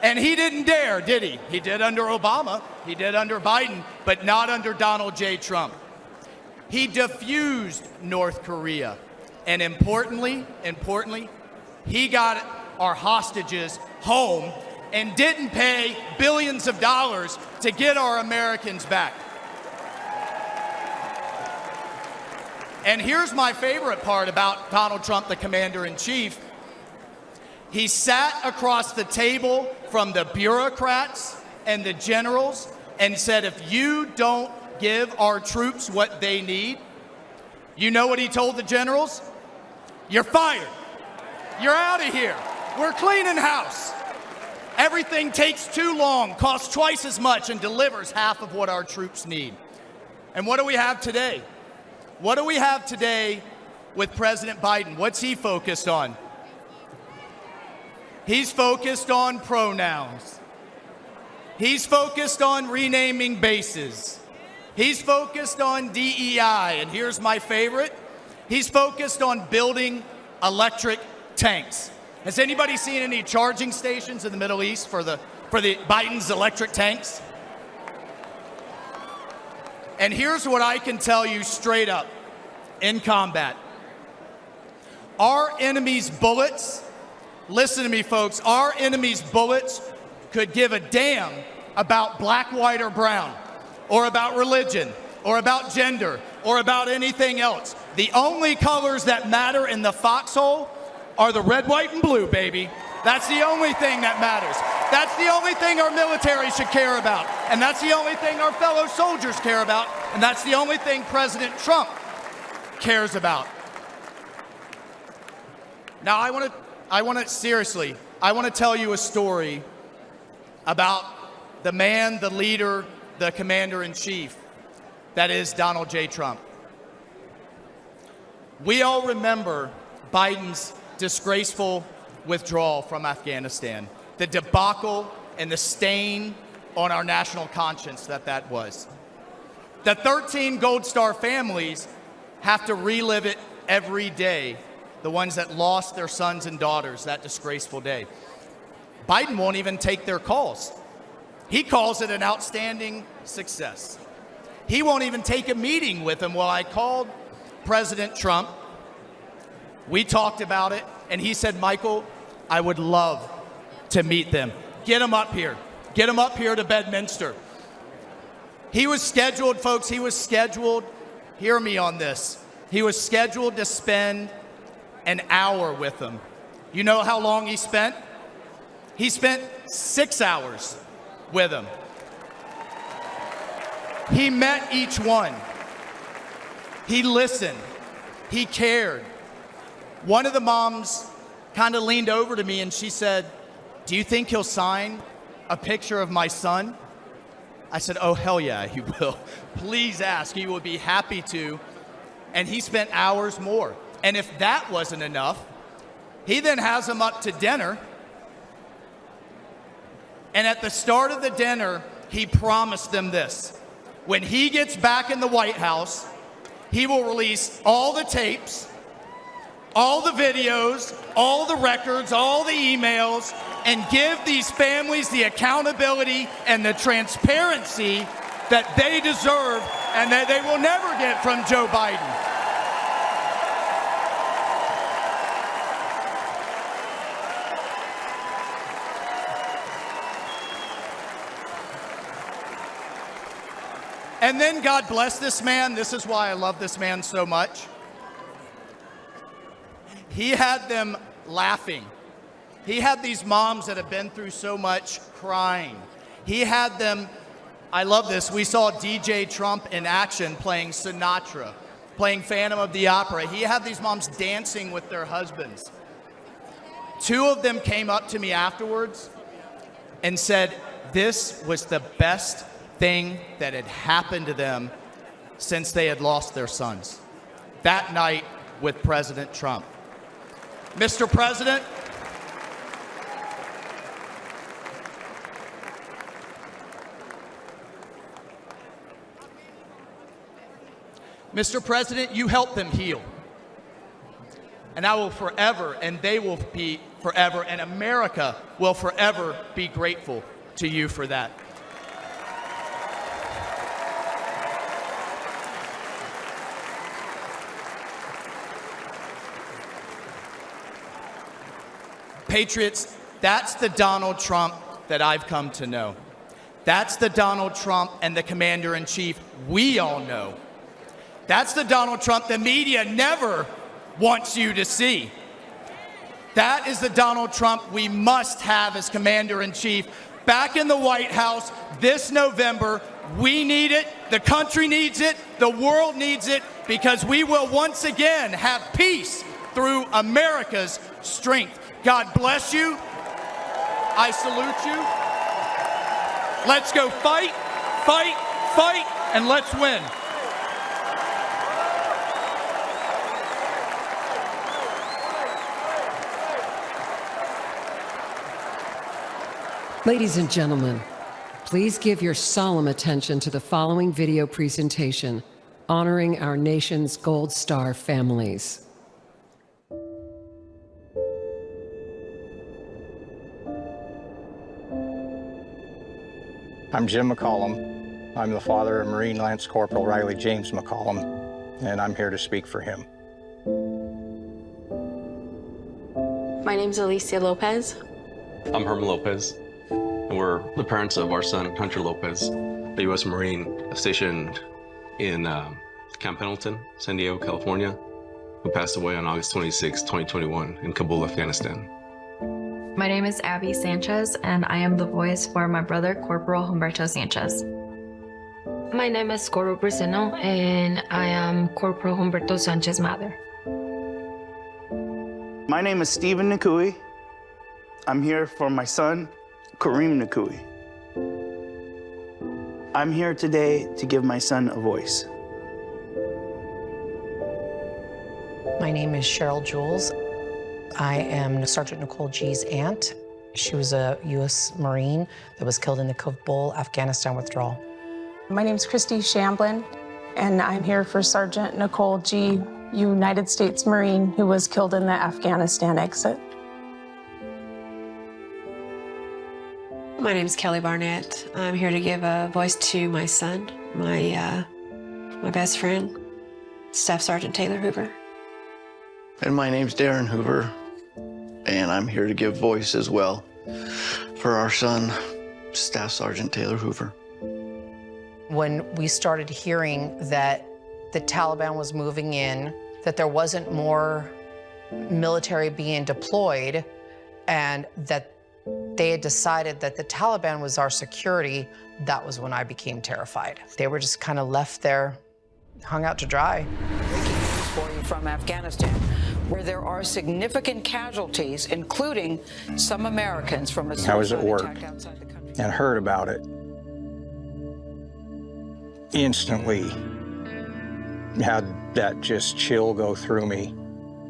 And he didn't dare, did he? He did under Obama, he did under Biden, but not under Donald J. Trump. He diffused North Korea. And importantly, he got our hostages home and didn't pay billions of dollars to get our Americans back. And here's my favorite part about Donald Trump, the commander-in-chief. He sat across the table from the bureaucrats and the generals and said, if you don't give our troops what they need, you know what he told the generals? You're fired. You're out of here. We're cleaning house. Everything takes too long, costs twice as much, and delivers half of what our troops need. And what do we have today? What do we have today with President Biden? What's he focused on? He's focused on pronouns. He's focused on renaming bases. He's focused on DEI, and here's my favorite. He's focused on building electric tanks. Has anybody seen any charging stations in the Middle East for the Biden's electric tanks? And here's what I can tell you straight up in combat. Our enemy's bullets, listen to me folks, our enemy's bullets could give a damn about black, white, or brown, or about religion, or about gender, or about anything else. The only colors that matter in the foxhole are the red, white, and blue, baby. That's the only thing that matters. That's the only thing our military should care about. And that's the only thing our fellow soldiers care about. And that's the only thing President Trump cares about. Now, I want to tell you a story about the man, the leader, the commander-in-chief that is Donald J. Trump. We all remember Biden's disgraceful withdrawal from Afghanistan, the debacle and the stain on our national conscience that was. The 13 Gold Star families have to relive it every day, the ones that lost their sons and daughters that disgraceful day. Biden won't even take their calls. He calls it an outstanding success. He won't even take a meeting with him. Well, I called President Trump. We talked about it, and he said, Michael, I would love to meet them. Get him up here. Get him up here to Bedminster. He was scheduled, folks, hear me on this. He was scheduled to spend an hour with them. You know how long he spent? He spent 6 hours with them. He met each one. He listened. He cared. One of the moms kind of leaned over to me and she said, do you think he'll sign a picture of my son? I said, oh, hell yeah, he will. Please ask. He would be happy to. And he spent hours more. And if that wasn't enough, he then has them up to dinner. And at the start of the dinner, he promised them this. When he gets back in the White House, he will release all the tapes, all the videos, all the records, all the emails, and give these families the accountability and the transparency that they deserve and that they will never get from Joe Biden. And then God bless this man. This is why I love this man so much. He had them laughing. He had these moms that have been through so much crying. He had them, I love this, we saw DJ Trump in action playing Sinatra, playing Phantom of the Opera. He had these moms dancing with their husbands. 2 of them came up to me afterwards and said, this was the best thing that had happened to them since they had lost their sons. That night with President Trump. Mr. President, Mr. President, you helped them heal. And I will forever, and they will be forever, and America will forever be grateful to you for that. Patriots, that's the Donald Trump that I've come to know. That's the Donald Trump and the commander-in-chief we all know. That's the Donald Trump the media never wants you to see. That is the Donald Trump we must have as commander-in-chief back in the White House this November. We need it, the country needs it, the world needs it, because we will once again have peace through America's strength. God bless you. I salute you. Let's go fight, fight, fight, and let's win. Ladies and gentlemen, please give your solemn attention to the following video presentation honoring our nation's Gold Star families. I'm Jim McCollum. I'm the father of Marine Lance Corporal Riley James McCollum, and I'm here to speak for him. My name's Alicia Lopez. I'm Herman Lopez, and we're the parents of our son, Hunter Lopez, a U.S. Marine stationed in Camp Pendleton, San Diego, California, who passed away on August 26, 2021 in Kabul, Afghanistan. My name is Abby Sanchez, and I am the voice for my brother, Corporal Humberto Sanchez. My name is Coro Braceno, and I am Corporal Humberto Sanchez's mother. My name is Stephen Nakui. I'm here for my son, Kareem Nakui. I'm here today to give my son a voice. My name is Cheryl Jules. I am Sergeant Nicole G's aunt. She was a U.S. Marine that was killed in the Kabul, Afghanistan withdrawal. My name's Christy Shamblin, and I'm here for Sergeant Nicole G., United States Marine, who was killed in the Afghanistan exit. My name's Kelly Barnett. I'm here to give a voice to my son, my best friend, Staff Sergeant Taylor Hoover. And my name's Darren Hoover, and I'm here to give voice as well for our son, Staff Sergeant Taylor Hoover. When we started hearing that the Taliban was moving in, that there wasn't more military being deployed, and that they had decided that the Taliban was our security, that was when I became terrified. They were just kind of left there, hung out to dry. For you from Afghanistan, where there are significant casualties, including some Americans from a I was at suicide work attack outside the country. and heard about it. Instantly had that just chill go through me,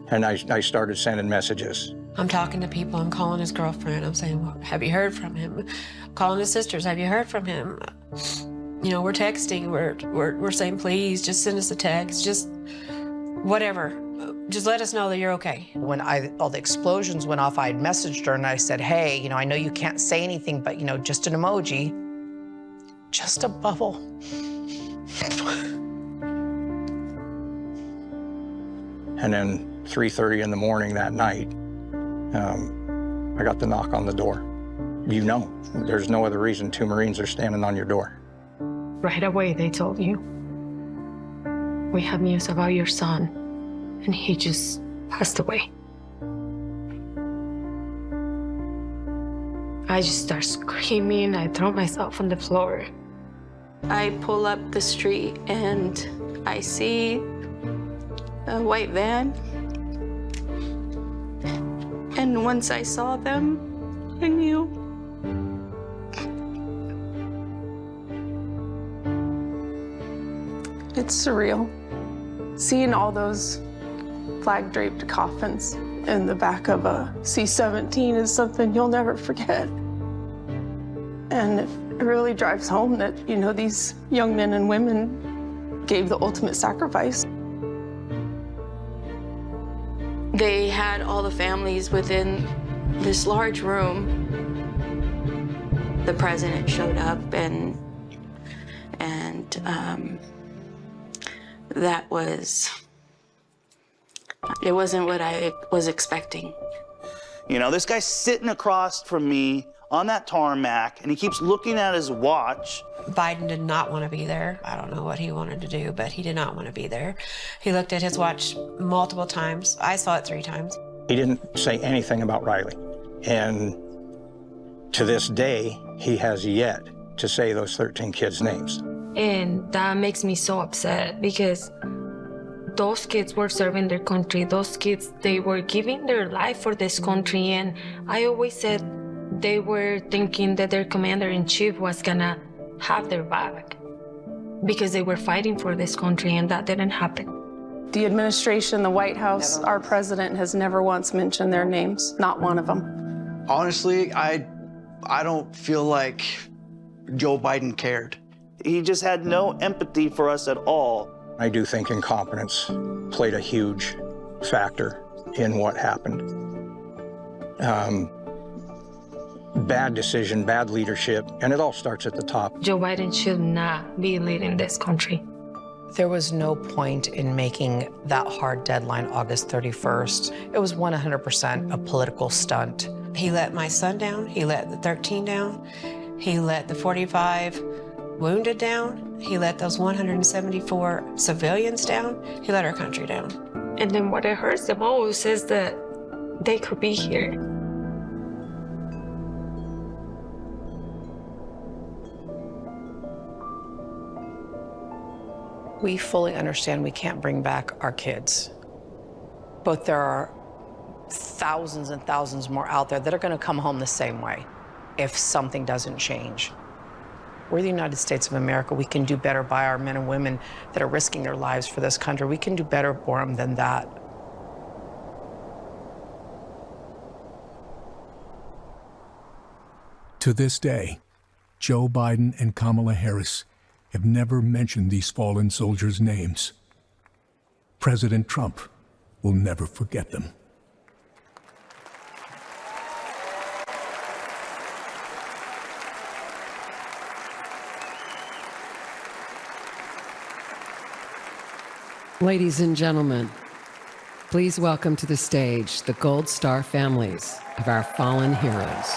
and I started sending messages. I'm talking to people. I'm calling his girlfriend. I'm saying, well, have you heard from him? Calling his sisters. Have you heard from him? You know, we're texting. We're saying, please, just send us a text. Just whatever. Just let us know that you're okay. When all the explosions went off, I had messaged her and I said, hey, you know, I know you can't say anything, but, you know, just an emoji, just a bubble. And then 3:30 in the morning that night, I got the knock on the door. You know, there's no other reason 2 Marines are standing on your door. Right away, they told you, we have news about your son, and he just passed away. I just start screaming. I throw myself on the floor. I pull up the street and I see a white van. And once I saw them, I knew. It's surreal. Seeing all those flag-draped coffins in the back of a C-17 is something you'll never forget. And it really drives home that, you know, these young men and women gave the ultimate sacrifice. They had all the families within this large room. The president showed up, and that was, it wasn't what I was expecting. You know, this guy's sitting across from me on that tarmac, and he keeps looking at his watch. Biden did not want to be there. I don't know what he wanted to do, but he did not want to be there. He looked at his watch multiple times. I saw it 3 times. He didn't say anything about Riley. And to this day, he has yet to say those 13 kids' names. And that makes me so upset because those kids were serving their country. Those kids, they were giving their life for this country. And I always said they were thinking that their commander-in-chief was gonna have their back because they were fighting for this country, and that didn't happen. The administration, the White House, our president has never once mentioned their names, not one of them. Honestly, I don't feel like Joe Biden cared. He just had no empathy for us at all. I do think incompetence played a huge factor in what happened. Bad decision, bad leadership, and it all starts at the top. Joe Biden should not be leading this country. There was no point in making that hard deadline August 31st. It was 100% a political stunt. He let my son down. He let the 13 down. He let the 45 wounded down. He let those 174 civilians down. He let our country down. And then what it hurts the most is that they could be here. We fully understand we can't bring back our kids, but there are thousands and thousands more out there that are going to come home the same way if something doesn't change. We're the United States of America. We can do better by our men and women that are risking their lives for this country. We can do better for them than that. To this day, Joe Biden and Kamala Harris have never mentioned these fallen soldiers' names. President Trump will never forget them. Ladies and gentlemen, please welcome to the stage the Gold Star families of our fallen heroes.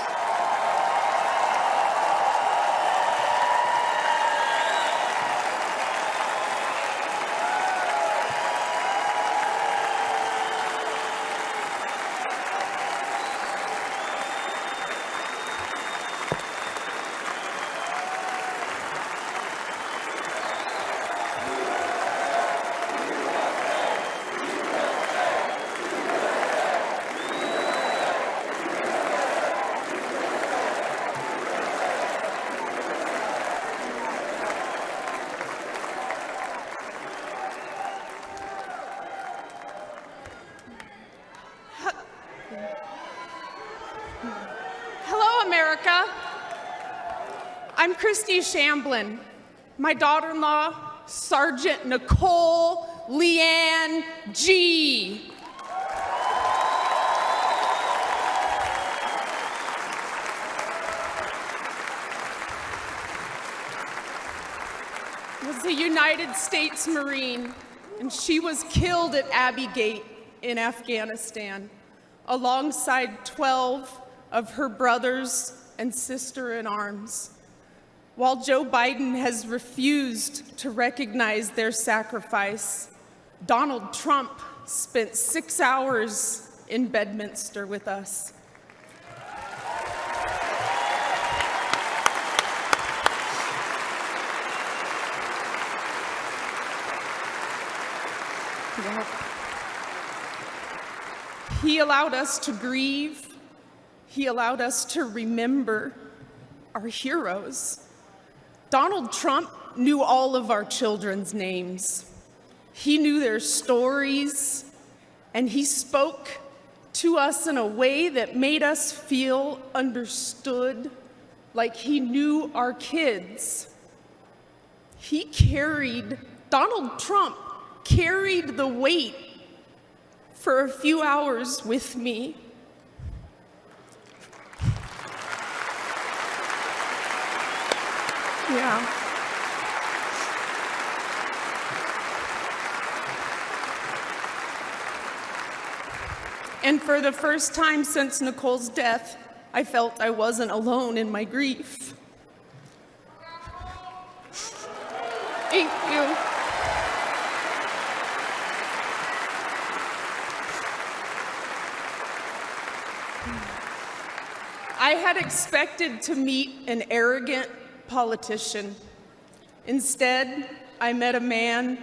Hello, America. I'm Christy Shamblin. My daughter-in-law, Sergeant Nicole Leanne G. Was a United States Marine, and she was killed at Abbey Gate in Afghanistan, alongside 12 of her brothers and sister-in-arms. While Joe Biden has refused to recognize their sacrifice, Donald Trump spent 6 hours in Bedminster with us. He allowed us to grieve. He allowed us to remember our heroes. Donald Trump knew all of our children's names. He knew their stories, and he spoke to us in a way that made us feel understood, like he knew our kids. Donald Trump carried the weight for a few hours with me. Yeah. And for the first time since Nicole's death, I felt I wasn't alone in my grief. Thank you. I had expected to meet an arrogant politician. Instead, I met a man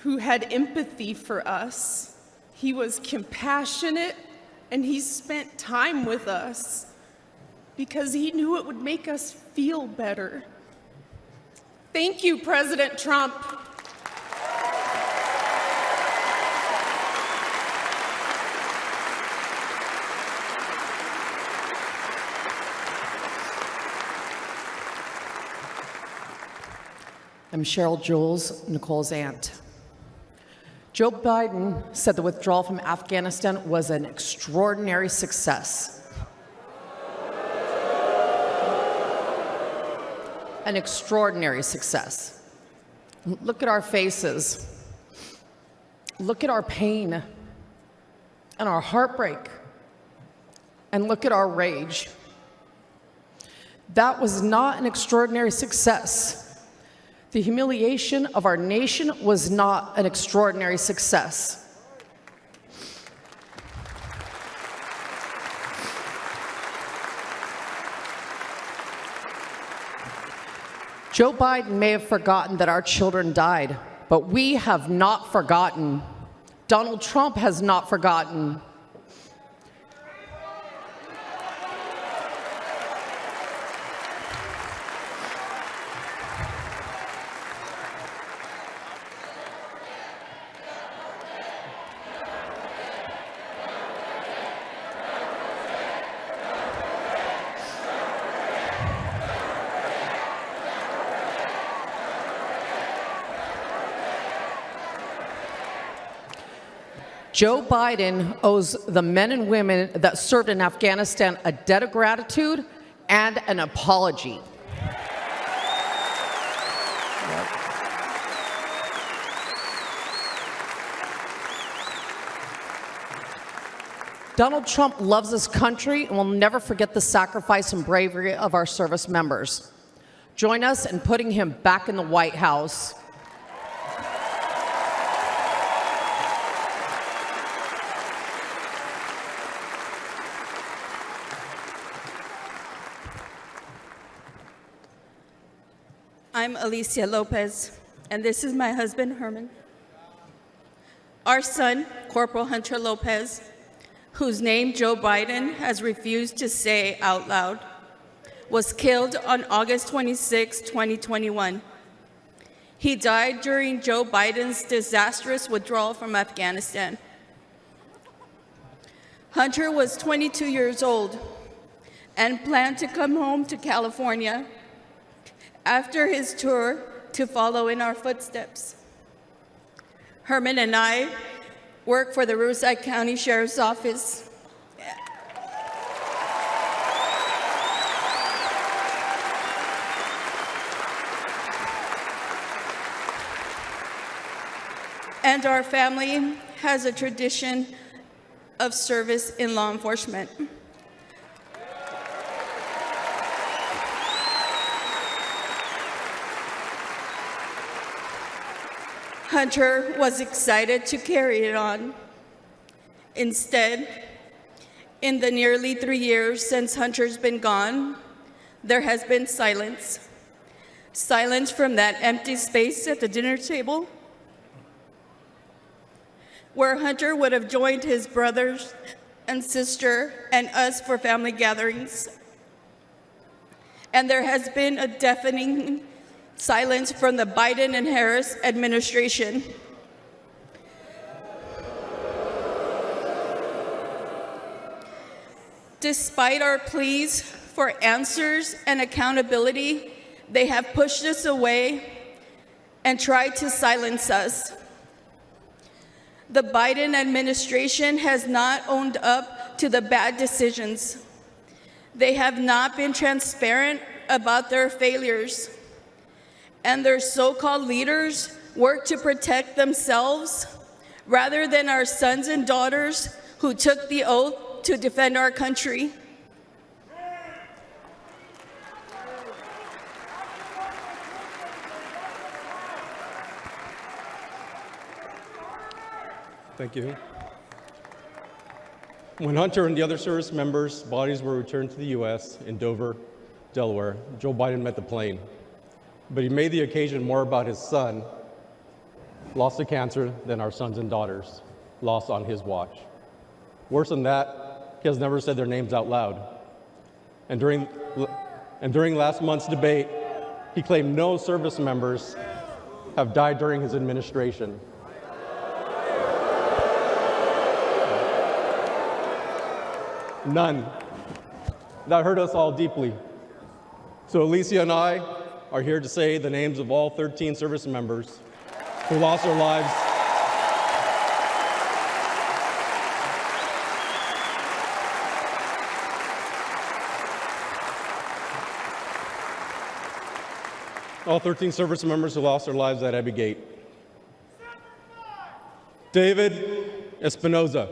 who had empathy for us. He was compassionate, and he spent time with us because he knew it would make us feel better. Thank you, President Trump. I'm Cheryl Jules, Nicole's aunt. Joe Biden said the withdrawal from Afghanistan was an extraordinary success. An extraordinary success. Look at our faces. Look at our pain and our heartbreak. And look at our rage. That was not an extraordinary success. The humiliation of our nation was not an extraordinary success. Joe Biden may have forgotten that our children died, but we have not forgotten. Donald Trump has not forgotten. Joe Biden owes the men and women that served in Afghanistan a debt of gratitude and an apology. Donald Trump loves this country and will never forget the sacrifice and bravery of our service members. Join us in putting him back in the White House. I'm Alicia Lopez, and this is my husband, Herman. Our son, Corporal Hunter Lopez, whose name Joe Biden has refused to say out loud, was killed on August 26, 2021. He died during Joe Biden's disastrous withdrawal from Afghanistan. Hunter was 22 years old and planned to come home to California after his tour to follow in our footsteps. Herman and I work for the Riverside County Sheriff's Office. And our family has a tradition of service in law enforcement. Hunter was excited to carry it on. Instead, in the nearly 3 years since Hunter's been gone, there has been silence. Silence from that empty space at the dinner table, where Hunter would have joined his brothers and sister and us for family gatherings. And there has been a deafening silence from the Biden and Harris administration. Despite our pleas for answers and accountability, they have pushed us away and tried to silence us. The Biden administration has not owned up to the bad decisions. They have not been transparent about their failures. And their so-called leaders work to protect themselves rather than our sons and daughters who took the oath to defend our country. Thank you. When Hunter and the other service members' bodies were returned to the U.S. in Dover, Delaware, Joe Biden met the plane. But he made the occasion more about his son, lost to cancer, than our sons and daughters, lost on his watch. Worse than that, he has never said their names out loud. And during last month's debate, he claimed no service members have died during his administration. None. That hurt us all deeply. So Alicia and I are here to say the names of all 13 service members who lost their lives at Abbey Gate. David Espinoza.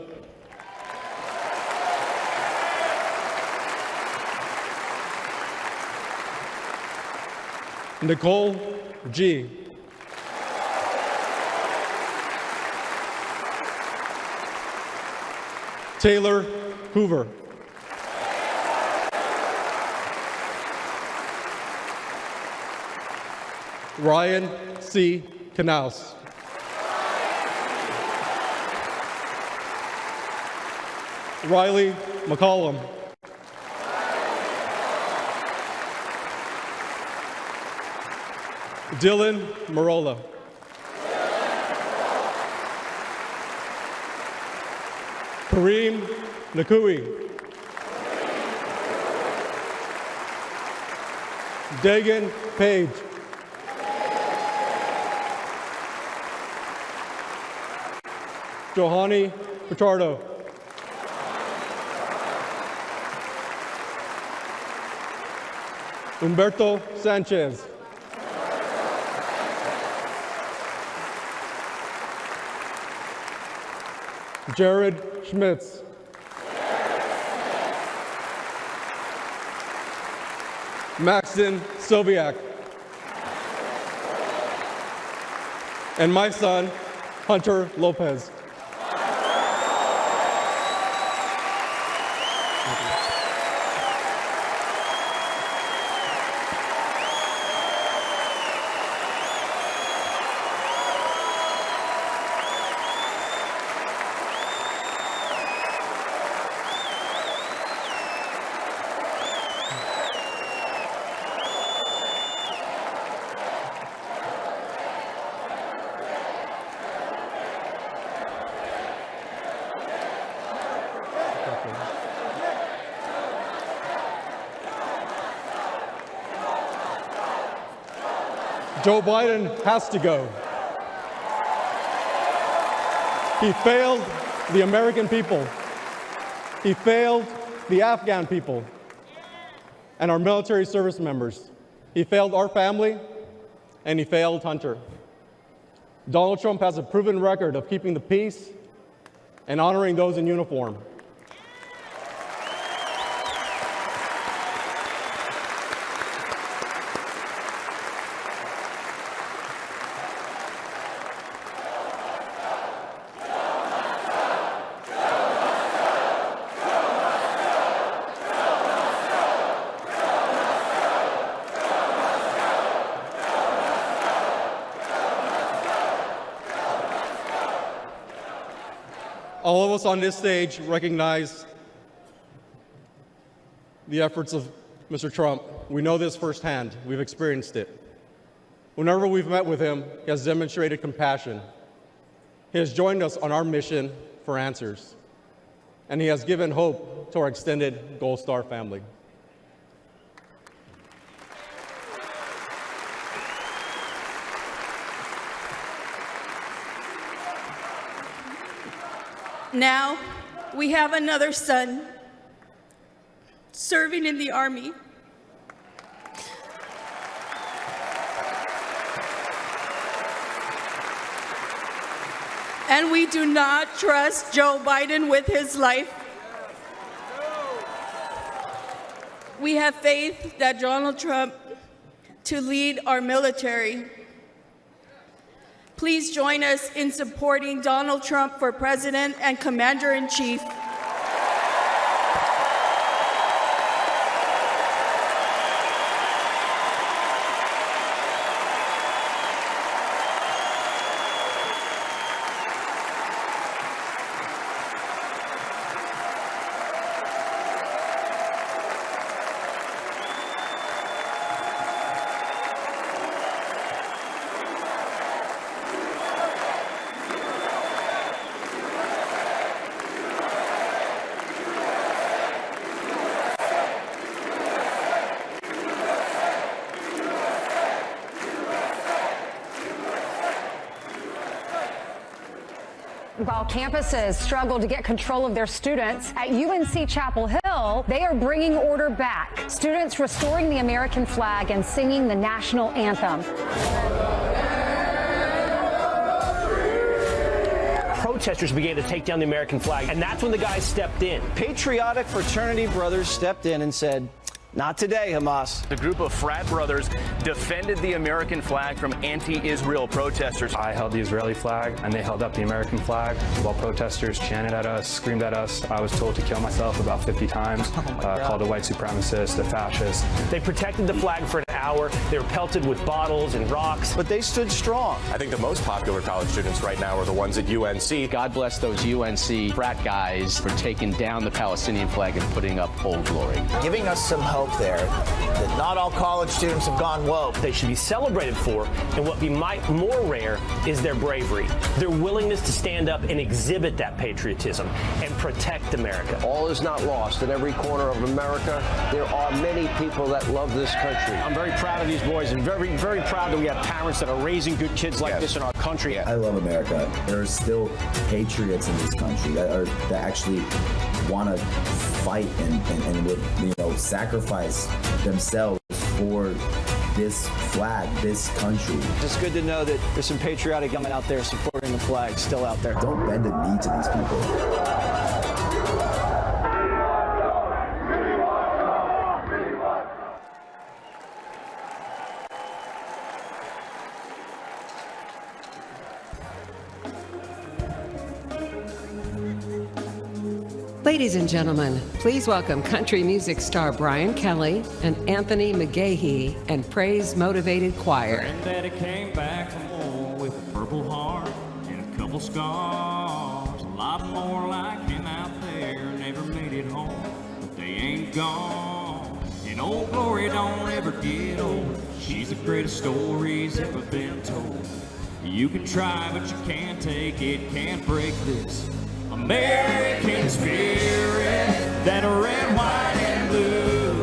Nicole G. Taylor Hoover. Ryan C. Knaus. Riley McCollum. Dylan Marola. Kareem Nakui. Dagan Page. Johani Pichardo. Humberto Sanchez. Jared Schmitz. Maxton Soviak. And my son, Hunter Lopez. Joe Biden has to go. He failed the American people. He failed the Afghan people and our military service members. He failed our family, and he failed Hunter. Donald Trump has a proven record of keeping the peace and honoring those in uniform. All of us on this stage recognize the efforts of Mr. Trump. We know this firsthand. We've experienced it. Whenever we've met with him, he has demonstrated compassion. He has joined us on our mission for answers, and he has given hope to our extended Gold Star family. Now, we have another son serving in the Army. And we do not trust Joe Biden with his life. We have faith that Donald Trump to lead our military. Please join us in supporting Donald Trump for President and Commander-in-Chief. While campuses struggle to get control of their students, at UNC Chapel Hill, they are bringing order back. Students restoring the American flag and singing the national anthem. Protesters began to take down the American flag, and that's when the guys stepped in. Patriotic fraternity brothers stepped in and said, "Not today, Hamas." The group of frat brothers defended the American flag from anti-Israel protesters. I held the Israeli flag, and they held up the American flag while protesters chanted at us, screamed at us. I was told to kill myself about 50 times, called a white supremacist, a fascist. They protected the flag for an hour. They were pelted with bottles and rocks. But they stood strong. I think the most popular college students right now are the ones at UNC. God bless those UNC frat guys for taking down the Palestinian flag and putting up Old Glory. Giving us some hope there that not all college students have gone woke. They should be celebrated for, and what might be more rare is their bravery, their willingness to stand up and exhibit that patriotism and protect America. All is not lost. In every corner of America, there are many people that love this country. I'm very proud of these boys and very, very proud that we have parents that are raising good kids like this in our country. I love America. There are still patriots in this country that actually want to fight and would, sacrifice themselves for this flag, this country. It's good to know that there's some patriotic young men out there supporting the flag still out there. Don't bend the knee to these people. Ladies and gentlemen, please welcome country music star Brian Kelly and Anthony McGahee and praise-motivated choir. Granddaddy came back from war with a purple heart and a couple scars. A lot more like him out there never made it home, but they ain't gone. And old glory don't ever get old. She's the greatest stories ever been told. You can try, but you can't take it, can't break this American spirit, that red, white, and blue.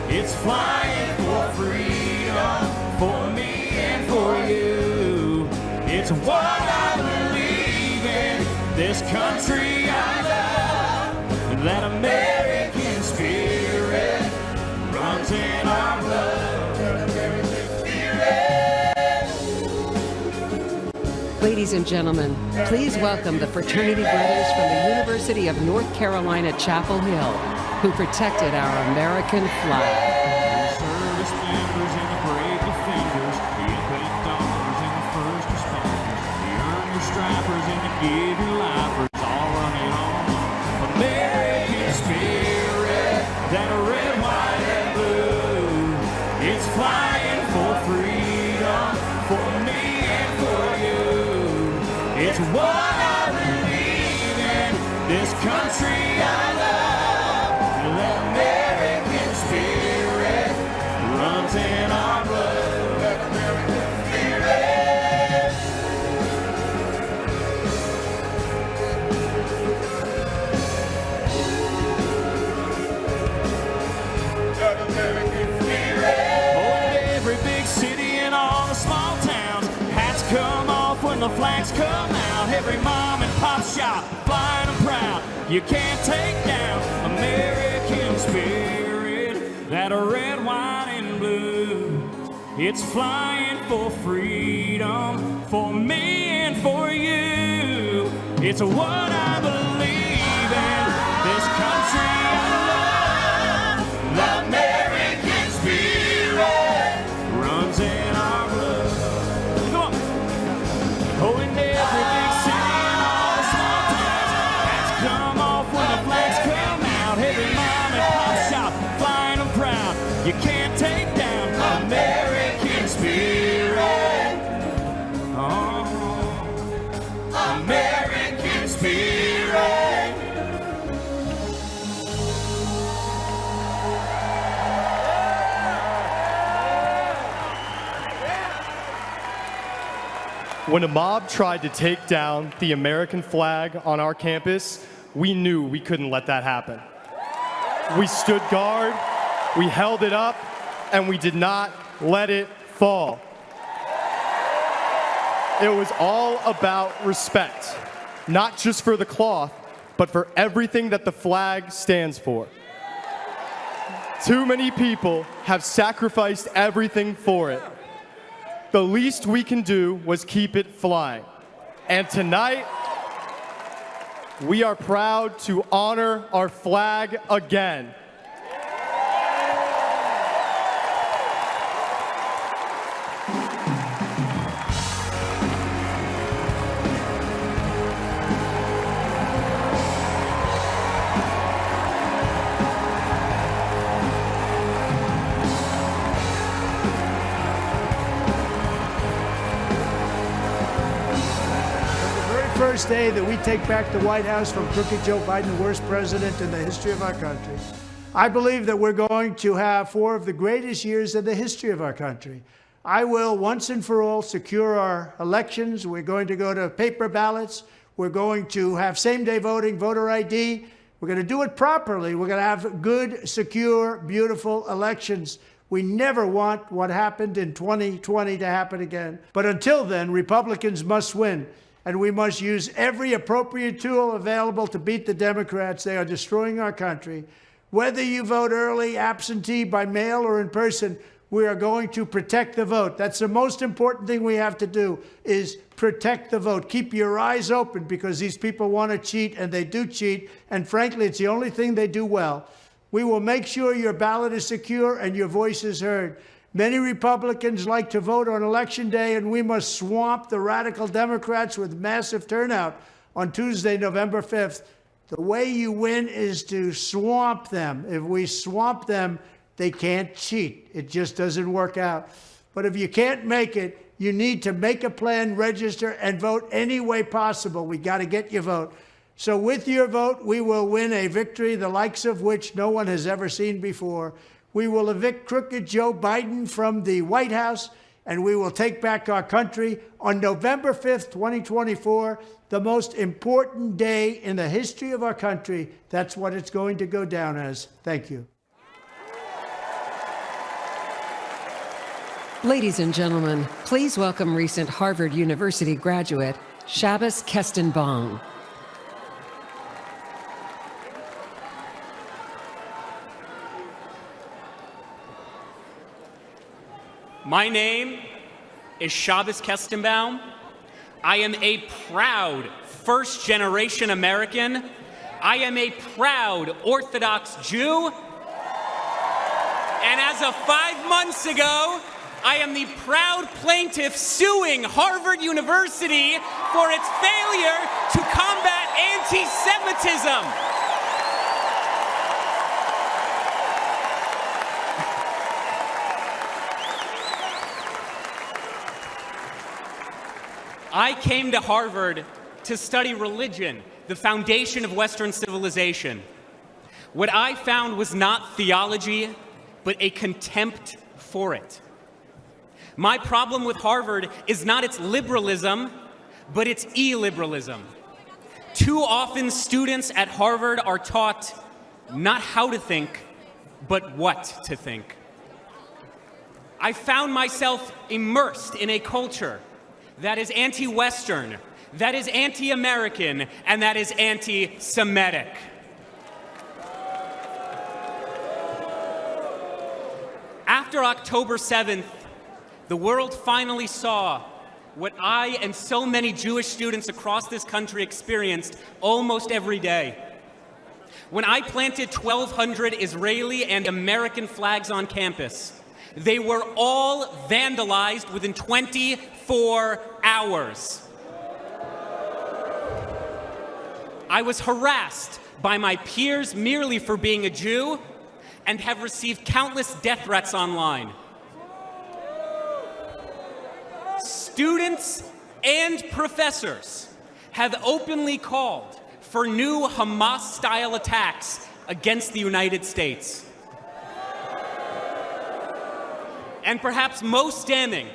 It's flying for freedom, for me and for you. It's what I believe in, this country I love. That American spirit runs in our blood. Ladies and gentlemen, please welcome the fraternity brothers from the University of North Carolina, Chapel Hill, who protected our American flag. Service members and the brave defenders, the infant daughters and the first responders, the earner strappers and the giving lifers, all running on. American spirit, that red, white, and blue. It's flying for freedom, for me and for you. It's what I believe in, this country I love. The American spirit runs in our blood. American spirit. American spirit. Oh, in every big city and all the small towns, hats come off when the flags come out. Every mom and pop shop flying them proud. You can't take down American spirit, that red, white, and blue. It's flying for freedom, for me and for you. It's what I believe in, this country I love. The American spirit runs in our blood. Come on. Oh, in every big city and all the small towns, hats come off when the flags come out. Every mom and pop shop flying them proud. You can't take down American spirit. Oh, American spirit. When a mob tried to take down the American flag on our campus, we knew we couldn't let that happen. We stood guard, we held it up, and we did not let it fall. It was all about respect, not just for the cloth, but for everything that the flag stands for. Too many people have sacrificed everything for it. The least we can do was keep it flying. And tonight, we are proud to honor our flag again. First day that we take back the White House from crooked Joe Biden, the worst president in the history of our country, I believe that we're going to have 4 of the greatest years in the history of our country. I will once and for all secure our elections. We're going to go to paper ballots. We're going to have same-day voting, voter ID. We're going to do it properly. We're going to have good, secure, beautiful elections. We never want what happened in 2020 to happen again. But until then, Republicans must win, and we must use every appropriate tool available to beat the Democrats. They are destroying our country. Whether you vote early, absentee, by mail, or in person, we are going to protect the vote. That's the most important thing we have to do, is protect the vote. Keep your eyes open, because these people want to cheat, and they do cheat, and frankly, it's the only thing they do well. We will make sure your ballot is secure and your voice is heard. Many Republicans like to vote on Election Day, and we must swamp the radical Democrats with massive turnout on Tuesday, November 5th. The way you win is to swamp them. If we swamp them, they can't cheat. It just doesn't work out. But if you can't make it, you need to make a plan, register, and vote any way possible. We got to get your vote. So with your vote, we will win a victory the likes of which no one has ever seen before. We will evict crooked Joe Biden from the White House, and we will take back our country on November 5th, 2024, the most important day in the history of our country. That's what it's going to go down as. Thank you. Ladies and gentlemen, please welcome recent Harvard University graduate, Shabbos Kestenbaum. My name is Shabbos Kestenbaum. I am a proud first-generation American. I am a proud Orthodox Jew. And as of 5 months ago, I am the proud plaintiff suing Harvard University for its failure to combat anti-Semitism. I came to Harvard to study religion, the foundation of Western civilization. What I found was not theology, but a contempt for it. My problem with Harvard is not its liberalism, but its illiberalism. Too often, students at Harvard are taught not how to think, but what to think. I found myself immersed in a culture that is anti-Western, that is anti-American, and that is anti-Semitic. After October 7th, the world finally saw what I and so many Jewish students across this country experienced almost every day. When I planted 1,200 Israeli and American flags on campus, they were all vandalized within 24 hours. I was harassed by my peers merely for being a Jew and have received countless death threats online. Students and professors have openly called for new Hamas-style attacks against the United States. And perhaps most damning,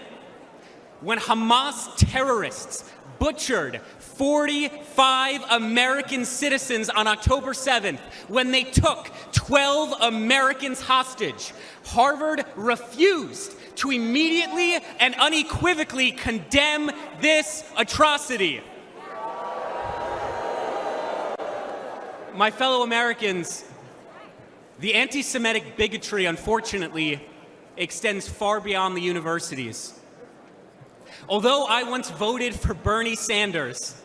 when Hamas terrorists butchered 45 American citizens on October 7th, when they took 12 Americans hostage, Harvard refused to immediately and unequivocally condemn this atrocity. My fellow Americans, the anti-Semitic bigotry, unfortunately, extends far beyond the universities. Although I once voted for Bernie Sanders,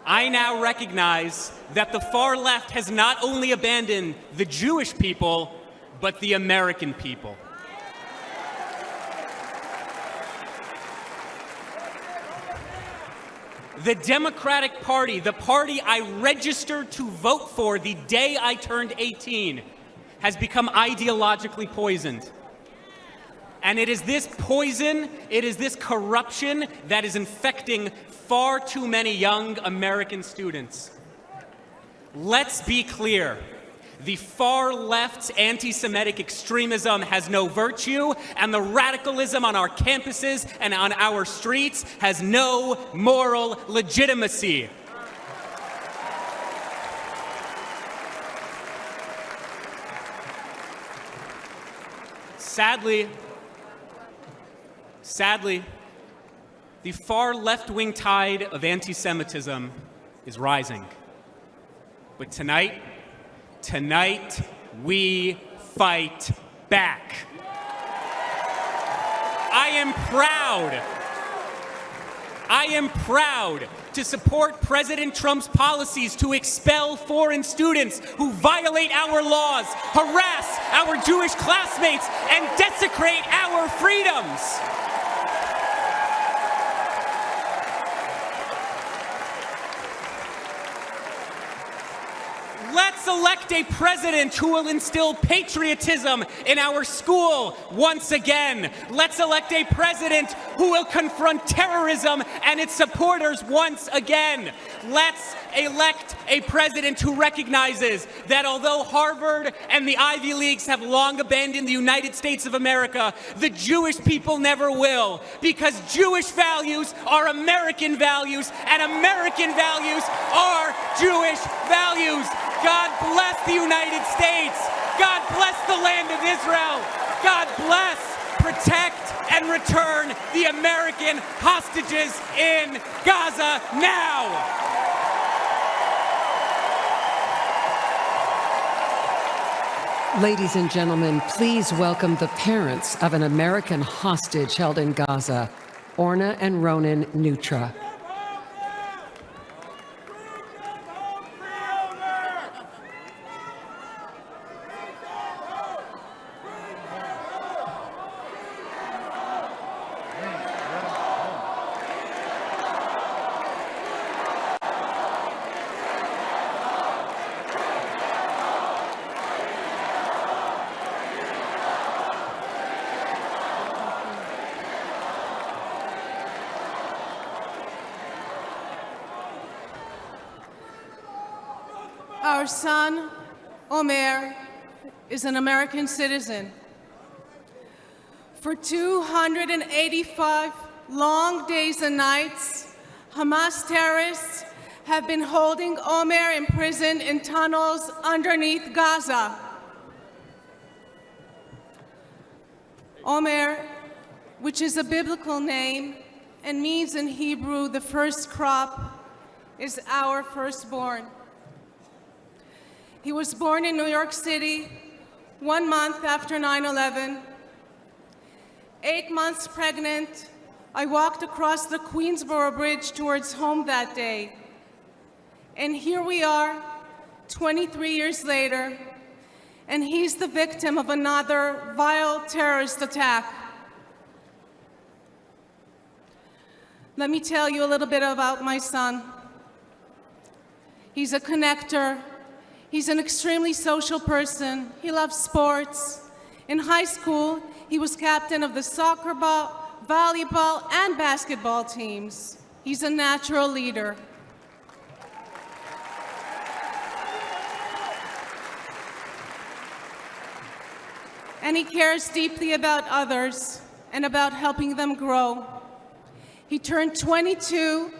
I now recognize that the far left has not only abandoned the Jewish people, but the American people. The Democratic Party, the party I registered to vote for the day I turned 18, has become ideologically poisoned. And it is this poison, it is this corruption that is infecting far too many young American students. Let's be clear. The far left's anti-Semitic extremism has no virtue, and the radicalism on our campuses and on our streets has no moral legitimacy. Sadly, the far left-wing tide of anti-Semitism is rising. But tonight, we fight back. I am proud to support President Trump's policies to expel foreign students who violate our laws, harass our Jewish classmates, and desecrate our freedoms. Let's elect a president who will instill patriotism in our school once again. Let's elect a president who will confront terrorism and its supporters once again. Let's elect a president who recognizes that although Harvard and the Ivy Leagues have long abandoned the United States of America, the Jewish people never will, because Jewish values are American values, and American values are Jewish values. God bless the United States. God bless the land of Israel. God bless, protect, and return the American hostages in Gaza now. Ladies and gentlemen, please welcome the parents of an American hostage held in Gaza, Orna and Ronan Nutra. Our son, Omer, is an American citizen. For 285 long days and nights, Hamas terrorists have been holding Omer imprisoned in tunnels underneath Gaza. Omer, which is a biblical name and means in Hebrew the first crop, is our firstborn. He was born in New York City 1 month after 9/11. 8 months pregnant, I walked across the Queensboro Bridge towards home that day. And here we are, 23 years later, and he's the victim of another vile terrorist attack. Let me tell you a little bit about my son. He's a connector. He's an extremely social person. He loves sports. In high school, he was captain of the soccer ball, volleyball, and basketball teams. He's a natural leader. And he cares deeply about others and about helping them grow. He turned 22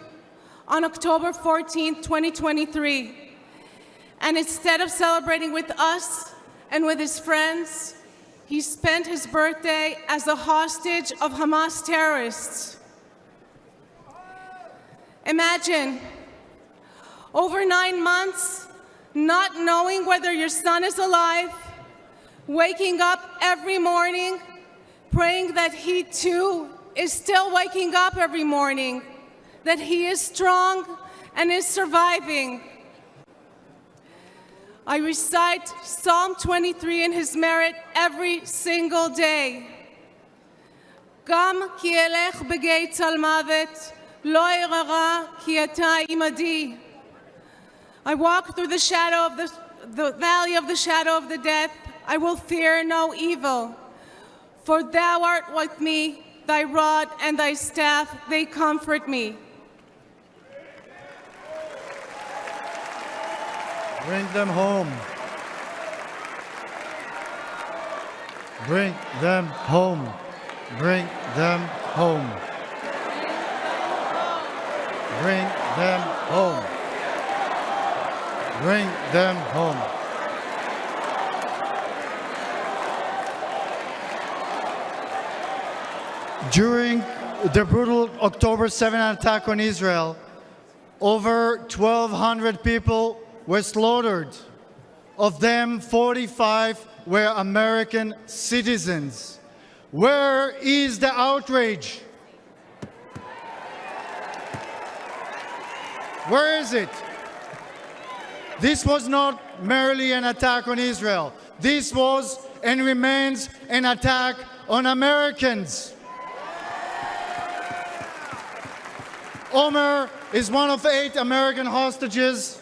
on October 14, 2023. And instead of celebrating with us and with his friends, he spent his birthday as a hostage of Hamas terrorists. Imagine, over 9 months, not knowing whether your son is alive, waking up every morning, praying that he too is still waking up every morning, that he is strong and is surviving. I recite Psalm 23 in his merit every single day. Gam ki elech begei tzal mavet, lo erara ki ata imadi. I walk through the shadow of the valley of the shadow of the death. I will fear no evil, for thou art with me. Thy rod and thy staff, they comfort me. Bring them home. Bring them home. Bring them home. Bring them home. Bring them home. During the brutal October 7 attack on Israel, over 1,200 people were slaughtered. Of them, 45 were American citizens. Where is the outrage? Where is it? This was not merely an attack on Israel. This was and remains an attack on Americans. Omer is one of 8 American hostages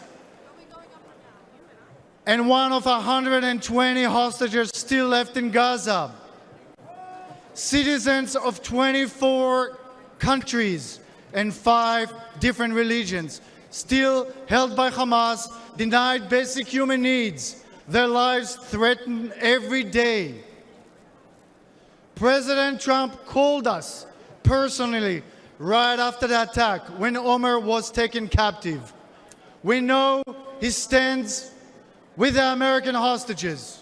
and one of 120 hostages still left in Gaza. Citizens of 24 countries and 5 different religions, still held by Hamas, denied basic human needs, their lives threatened every day. President Trump called us personally right after the attack when Omer was taken captive. We know he stands with the American hostages.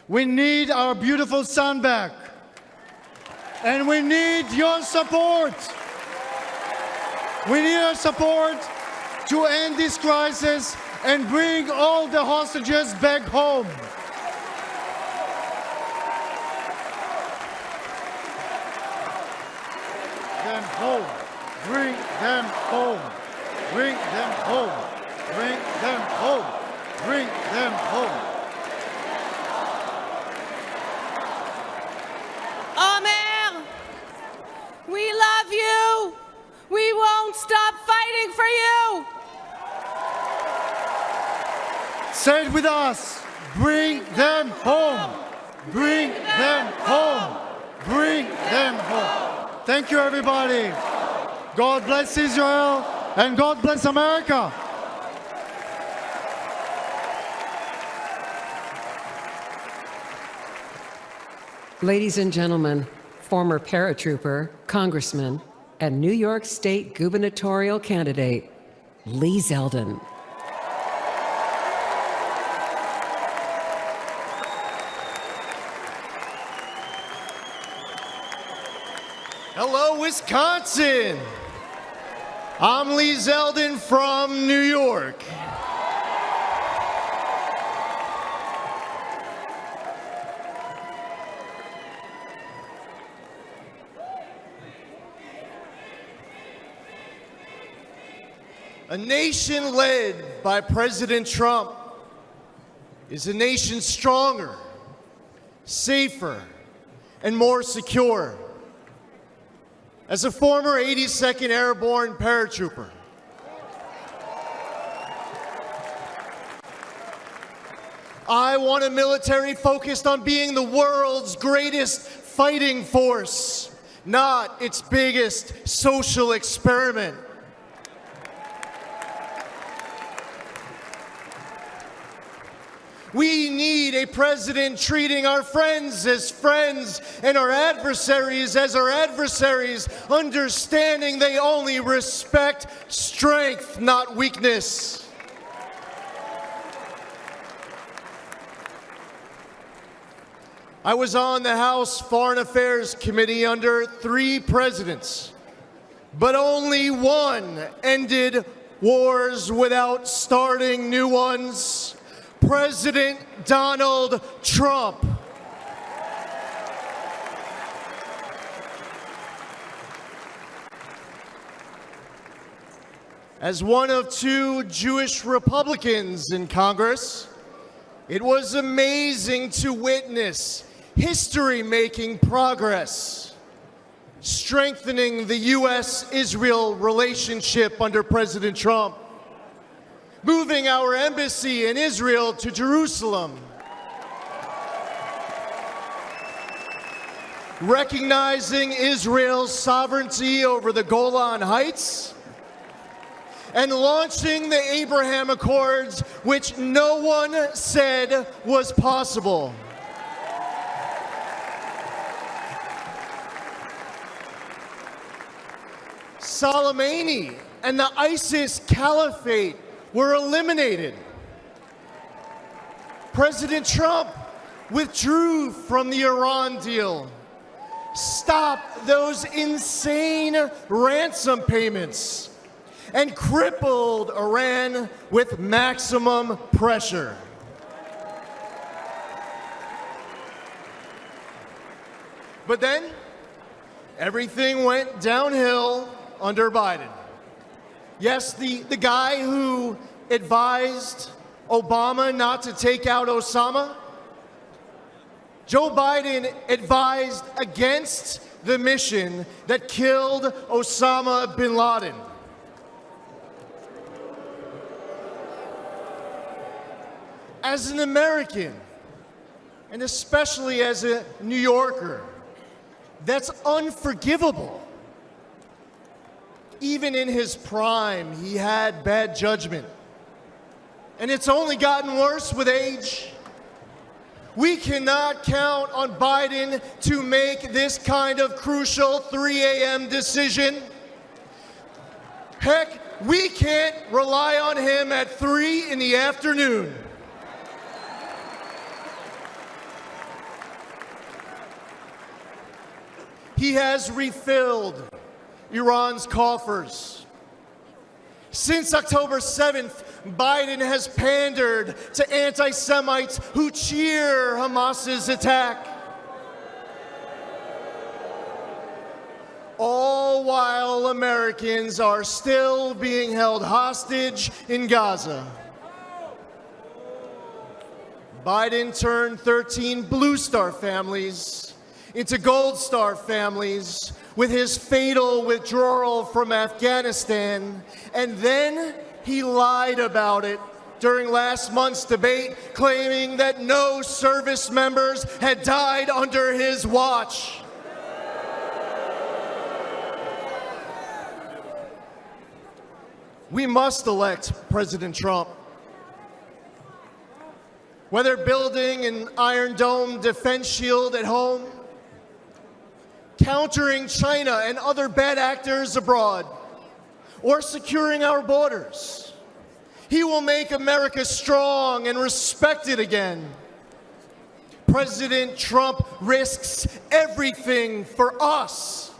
We need our beautiful son back. And we need your support. We need your support to end this crisis and bring all the hostages back home. Them home. Bring them home. Bring them home. Bring them home. Bring them home. Omer, we love you. We won't stop fighting for you. Say it with us. Bring them home. Bring them home. Bring them home. Thank you, everybody. God bless Israel and God bless America. Ladies and gentlemen, former paratrooper, congressman, and New York State gubernatorial candidate, Lee Zeldin. Hello, Wisconsin. I'm Lee Zeldin from New York. A nation led by President Trump is a nation stronger, safer, and more secure. As a former 82nd Airborne paratrooper, I want a military focused on being the world's greatest fighting force, not its biggest social experiment. We need a president treating our friends as friends and our adversaries as our adversaries, understanding they only respect strength, not weakness. I was on the House Foreign Affairs Committee under 3 presidents, but only one ended wars without starting new ones. President Donald Trump. As one of 2 Jewish Republicans in Congress, it was amazing to witness history-making progress, strengthening the U.S.-Israel relationship under President Trump, moving our embassy in Israel to Jerusalem, recognizing Israel's sovereignty over the Golan Heights, and launching the Abraham Accords, which no one said was possible. Soleimani and the ISIS caliphate were eliminated. President Trump withdrew from the Iran deal. Stop stopped those insane ransom payments and crippled Iran with maximum pressure. But then, everything went downhill under Biden. Yes, the guy who advised Obama not to take out Osama, Joe Biden advised against the mission that killed Osama bin Laden. As an American, and especially as a New Yorker, that's unforgivable. Even in his prime, he had bad judgment. And it's only gotten worse with age. We cannot count on Biden to make this kind of crucial 3 a.m. decision. Heck, we can't rely on him at 3 in the afternoon. He has refilled Iran's coffers. Since October 7th, Biden has pandered to anti-Semites who cheer Hamas's attack. All while Americans are still being held hostage in Gaza. Biden turned 13 Blue Star families into Gold Star families with his fatal withdrawal from Afghanistan, and then he lied about it during last month's debate, claiming that no service members had died under his watch. We must elect President Trump. Whether building an Iron Dome defense shield at home, countering China and other bad actors abroad, or securing our borders, he will make America strong and respected again. President Trump risks everything for us.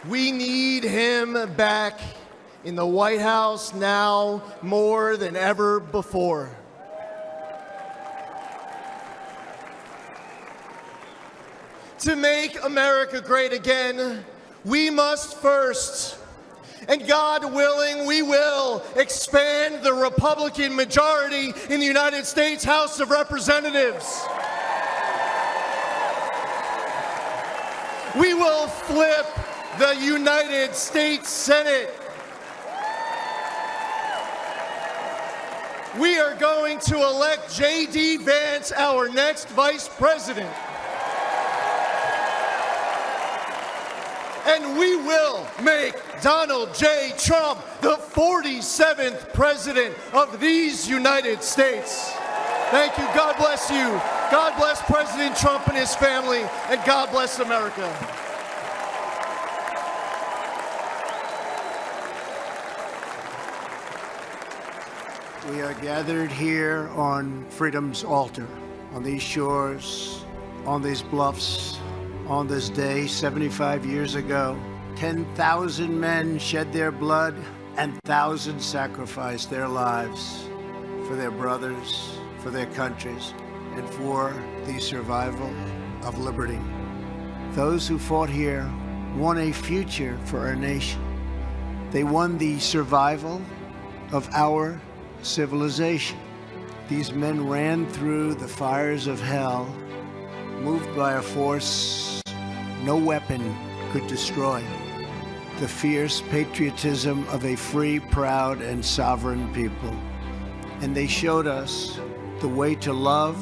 We need him back in the White House now more than ever before. To make America great again, we must first, and God willing, we will expand the Republican majority in the United States House of Representatives. We will flip the United States Senate. We are going to elect J.D. Vance, our next vice president. And we will make Donald J. Trump the 47th president of these United States. Thank you. God bless you. God bless President Trump and his family, and God bless America. We are gathered here on freedom's altar, on these shores, on these bluffs, on this day 75 years ago. 10,000 men shed their blood and thousands sacrificed their lives for their brothers, for their countries, and for the survival of liberty. Those who fought here won a future for our nation. They won the survival of our civilization. These men ran through the fires of hell, moved by a force no weapon could destroy. The fierce patriotism of a free, proud, and sovereign people. And they showed us the way to love,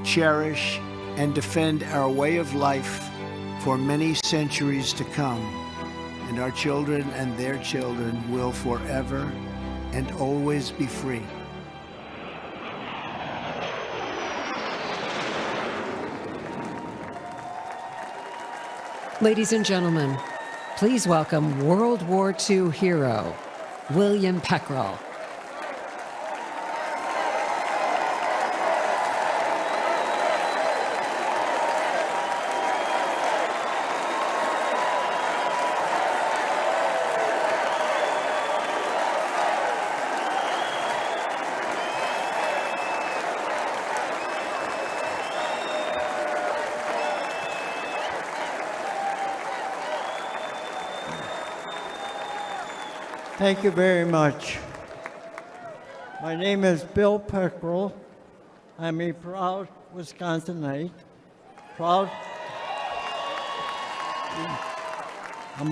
cherish, and defend our way of life for many centuries to come. And our children and their children will forever and always be free. Ladies and gentlemen, please welcome World War II hero, William Peckrell. Thank you very much. My name is Bill Peckrell. I'm a proud Wisconsinite. I'm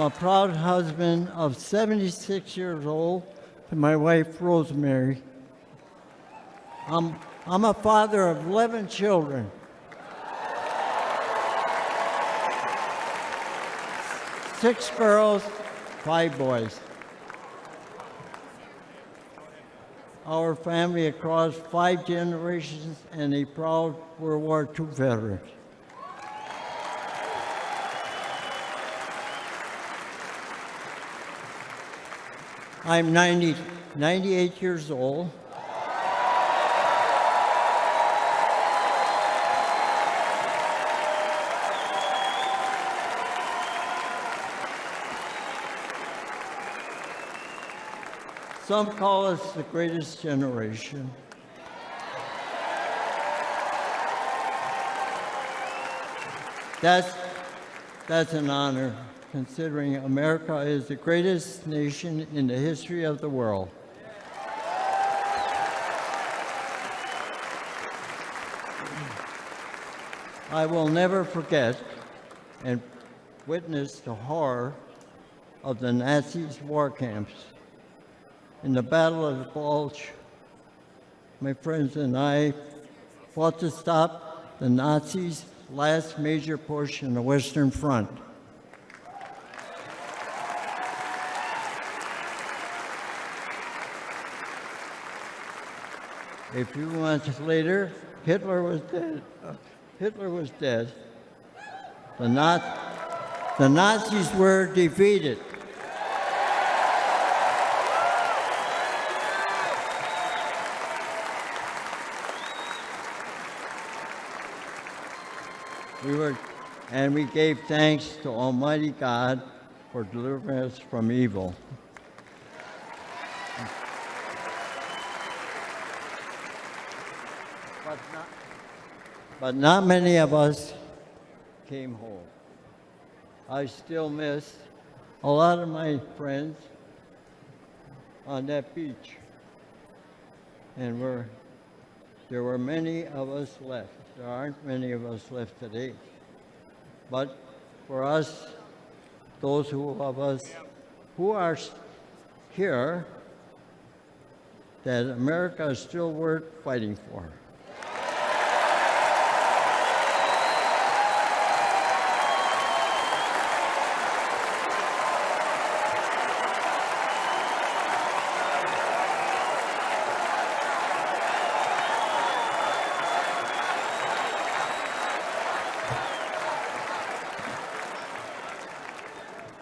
a proud husband of 76 years old to my wife, Rosemary. I'm a father of 11 children. 6 girls, 5 boys. Our family across 5 generations and a proud World War II veteran. I'm 98 years old. Some call us the greatest generation. That's an honor, considering America is the greatest nation in the history of the world. I will never forget and witness the horror of the Nazis' war camps. In the Battle of the Bulge, my friends and I fought to stop the Nazis' last major push in the Western Front. A few months later, Hitler was dead. The Nazis were defeated. We gave thanks to Almighty God for delivering us from evil. But not many of us came home. I still miss a lot of my friends on that beach. And there were many of us left. There aren't many of us left today. But for us, those of us who are here, that America is still worth fighting for.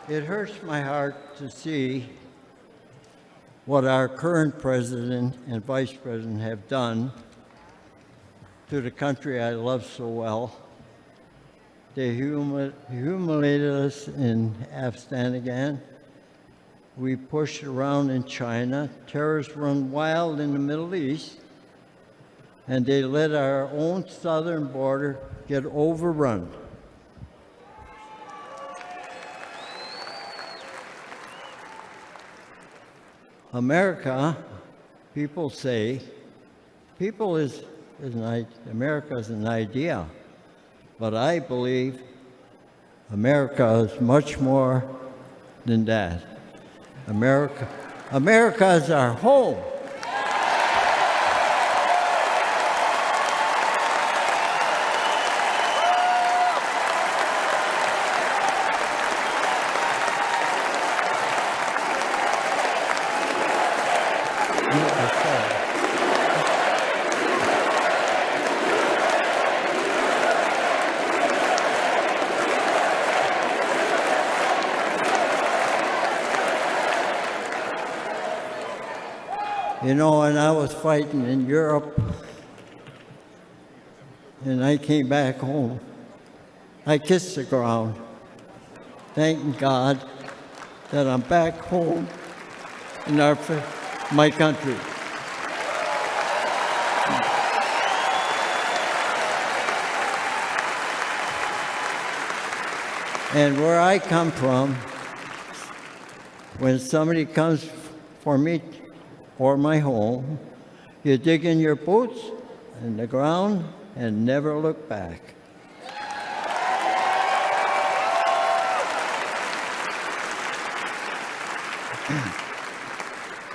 It hurts my heart to see what our current president and vice president have done to the country I love so well. They humiliated us in Afghanistan. We pushed around in China. Terrorists run wild in the Middle East. And they let our own southern border get overrun. America, people say, America is an idea, but I believe America is much more than that. America is our home. You know, when I was fighting in Europe and I came back home, I kissed the ground, thanking God that I'm back home in my country. And where I come from, when somebody comes for me or my home. You dig in your boots in the ground and never look back.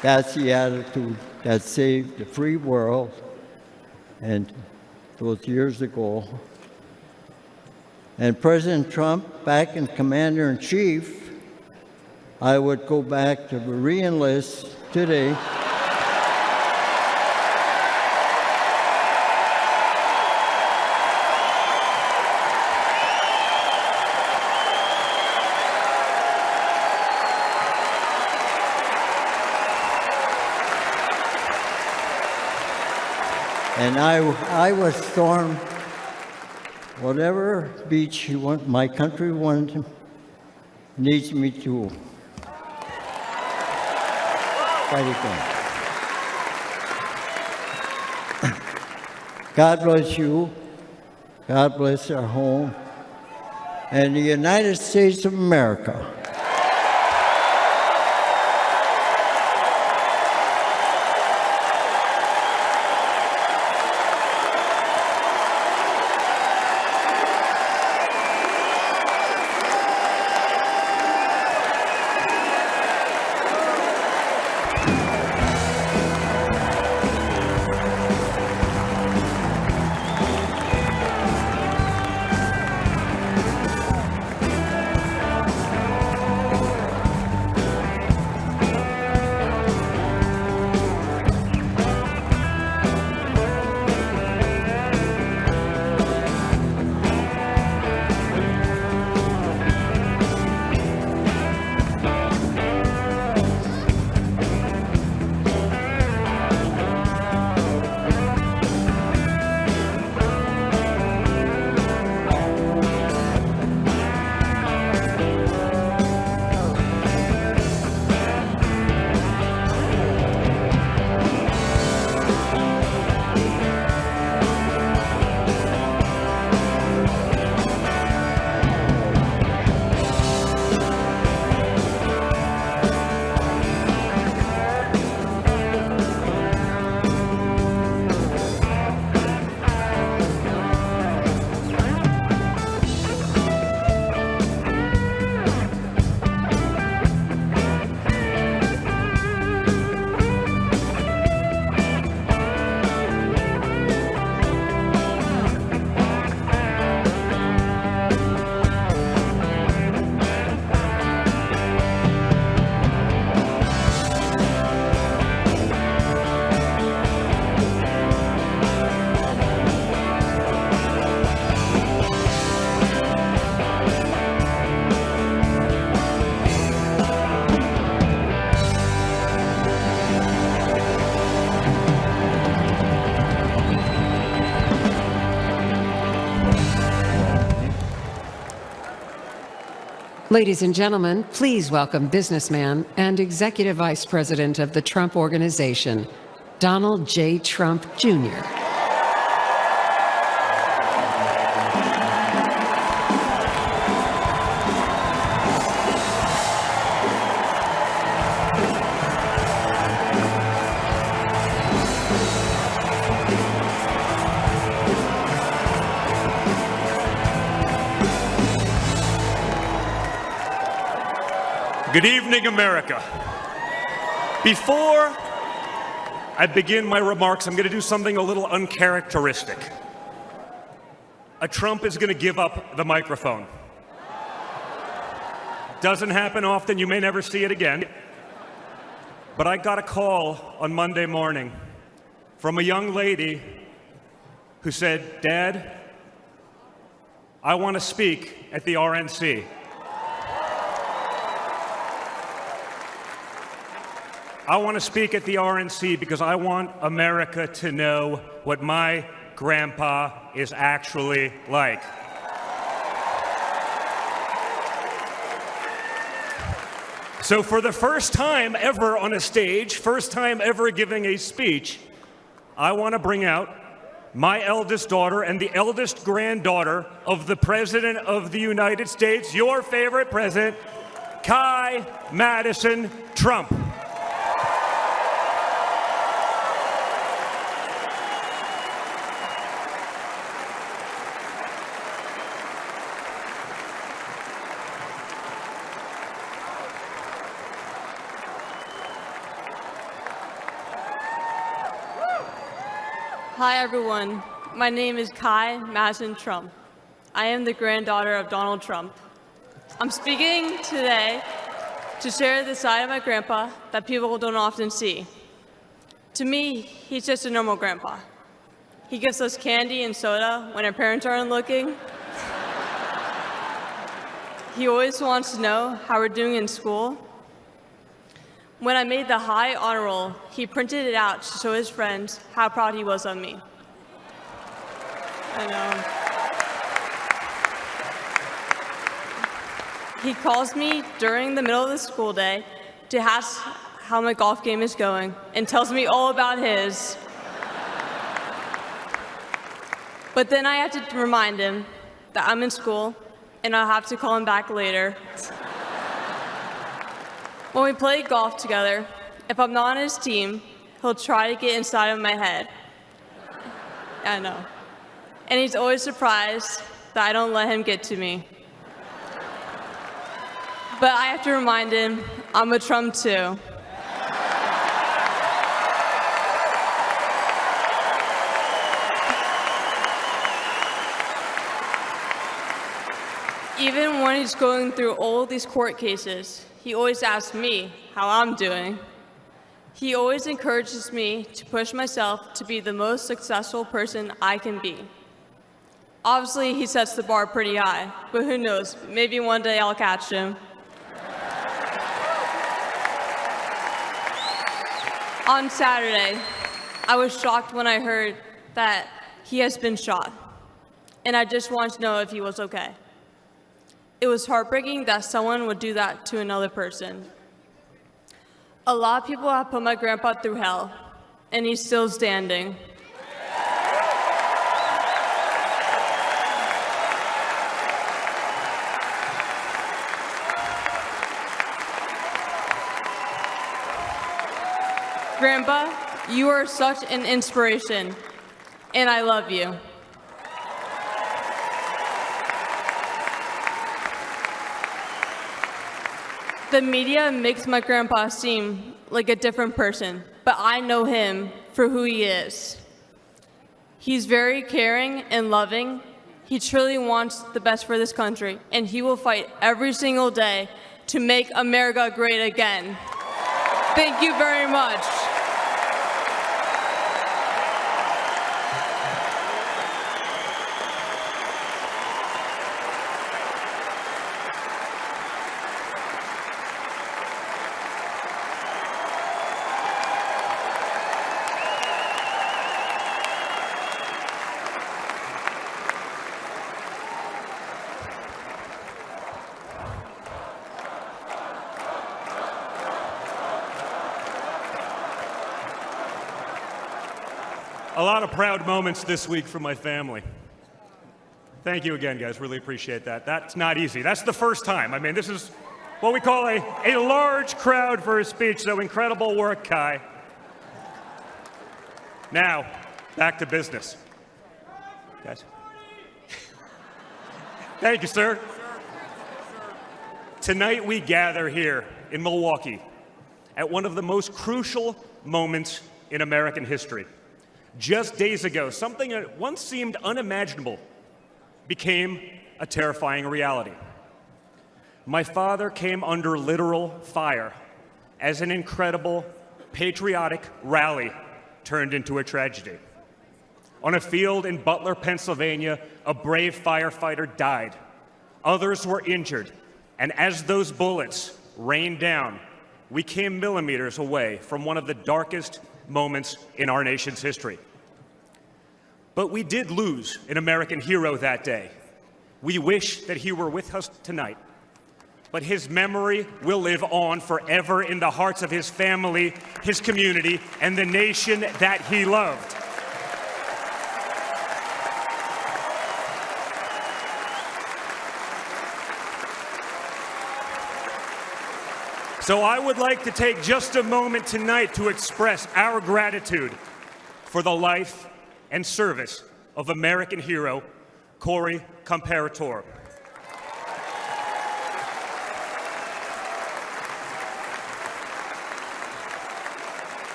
That's the attitude that saved the free world. And those years ago. And President Trump, back in Commander-in-Chief, I would go back to re-enlist today. And I would storm whatever beach my country needs me to fight again. God bless you. God bless our home and the United States of America. Ladies and gentlemen, please welcome businessman and Executive Vice President of the Trump Organization, Donald J. Trump, Jr. Good evening, America. Before I begin my remarks, I'm going to do something a little uncharacteristic. A Trump is going to give up the microphone. Doesn't happen often. You may never see it again. But I got a call on Monday morning from a young lady who said, "Dad, I want to speak at the RNC." I want to speak at the RNC because I want America to know what my grandpa is actually like. So for the first time ever on a stage, first time ever giving a speech, I want to bring out my eldest daughter and the eldest granddaughter of the President of the United States, your favorite president, Kai Madison Trump. Hi, everyone. My name is Kai Madison Trump. I am the granddaughter of Donald Trump. I'm speaking today to share the side of my grandpa that people don't often see. To me, he's just a normal grandpa. He gives us candy and soda when our parents aren't looking. He always wants to know how we're doing in school. When I made the high honor roll, he printed it out to show his friends how proud he was of me. I know. He calls me during the middle of the school day to ask how my golf game is going and tells me all about his. But then I have to remind him that I'm in school and I'll have to call him back later. When we play golf together, if I'm not on his team, he'll try to get inside of my head. I know. And he's always surprised that I don't let him get to me. But I have to remind him I'm a Trump too. Even when he's going through all these court cases, he always asks me how I'm doing. He always encourages me to push myself to be the most successful person I can be. Obviously, he sets the bar pretty high, but who knows, maybe one day I'll catch him. On Saturday, I was shocked when I heard that he has been shot, and I just wanted to know if he was okay. It was heartbreaking that someone would do that to another person. A lot of people have put my grandpa through hell, and he's still standing. Grandpa, you are such an inspiration, and I love you. The media makes my grandpa seem like a different person, but I know him for who he is. He's very caring and loving. He truly wants the best for this country, and he will fight every single day to make America great again. Thank you very much. A lot of proud moments this week from my family. Thank you again, guys. Really appreciate that. That's not easy. That's the first time. I mean, this is what we call a large crowd for a speech, so incredible work, Kai. Now, back to business. Guys. Thank you, sir. Tonight we gather here in Milwaukee at one of the most crucial moments in American history. Just days ago, something that once seemed unimaginable became a terrifying reality. My father came under literal fire as an incredible patriotic rally turned into a tragedy. On a field in Butler, Pennsylvania, a brave firefighter died. Others were injured, and as those bullets rained down, we came millimeters away from one of the darkest moments in our nation's history. But we did lose an American hero that day. We wish that he were with us tonight, but his memory will live on forever in the hearts of his family, his community, and the nation that he loved. So I would like to take just a moment tonight to express our gratitude for the life and service of American hero Corey Comparator.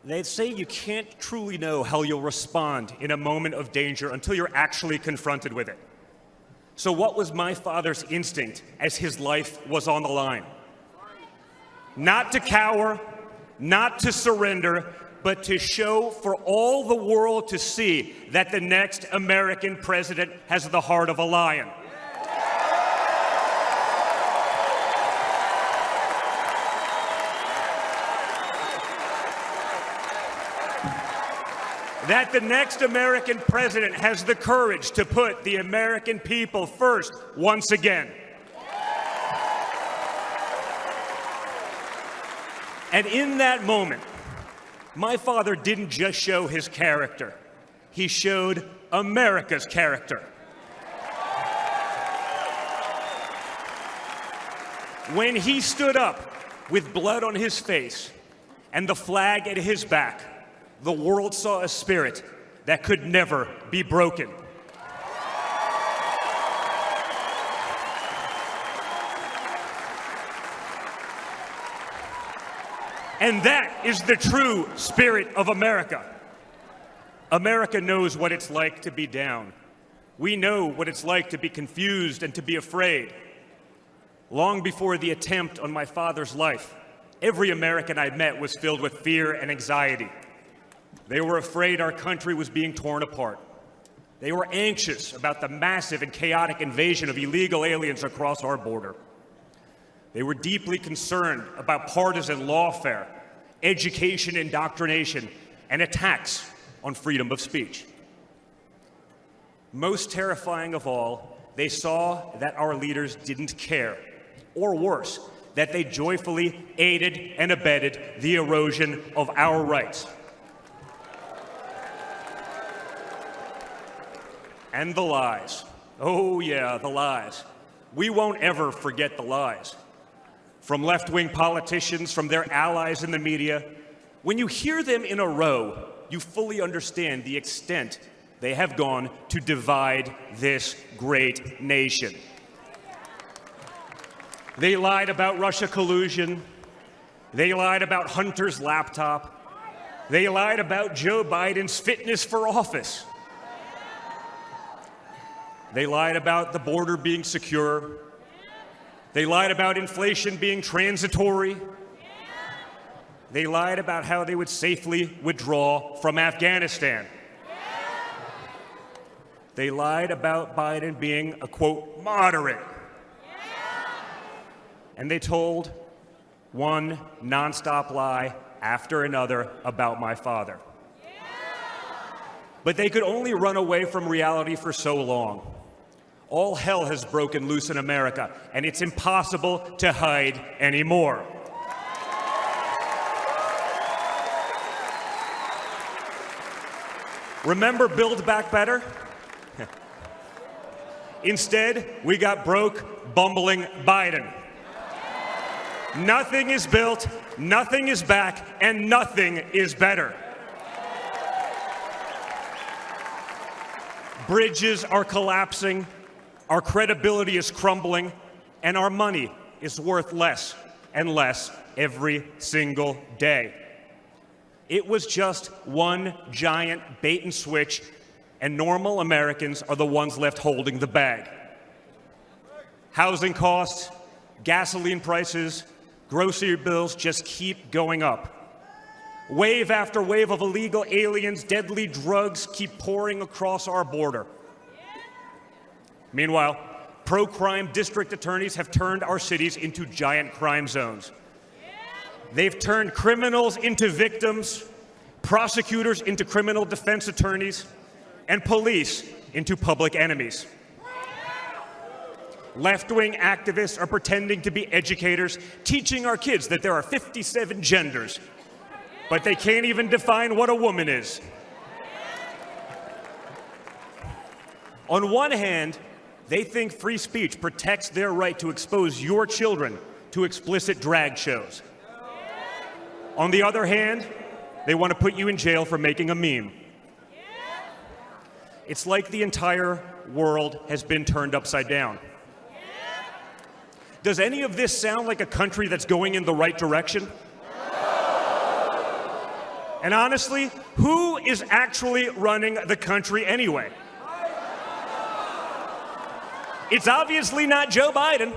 They say you can't truly know how you'll respond in a moment of danger until you're actually confronted with it. So what was my father's instinct as his life was on the line? Not to cower, not to surrender, but to show for all the world to see that the next American president has the heart of a lion. That the next American president has the courage to put the American people first once again. And in that moment, my father didn't just show his character, he showed America's character. When he stood up with blood on his face and the flag at his back, the world saw a spirit that could never be broken. And that is the true spirit of America. America knows what it's like to be down. We know what it's like to be confused and to be afraid. Long before the attempt on my father's life, every American I met was filled with fear and anxiety. They were afraid our country was being torn apart. They were anxious about the massive and chaotic invasion of illegal aliens across our border. They were deeply concerned about partisan lawfare, education indoctrination, and attacks on freedom of speech. Most terrifying of all, they saw that our leaders didn't care, or worse, that they joyfully aided and abetted the erosion of our rights. And the lies. Oh yeah, the lies. We won't ever forget the lies. From left-wing politicians, from their allies in the media, when you hear them in a row, you fully understand the extent they have gone to divide this great nation. They lied about Russia collusion. They lied about Hunter's laptop. They lied about Joe Biden's fitness for office. They lied about the border being secure. They lied about inflation being transitory. They lied about how they would safely withdraw from Afghanistan. They lied about Biden being a, quote, moderate. And they told one nonstop lie after another about my father. But they could only run away from reality for so long. All hell has broken loose in America, and it's impossible to hide anymore. Remember Build Back Better? Instead, we got broke, bumbling Biden. Nothing is built, nothing is back, and nothing is better. Bridges are collapsing, our credibility is crumbling, and our money is worth less and less every single day. It was just one giant bait and switch, and normal Americans are the ones left holding the bag. Housing costs, gasoline prices, grocery bills just keep going up. Wave after wave of illegal aliens, deadly drugs keep pouring across our border. Meanwhile, pro-crime district attorneys have turned our cities into giant crime zones. They've turned criminals into victims, prosecutors into criminal defense attorneys, and police into public enemies. Left-wing activists are pretending to be educators, teaching our kids that there are 57 genders, but they can't even define what a woman is. On one hand, they think free speech protects their right to expose your children to explicit drag shows. On the other hand, they want to put you in jail for making a meme. It's like the entire world has been turned upside down. Does any of this sound like a country that's going in the right direction? And honestly, who is actually running the country anyway? It's obviously not Joe Biden.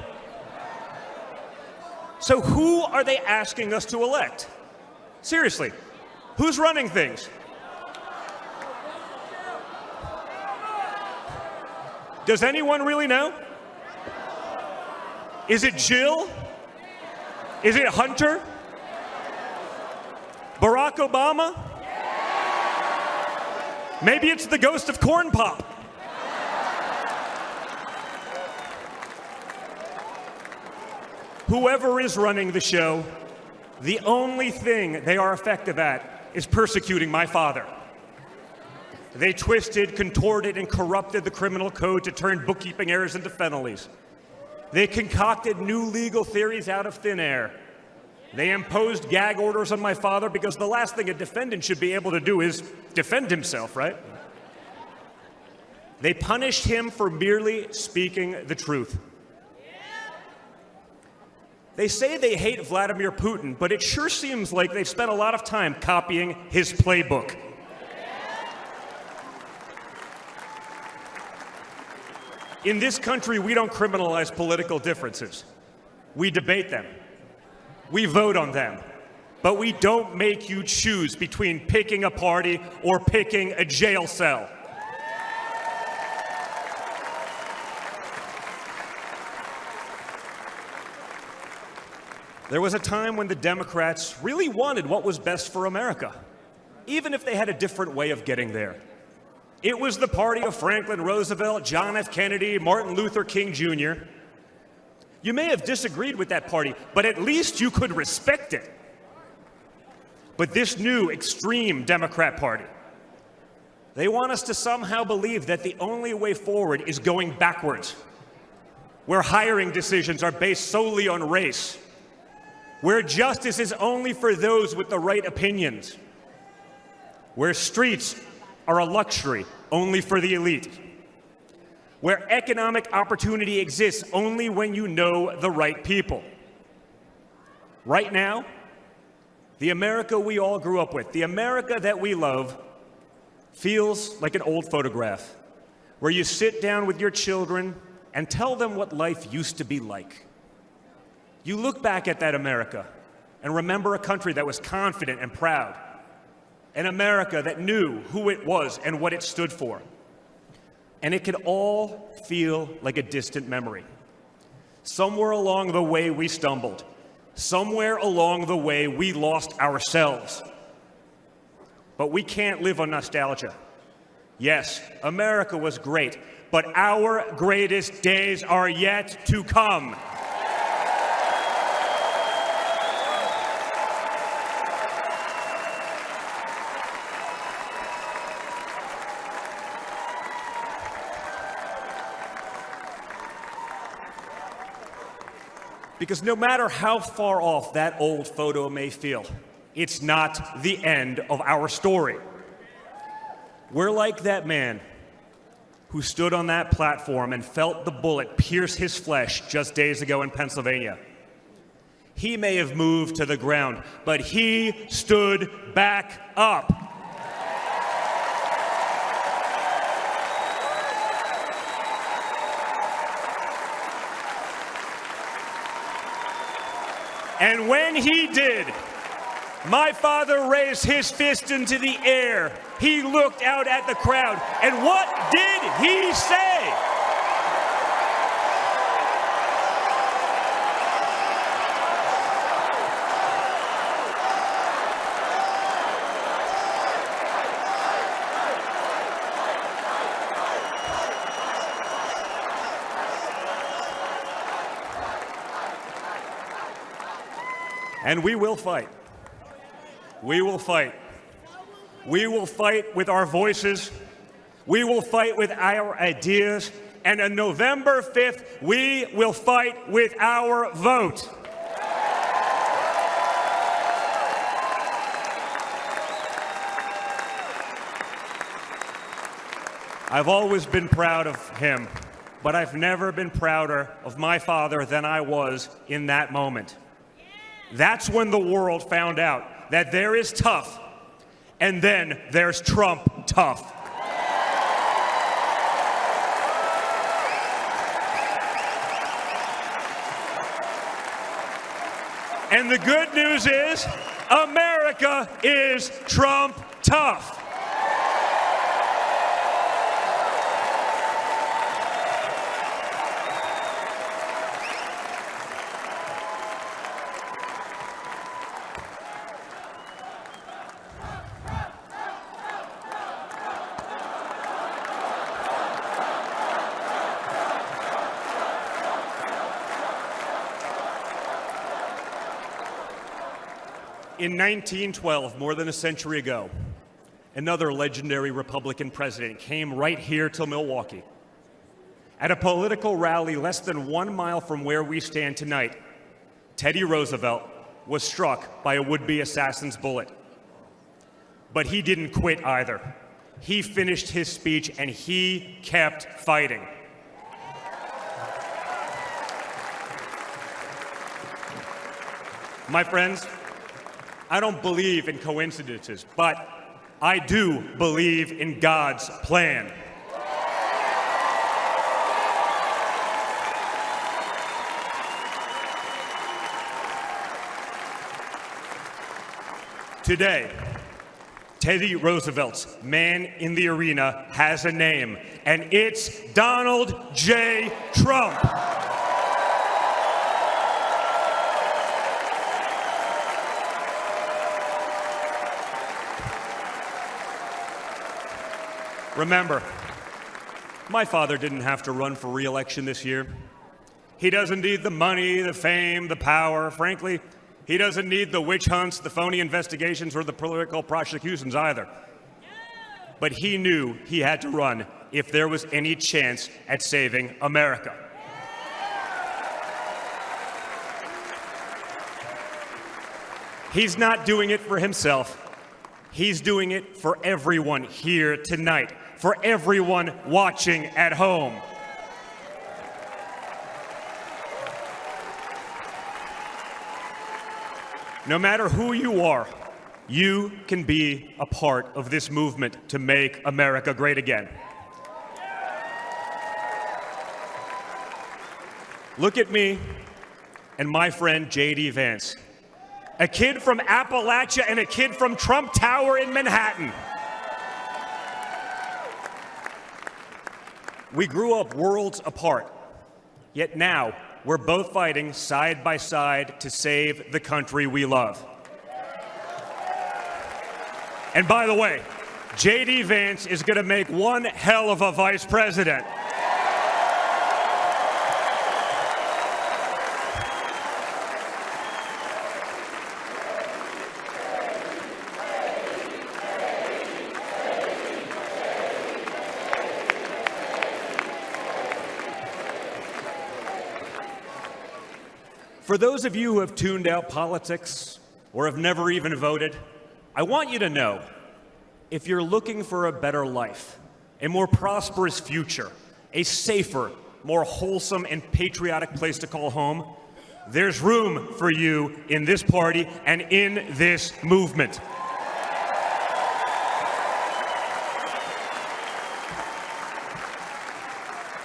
So who are they asking us to elect? Seriously, who's running things? Does anyone really know? Is it Jill? Is it Hunter? Barack Obama? Maybe it's the ghost of Corn Pop. Whoever is running the show, the only thing they are effective at is persecuting my father. They twisted, contorted, and corrupted the criminal code to turn bookkeeping errors into felonies. They concocted new legal theories out of thin air. They imposed gag orders on my father because the last thing a defendant should be able to do is defend himself, right? They punished him for merely speaking the truth. They say they hate Vladimir Putin, but it sure seems like they've spent a lot of time copying his playbook. In this country, we don't criminalize political differences. We debate them. We vote on them. But we don't make you choose between picking a party or picking a jail cell. There was a time when the Democrats really wanted what was best for America, even if they had a different way of getting there. It was the party of Franklin Roosevelt, John F. Kennedy, Martin Luther King Jr. You may have disagreed with that party, but at least you could respect it. But this new extreme Democrat Party, they want us to somehow believe that the only way forward is going backwards, where hiring decisions are based solely on race, where justice is only for those with the right opinions, where streets are a luxury only for the elite, where economic opportunity exists only when you know the right people. Right now, the America we all grew up with, the America that we love, feels like an old photograph where you sit down with your children and tell them what life used to be like. You look back at that America and remember a country that was confident and proud, an America that knew who it was and what it stood for. And it could all feel like a distant memory. Somewhere along the way we stumbled. Somewhere along the way we lost ourselves. But we can't live on nostalgia. Yes, America was great, but our greatest days are yet to come. Because no matter how far off that old photo may feel, it's not the end of our story. We're like that man who stood on that platform and felt the bullet pierce his flesh just days ago in Pennsylvania. He may have moved to the ground, but he stood back up. And when he did, my father raised his fist into the air. He looked out at the crowd. And what did he say? And we will fight. We will fight. We will fight with our voices. We will fight with our ideas. And on November 5th, we will fight with our vote. I've always been proud of him, but I've never been prouder of my father than I was in that moment. That's when the world found out that there is tough And then there's Trump tough. And the good news is, America is Trump tough. In 1912, more than a century ago, another legendary Republican president came right here to Milwaukee. At a political rally less than 1 mile from where we stand tonight, Teddy Roosevelt was struck by a would-be assassin's bullet. But he didn't quit either. He finished his speech and he kept fighting. My friends, I don't believe in coincidences, but I do believe in God's plan. Today, Teddy Roosevelt's man in the arena has a name, and it's Donald J. Trump. Remember, my father didn't have to run for re-election this year. He doesn't need the money, the fame, the power. Frankly, he doesn't need the witch hunts, the phony investigations, or the political prosecutions either. But he knew he had to run if there was any chance at saving America. He's not doing it for himself. He's doing it for everyone here tonight, for everyone watching at home. No matter who you are, you can be a part of this movement to make America great again. Look at me and my friend J.D. Vance, a kid from Appalachia and a kid from Trump Tower in Manhattan. We grew up worlds apart, yet now we're both fighting side by side to save the country we love. And by the way, J.D. Vance is going to make one hell of a vice president. For those of you who have tuned out politics or have never even voted, I want you to know, if you're looking for a better life, a more prosperous future, a safer, more wholesome and patriotic place to call home, there's room for you in this party and in this movement.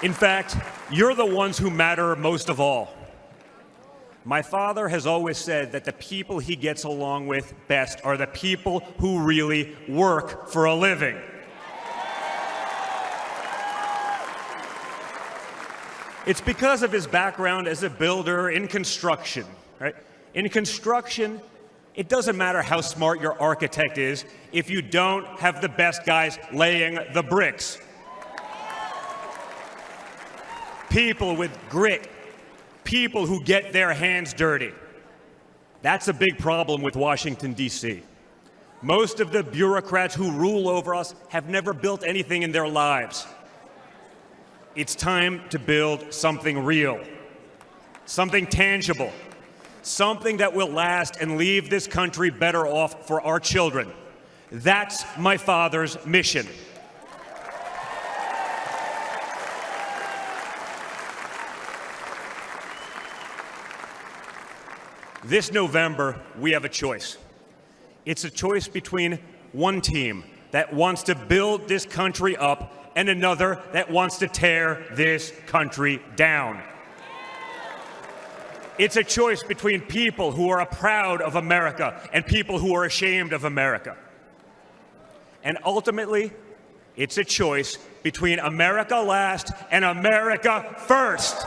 In fact, you're the ones who matter most of all. My father has always said that the people he gets along with best are the people who really work for a living. It's because of his background as a builder in construction, right? In construction, it doesn't matter how smart your architect is if you don't have the best guys laying the bricks. People with grit, people who get their hands dirty. That's a big problem with Washington, D.C. Most of the bureaucrats who rule over us have never built anything in their lives. It's time to build something real, something tangible, something that will last and leave this country better off for our children. That's my father's mission. This November, we have a choice. It's a choice between one team that wants to build this country up and another that wants to tear this country down. It's a choice between people who are proud of America and people who are ashamed of America. And ultimately, it's a choice between America last and America first.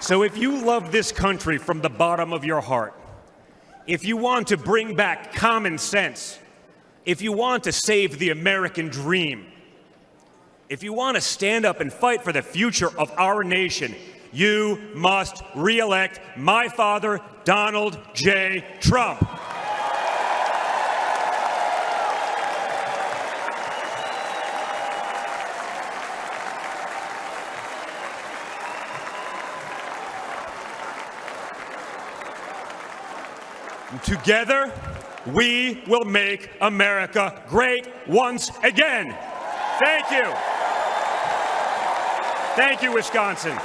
So if you love this country from the bottom of your heart, if you want to bring back common sense, if you want to save the American dream, if you want to stand up and fight for the future of our nation, you must re-elect my father, Donald J. Trump. Together, we will make America great once again. Thank you. Thank you, Wisconsin.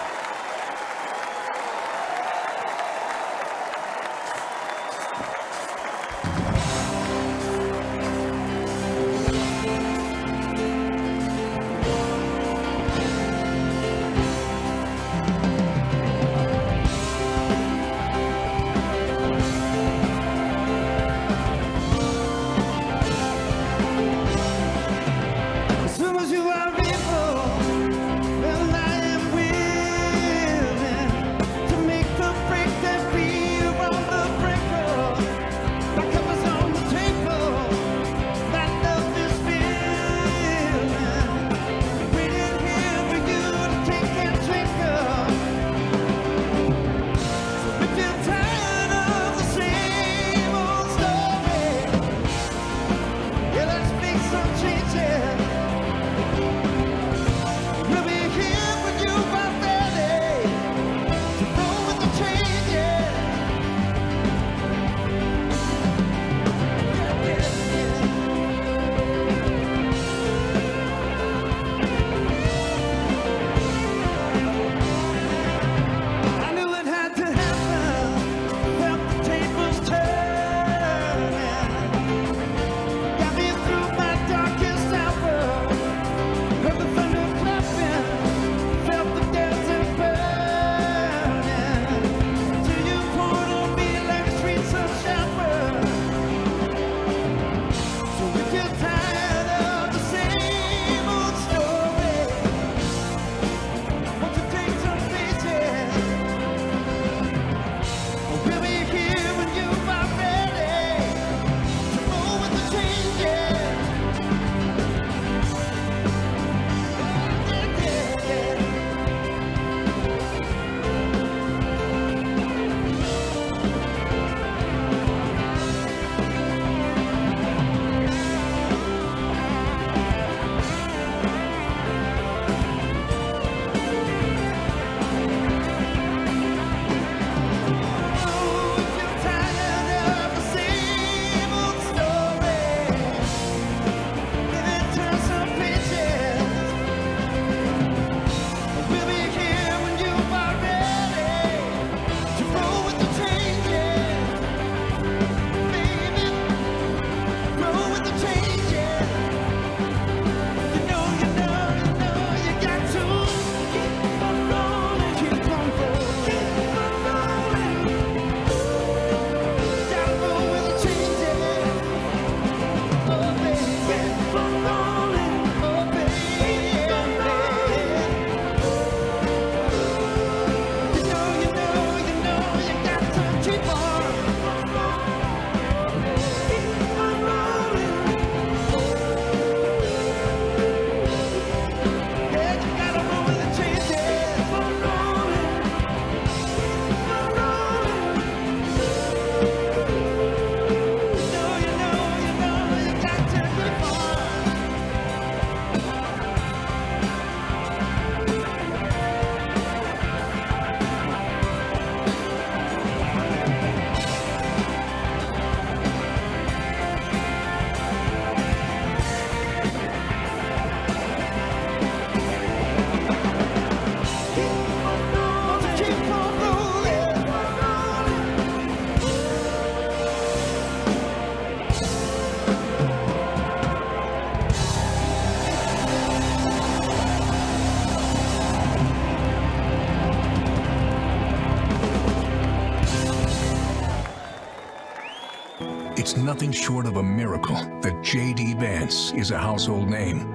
It's nothing short of a miracle that J.D. Vance is a household name,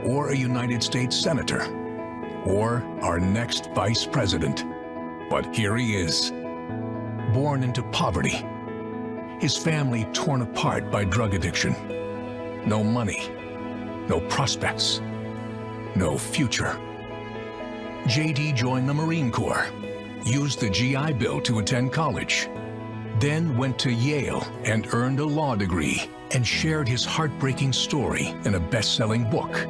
or a United States Senator, or our next Vice President. But here he is, born into poverty, his family torn apart by drug addiction. No money, no prospects, no future. J.D. joined the Marine Corps, used the GI Bill to attend college, then went to Yale and earned a law degree and shared his heartbreaking story in a best-selling book.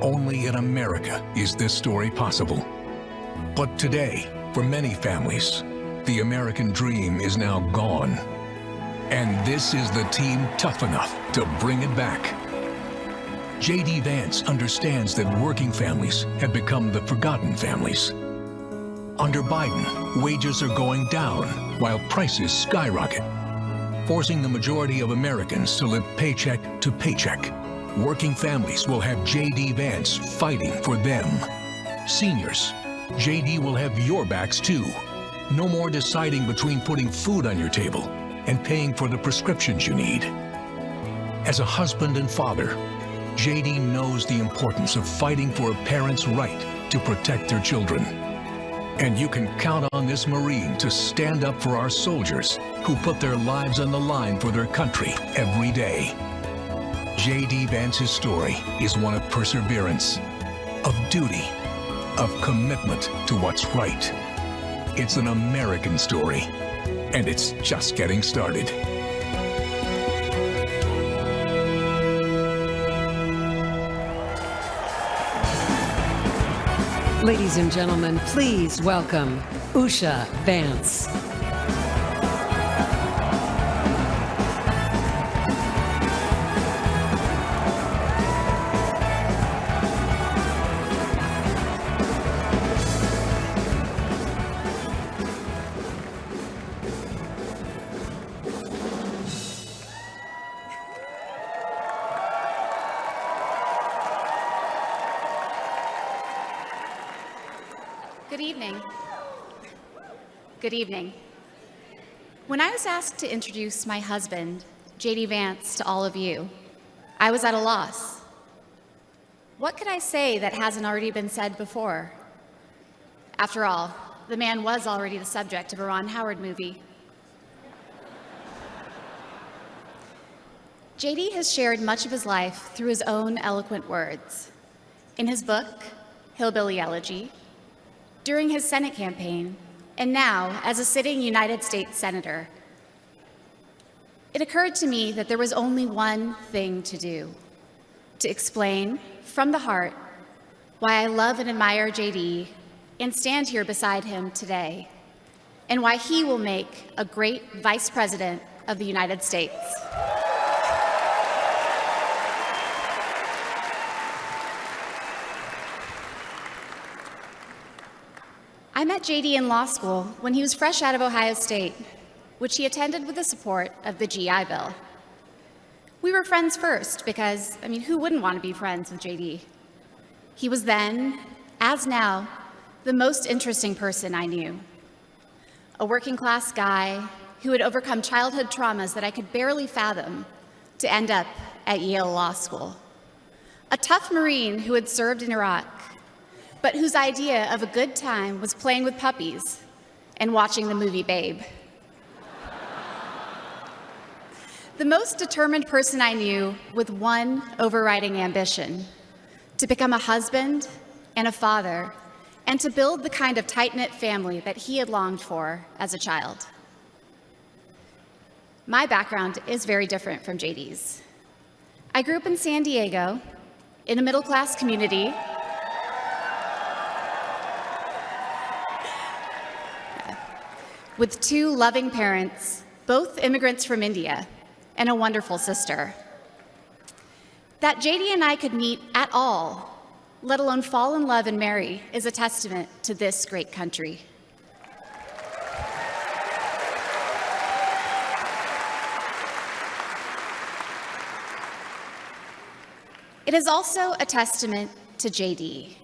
Only in America is this story possible. But today, for many families, the American dream is now gone. And this is the team tough enough to bring it back. J.D. Vance understands that working families have become the forgotten families. Under Biden, wages are going down while prices skyrocket, forcing the majority of Americans to live paycheck to paycheck. Working families will have J.D. Vance fighting for them. Seniors, J.D. will have your backs too. No more deciding between putting food on your table and paying for the prescriptions you need. As a husband and father, J.D. knows the importance of fighting for a parent's right to protect their children. And you can count on this Marine to stand up for our soldiers who put their lives on the line for their country every day. J.D. Vance's story is one of perseverance, of duty, of commitment to what's right. It's an American story, and it's just getting started. Ladies and gentlemen, please welcome Usha Vance. Good evening. Good evening. When I was asked to introduce my husband, J.D. Vance, to all of you, I was at a loss. What could I say that hasn't already been said before? After all, the man was already the subject of a Ron Howard movie. J.D. has shared much of his life through his own eloquent words. In his book, Hillbilly Elegy, during his Senate campaign, and now as a sitting United States Senator, it occurred to me that there was only one thing to do: to explain from the heart why I love and admire J.D. and stand here beside him today, and why he will make a great Vice President of the United States. I met J.D. in law school when he was fresh out of Ohio State, which he attended with the support of the GI Bill. We were friends first because, who wouldn't want to be friends with J.D.? He was then, as now, the most interesting person I knew. A working-class guy who had overcome childhood traumas that I could barely fathom to end up at Yale Law School. A tough Marine who had served in Iraq, but whose idea of a good time was playing with puppies and watching the movie Babe. The most determined person I knew with one overriding ambition: to become a husband and a father, and to build the kind of tight-knit family that he had longed for as a child. My background is very different from J.D.'s. I grew up in San Diego, in a middle-class community with two loving parents, both immigrants from India, and a wonderful sister. That J.D. and I could meet at all, let alone fall in love and marry, is a testament to this great country. It is also a testament to J.D.,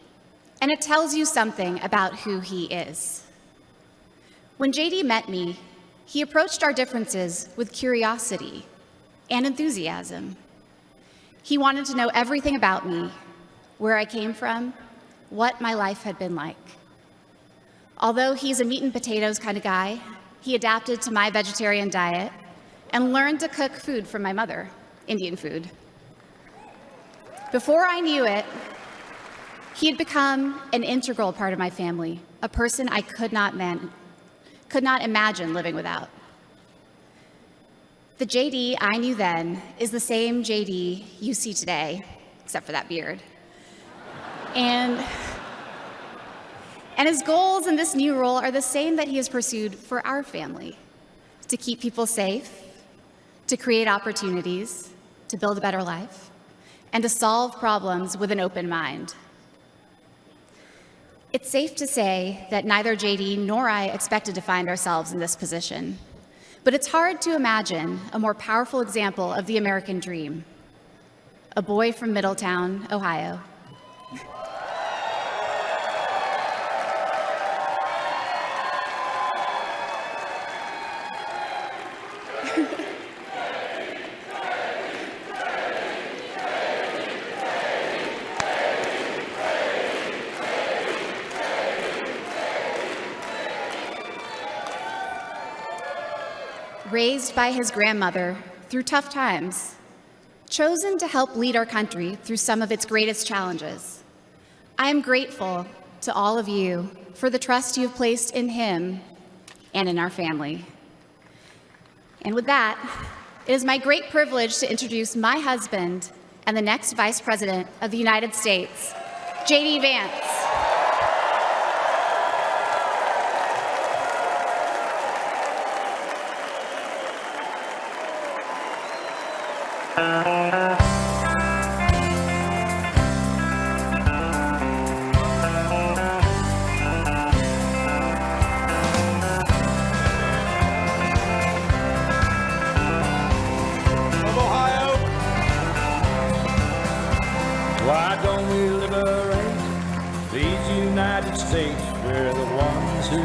and it tells you something about who he is. When J.D. met me, He approached our differences with curiosity and enthusiasm. He wanted to know everything about me, where I came from, what my life had been like. Although he's a meat and potatoes kind of guy, he adapted to my vegetarian diet and learned to cook food from my mother, Indian food. Before I knew it, he had become an integral part of my family, a person I could not imagine living without. The JD I knew then is the same JD you see today, except for that beard. And his goals in this new role are the same that he has pursued for our family: to keep people safe, to create opportunities, to build a better life, and to solve problems with an open mind. It's safe to say that neither JD nor I expected to find ourselves in this position, but it's hard to imagine a more powerful example of the American dream. A boy from Middletown, Ohio. Raised by his grandmother through tough times, chosen to help lead our country through some of its greatest challenges. I am grateful to all of you for the trust you have placed in him and in our family. And with that, it is my great privilege to introduce my husband and the next Vice President of the United States, J.D. Vance. Why don't we liberate these United States? We're the ones who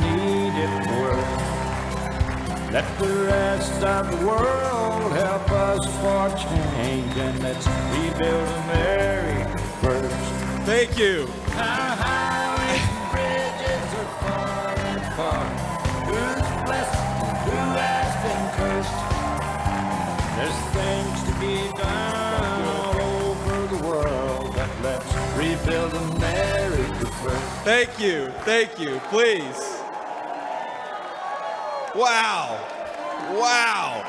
need it worst. Let the rest of the world help us for change, and let's rebuild America first. Thank you. Our highways and bridges are falling apart. Who's blessed? Who has been cursed? There's things to be done all over the world, but let's rebuild America first. Thank you. Thank you. Please. Wow. Wow.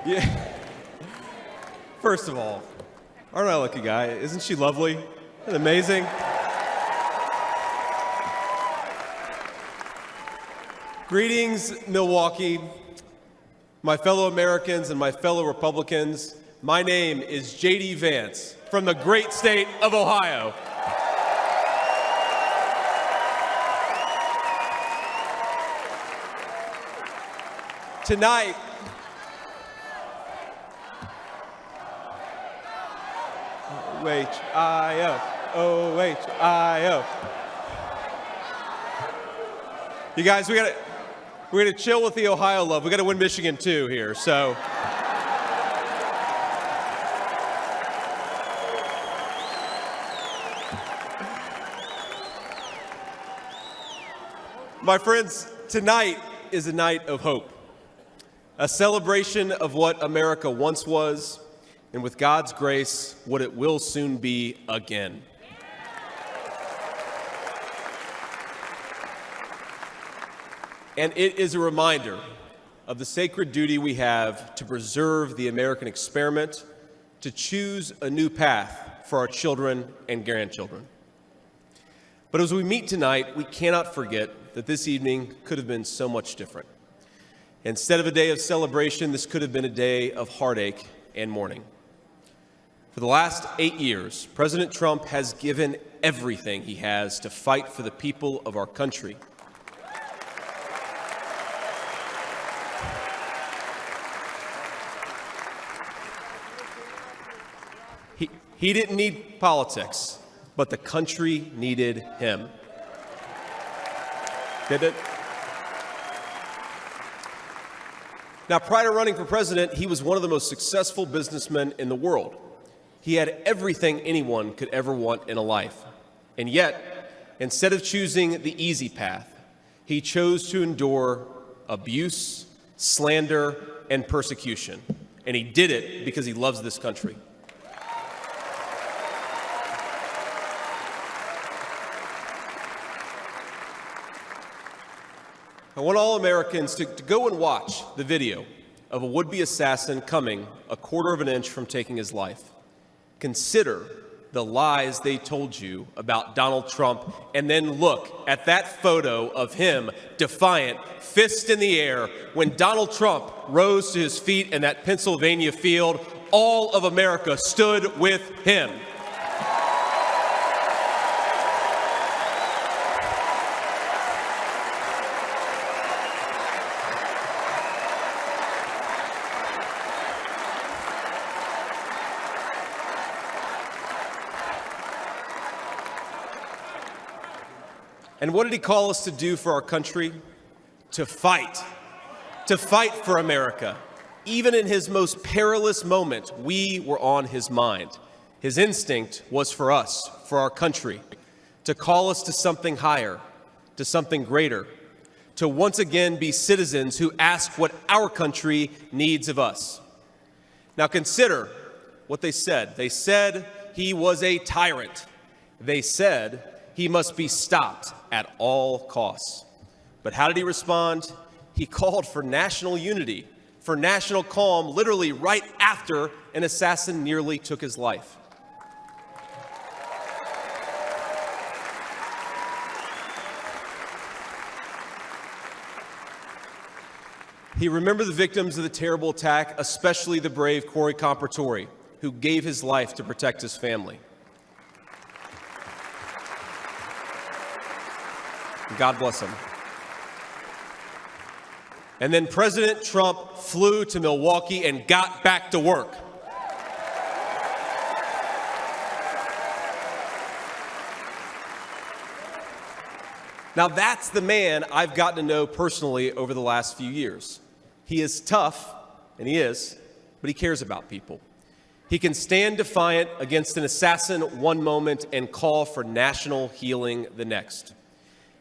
Yeah. First of all, aren't I a lucky guy? Isn't she lovely? Isn't it amazing? Greetings, Milwaukee, my fellow Americans and my fellow Republicans. My name is J.D. Vance from the great state of Ohio. Tonight, O-H-I-O, O-H-I-O. You guys, we're gonna chill with the Ohio love. We gotta win Michigan too here, so. My friends, tonight is a night of hope, a celebration of what America once was, and with God's grace, what it will soon be again. And it is a reminder of the sacred duty we have to preserve the American experiment, to choose a new path for our children and grandchildren. But as we meet tonight, we cannot forget that this evening could have been so much different. Instead of a day of celebration, this could have been a day of heartache and mourning. For the last 8 years, President Trump has given everything he has to fight for the people of our country. He didn't need politics, but the country needed him. Did it? Now, prior to running for president, he was one of the most successful businessmen in the world. He had everything anyone could ever want in a life. And yet, instead of choosing the easy path, he chose to endure abuse, slander, and persecution. And he did it because he loves this country. I want all Americans to go and watch the video of a would-be assassin coming a quarter of an inch from taking his life. Consider the lies they told you about Donald Trump, and then look at that photo of him, defiant, fist in the air, when Donald Trump rose to his feet in that Pennsylvania field. All of America stood with him. And what did he call us to do for our country? To fight for America. Even in his most perilous moment, we were on his mind. His instinct was for us, for our country, to call us to something higher, to something greater, to once again be citizens who ask what our country needs of us. Now consider what they said. They said he was a tyrant. They said he must be stopped at all costs. But how did he respond? He called for national unity, for national calm, literally right after an assassin nearly took his life. He remembered the victims of the terrible attack, especially the brave Corey Compertori, who gave his life to protect his family. God bless him. And then President Trump flew to Milwaukee and got back to work. Now that's the man I've gotten to know personally over the last few years. He is tough, and he is, but he cares about people. He can stand defiant against an assassin one moment and call for national healing the next.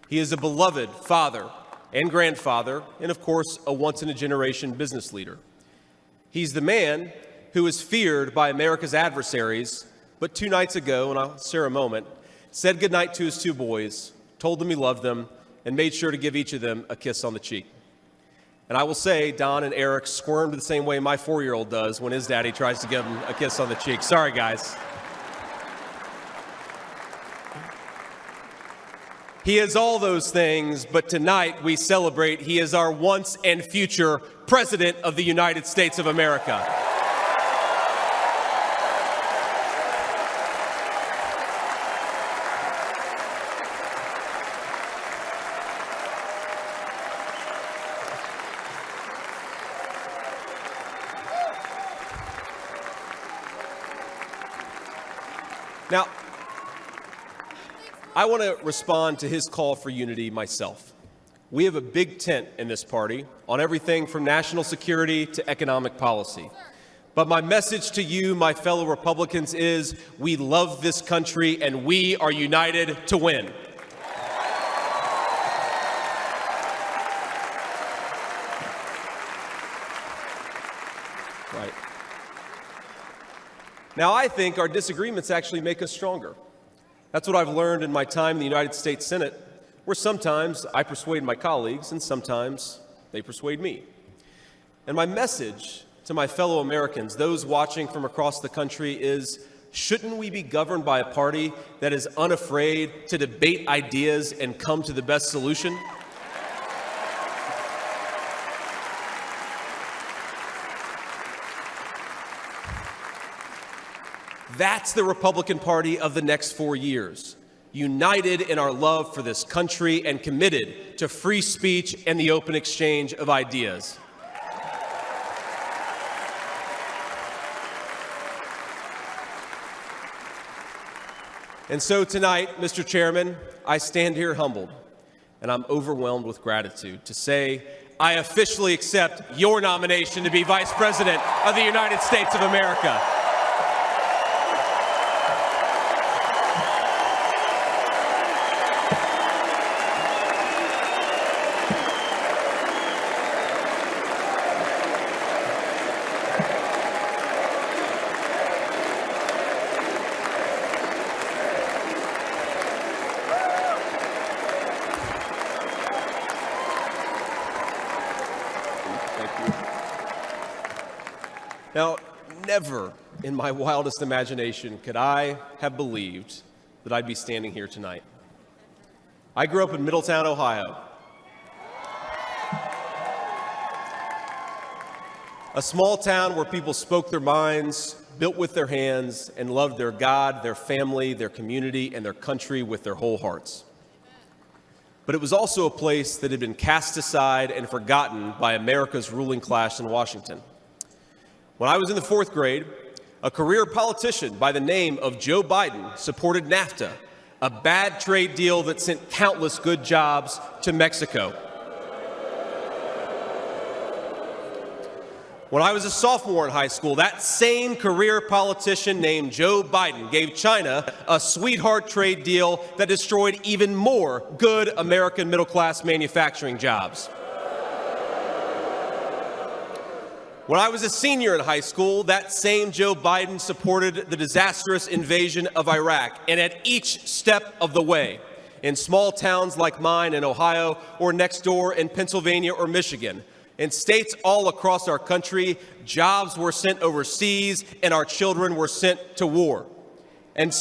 He is a beloved father and grandfather, and of course, a once-in-a-generation business leader. He's the man who is feared by America's adversaries, but 2 nights ago, and I'll share a moment, said goodnight to his 2 boys, told them he loved them, and made sure to give each of them a kiss on the cheek. And I will say, Don and Eric squirmed the same way my 4-year-old does when his daddy tries to give him a kiss on the cheek. Sorry, guys. He is all those things, but tonight we celebrate he is our once and future President of the United States of America. Now, I want to respond to his call for unity myself. We have a big tent in this party on everything from national security to economic policy. But my message to you, my fellow Republicans, is we love this country and we are united to win. Right. Now, I think our disagreements actually make us stronger. That's what I've learned in my time in the United States Senate, where sometimes I persuade my colleagues and sometimes they persuade me. And my message to my fellow Americans, those watching from across the country, is shouldn't we be governed by a party that is unafraid to debate ideas and come to the best solution? That's the Republican Party of the next 4 years, united in our love for this country and committed to free speech and the open exchange of ideas. And so tonight, Mr. Chairman, I stand here humbled, and I'm overwhelmed with gratitude to say I officially accept your nomination to be Vice President of the United States of America. Now, never in my wildest imagination could I have believed that I'd be standing here tonight. I grew up in Middletown, Ohio, a small town where people spoke their minds, built with their hands, and loved their God, their family, their community, and their country with their whole hearts. But it was also a place that had been cast aside and forgotten by America's ruling class in Washington. When I was in the 4th grade, a career politician by the name of Joe Biden supported NAFTA, a bad trade deal that sent countless good jobs to Mexico. When I was a sophomore in high school, that same career politician named Joe Biden gave China a sweetheart trade deal that destroyed even more good American middle-class manufacturing jobs. When I was a senior in high school, that same Joe Biden supported the disastrous invasion of Iraq, and at each step of the way, in small towns like mine in Ohio or next door in Pennsylvania or Michigan, in states all across our country, jobs were sent overseas and our children were sent to war. And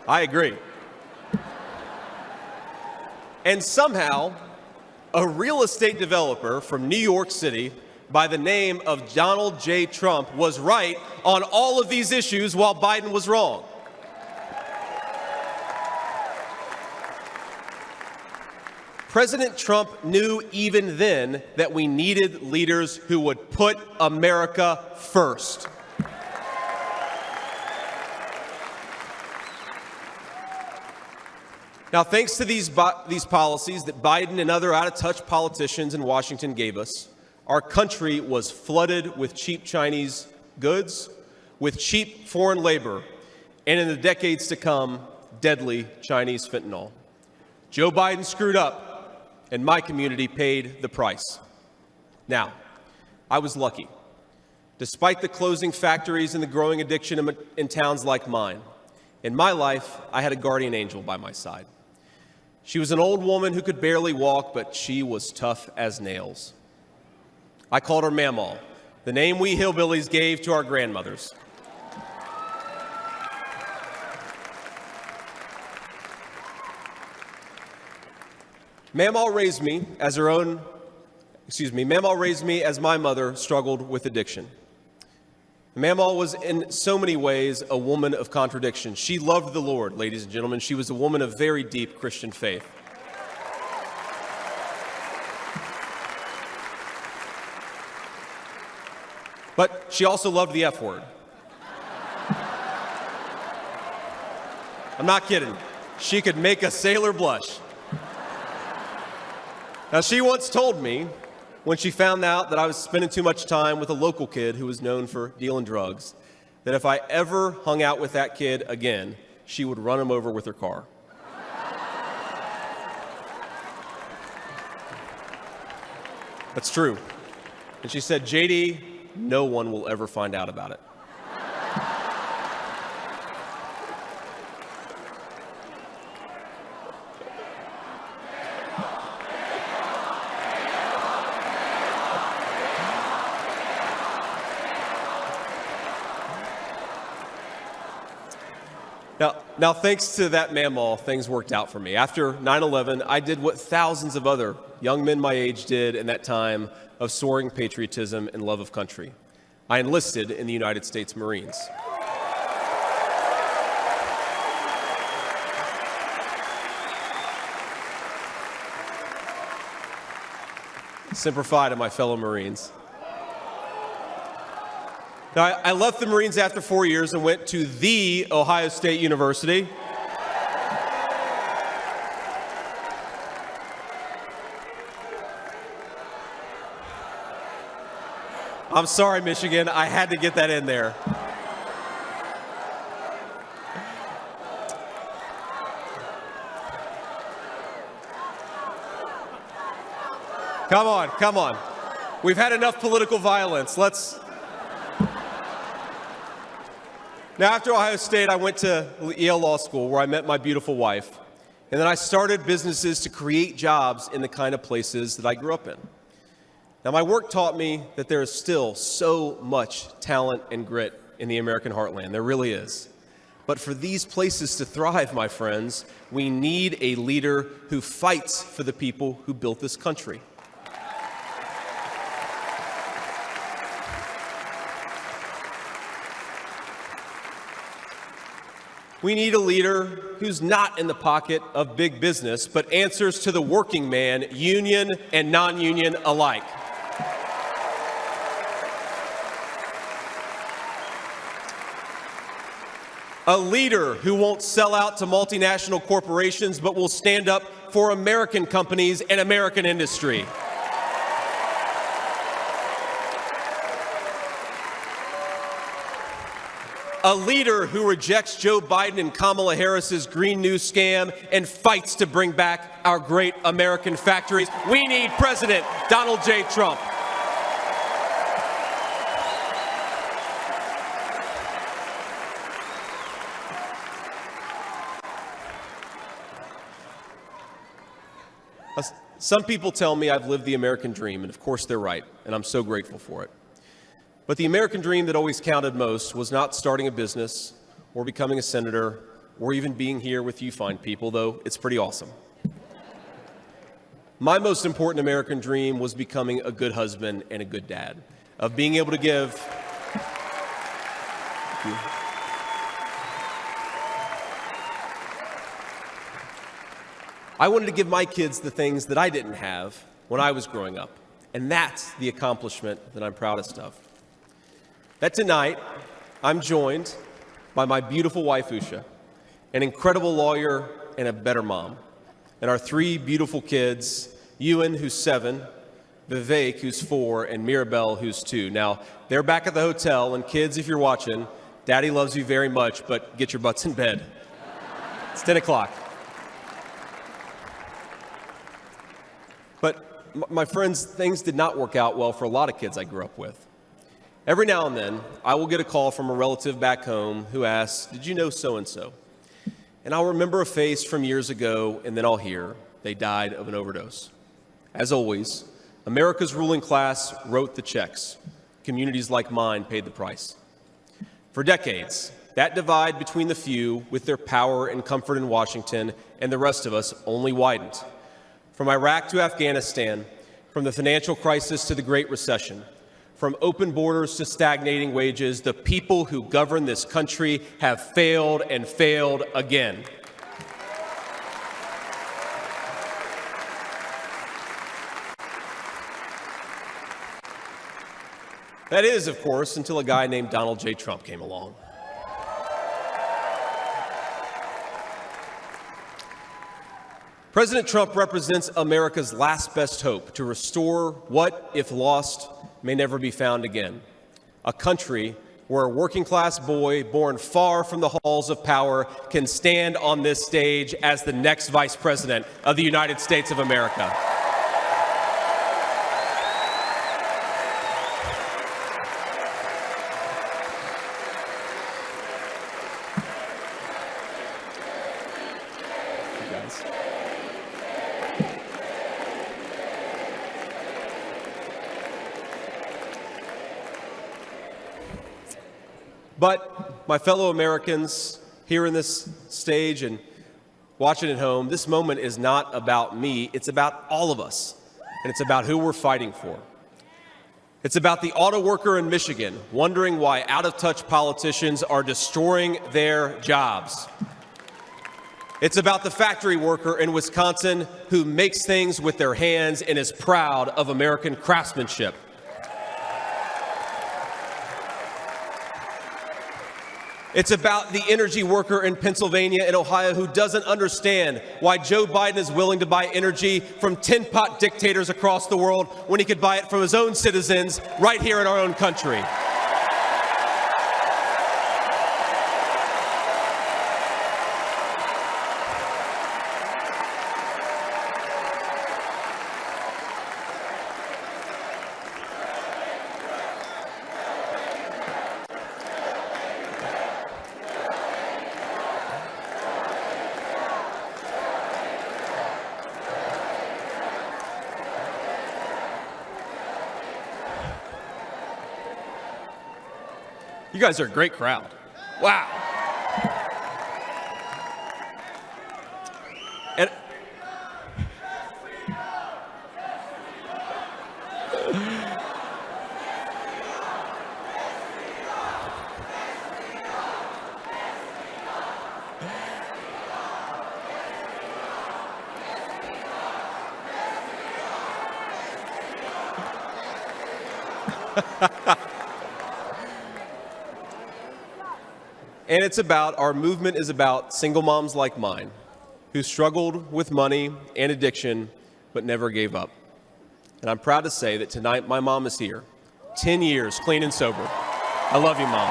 I agree. And somehow, a real estate developer from New York City by the name of Donald J. Trump was right on all of these issues while Biden was wrong. President Trump knew even then that we needed leaders who would put America first. Now, thanks to these policies that Biden and other out-of-touch politicians in Washington gave us, our country was flooded with cheap Chinese goods, with cheap foreign labor, and in the decades to come, deadly Chinese fentanyl. Joe Biden screwed up, and my community paid the price. Now, I was lucky. Despite the closing factories and the growing addiction in towns like mine, in my life, I had a guardian angel by my side. She was an old woman who could barely walk, but she was tough as nails. I called her Mamaw, the name we hillbillies gave to our grandmothers. Mamaw raised me as my mother struggled with addiction. Mamaw was in so many ways a woman of contradiction. She loved the Lord, ladies and gentlemen. She was a woman of very deep Christian faith. But she also loved the F word. I'm not kidding. She could make a sailor blush. Now, she once told me, when she found out that I was spending too much time with a local kid who was known for dealing drugs, that if I ever hung out with that kid again, she would run him over with her car. That's true. And she said, JD, no one will ever find out about it. Now, thanks to that mammal, things worked out for me. After 9/11, I did what thousands of other young men my age did in that time of soaring patriotism and love of country. I enlisted in the United States Marines. Semper Fi to my fellow Marines. Now, I left the Marines after 4 years and went to the Ohio State University. I'm sorry, Michigan. I had to get that in there. Come on, come on. We've had enough political violence. Now, after Ohio State, I went to Yale Law School, where I met my beautiful wife. And then I started businesses to create jobs in the kind of places that I grew up in. Now, my work taught me that there is still so much talent and grit in the American heartland. There really is. But for these places to thrive, my friends, we need a leader who fights for the people who built this country. We need a leader who's not in the pocket of big business, but answers to the working man, union and non-union alike. A leader who won't sell out to multinational corporations, but will stand up for American companies and American industry. A leader who rejects Joe Biden and Kamala Harris's Green New scam and fights to bring back our great American factories. We need President Donald J. Trump. Some people tell me I've lived the American dream, and of course they're right, and I'm so grateful for it. But the American dream that always counted most was not starting a business or becoming a senator or even being here with you fine people, though it's pretty awesome. My most important American dream was becoming a good husband and a good dad, of being able to give. I wanted to give my kids the things that I didn't have when I was growing up, and that's the accomplishment that I'm proudest of. That tonight, I'm joined by my beautiful wife, Usha, an incredible lawyer and a better mom, and our three beautiful kids, Ewan, who's 7, Vivek, who's 4, and Mirabelle, who's 2. Now, they're back at the hotel, and kids, if you're watching, Daddy loves you very much, but get your butts in bed. It's 10 o'clock. But my friends, things did not work out well for a lot of kids I grew up with. Every now and then, I will get a call from a relative back home who asks, "Did you know so-and-so?" And I'll remember a face from years ago, and then I'll hear, "They died of an overdose." As always, America's ruling class wrote the checks. Communities like mine paid the price. For decades, that divide between the few with their power and comfort in Washington and the rest of us only widened. From Iraq to Afghanistan, from the financial crisis to the Great Recession, from open borders to stagnating wages, the people who govern this country have failed and failed again. That is, of course, until a guy named Donald J. Trump came along. President Trump represents America's last best hope to restore what, if lost, may never be found again. A country where a working-class boy born far from the halls of power can stand on this stage as the next Vice President of the United States of America. But, my fellow Americans, here in this stage and watching at home, this moment is not about me, it's about all of us, and it's about who we're fighting for. It's about the auto worker in Michigan wondering why out-of-touch politicians are destroying their jobs. It's about the factory worker in Wisconsin who makes things with their hands and is proud of American craftsmanship. It's about the energy worker in Pennsylvania and Ohio who doesn't understand why Joe Biden is willing to buy energy from tin-pot dictators across the world when he could buy it from his own citizens right here in our own country. You guys are a great crowd. Wow. And And it's about, our movement is about single moms like mine who struggled with money and addiction but never gave up. And I'm proud to say that tonight my mom is here, 10 years clean and sober. I love you, Mom.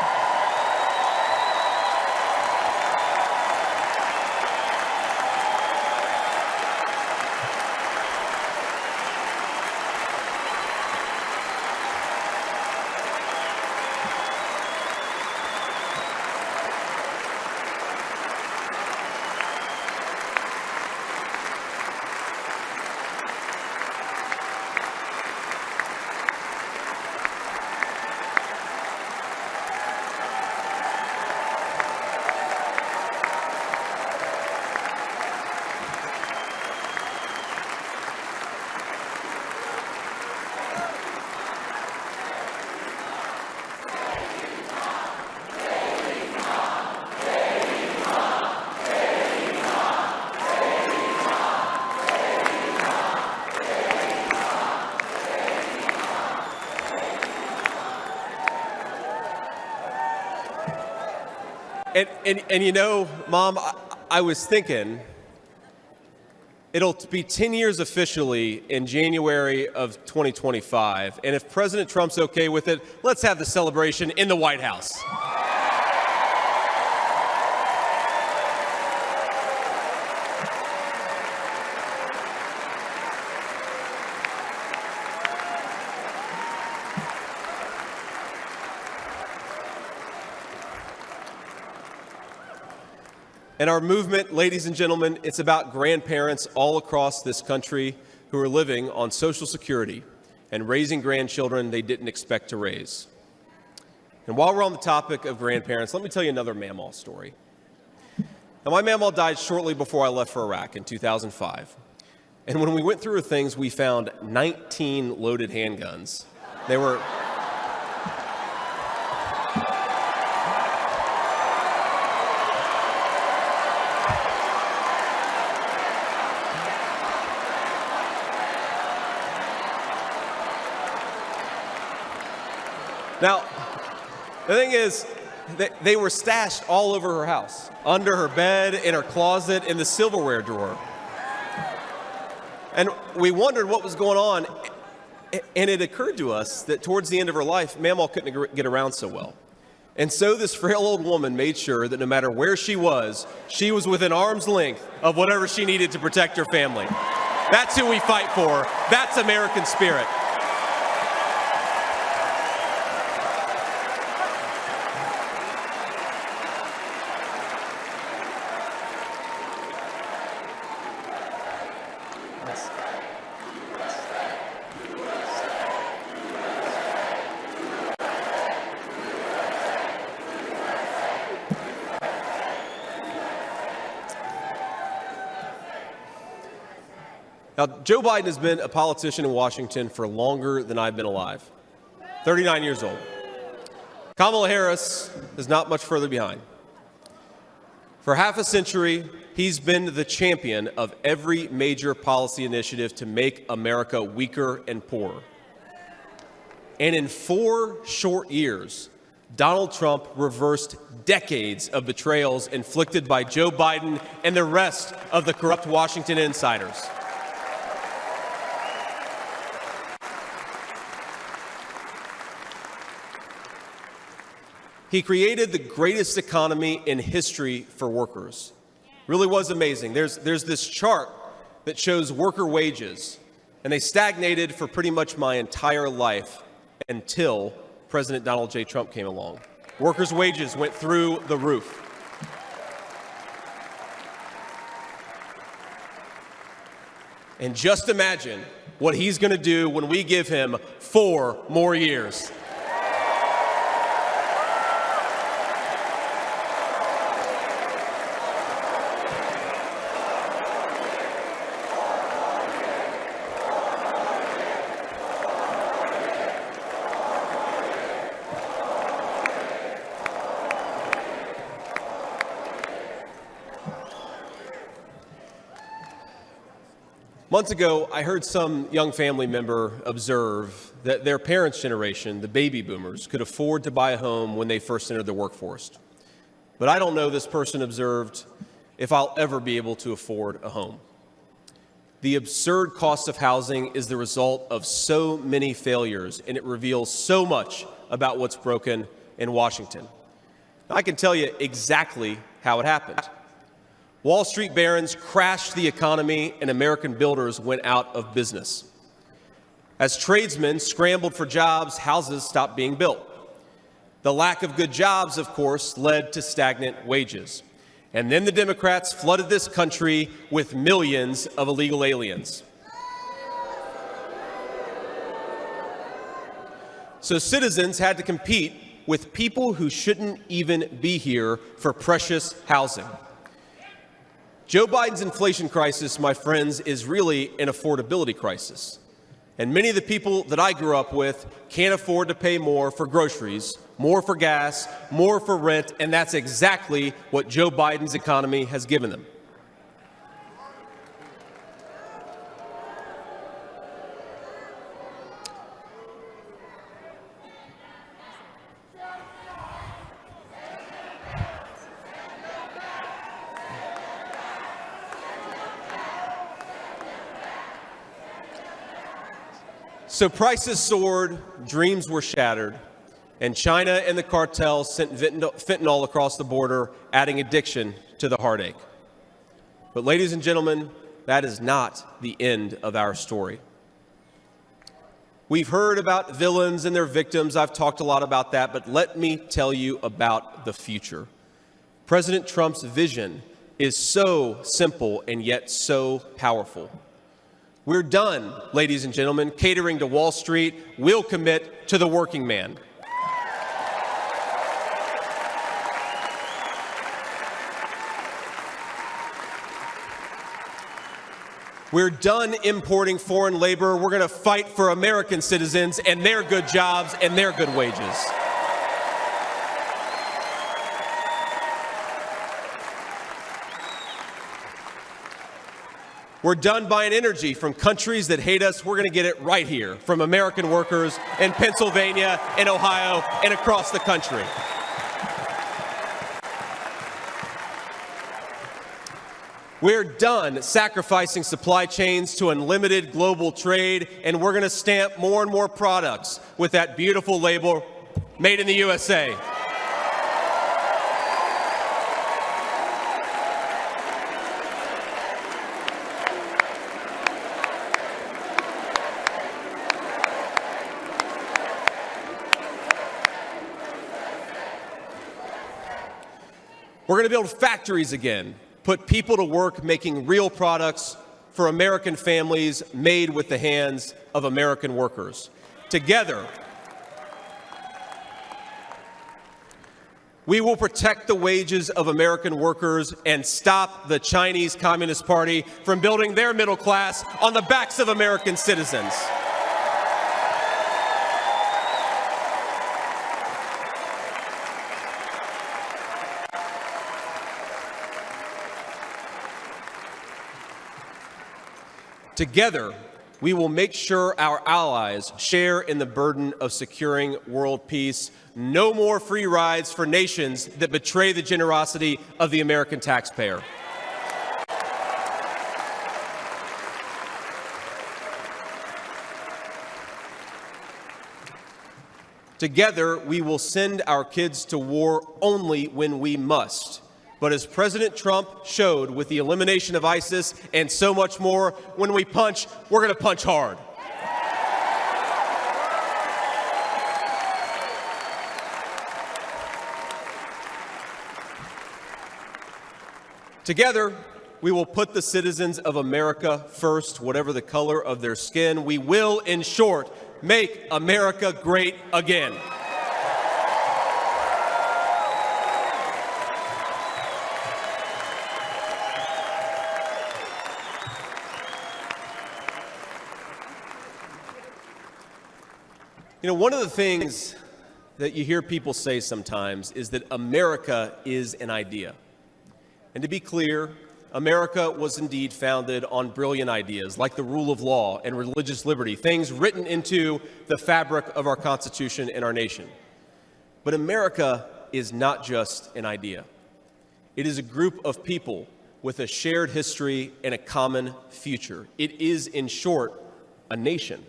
And you know, Mom, I was thinking, it'll be 10 years officially in January of 2025. And if President Trump's okay with it, let's have the celebration in the White House. And our movement, ladies and gentlemen, it's about grandparents all across this country who are living on Social Security and raising grandchildren they didn't expect to raise. And while we're on the topic of grandparents, let me tell you another Mamaw story. Now, my Mamaw died shortly before I left for Iraq in 2005. And when we went through her things, we found 19 loaded handguns. They were... Now, the thing is, they were stashed all over her house, under her bed, in her closet, in the silverware drawer. And we wondered what was going on, and it occurred to us that towards the end of her life, Mamaw couldn't get around so well. And so this frail old woman made sure that no matter where she was within arm's length of whatever she needed to protect her family. That's who we fight for. That's American spirit. Now, Joe Biden has been a politician in Washington for longer than I've been alive, 39 years old. Kamala Harris is not much further behind. For half a century, he's been the champion of every major policy initiative to make America weaker and poorer. And in 4 short years, Donald Trump reversed decades of betrayals inflicted by Joe Biden and the rest of the corrupt Washington insiders. He created the greatest economy in history for workers. Really was amazing. There's this chart that shows worker wages, and they stagnated for pretty much my entire life until President Donald J. Trump came along. Workers' wages went through the roof. And just imagine what he's going to do when we give him 4 more years. Months ago, I heard some young family member observe that their parents' generation, the baby boomers, could afford to buy a home when they first entered the workforce. But I don't know, this person observed, if I'll ever be able to afford a home. The absurd cost of housing is the result of so many failures, and it reveals so much about what's broken in Washington. I can tell you exactly how it happened. Wall Street barons crashed the economy and American builders went out of business. As tradesmen scrambled for jobs, houses stopped being built. The lack of good jobs, of course, led to stagnant wages. And then the Democrats flooded this country with millions of illegal aliens. So citizens had to compete with people who shouldn't even be here for precious housing. Joe Biden's inflation crisis, my friends, is really an affordability crisis. And many of the people that I grew up with can't afford to pay more for groceries, more for gas, more for rent, and that's exactly what Joe Biden's economy has given them. So prices soared, dreams were shattered, and China and the cartels sent fentanyl across the border, adding addiction to the heartache. But ladies and gentlemen, that is not the end of our story. We've heard about villains and their victims. I've talked a lot about that, but let me tell you about the future. President Trump's vision is so simple and yet so powerful. We're done, ladies and gentlemen, catering to Wall Street. We'll commit to the working man. We're done importing foreign labor. We're going to fight for American citizens and their good jobs and their good wages. We're done buying energy from countries that hate us. We're going to get it right here from American workers in Pennsylvania, in Ohio, and across the country. We're done sacrificing supply chains to unlimited global trade, and we're going to stamp more and more products with that beautiful label, Made in the USA. We're going to build factories again, put people to work making real products for American families made with the hands of American workers. Together, We will protect the wages of American workers and stop the Chinese Communist Party from building their middle class on the backs of American citizens. Together, we will make sure our allies share in the burden of securing world peace. No more free rides for nations that betray the generosity of the American taxpayer. Together, we will send our kids to war only when we must. But as President Trump showed with the elimination of ISIS and so much more, when we punch, we're going to punch hard. Together, we will put the citizens of America first, whatever the color of their skin. We will, in short, make America great again. You know, one of the things that you hear people say sometimes is that America is an idea. And to be clear, America was indeed founded on brilliant ideas like the rule of law and religious liberty, things written into the fabric of our Constitution and our nation. But America is not just an idea. It is a group of people with a shared history and a common future. It is, in short, a nation.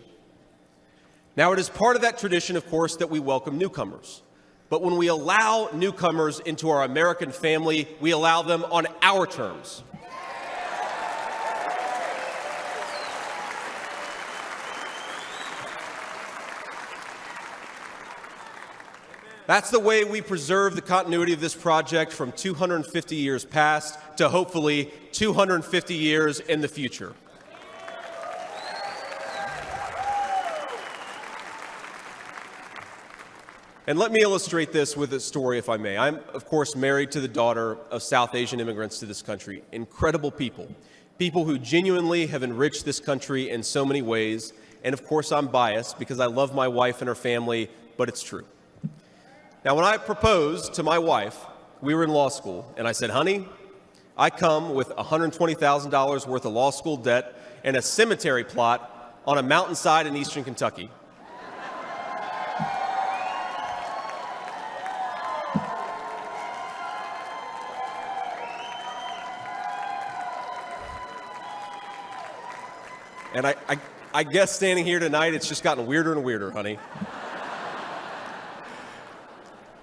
Now, it is part of that tradition, of course, that we welcome newcomers. But when we allow newcomers into our American family, we allow them on our terms. That's the way we preserve the continuity of this project from 250 years past to hopefully 250 years in the future. And let me illustrate this with a story, if I may. I'm, of course, married to the daughter of South Asian immigrants to this country. Incredible people. People who genuinely have enriched this country in so many ways. And, of course, I'm biased because I love my wife and her family, but it's true. Now, when I proposed to my wife, we were in law school, and I said, honey, I come with $120,000 worth of law school debt and a cemetery plot on a mountainside in eastern Kentucky. And I guess standing here tonight, it's just gotten weirder and weirder, honey.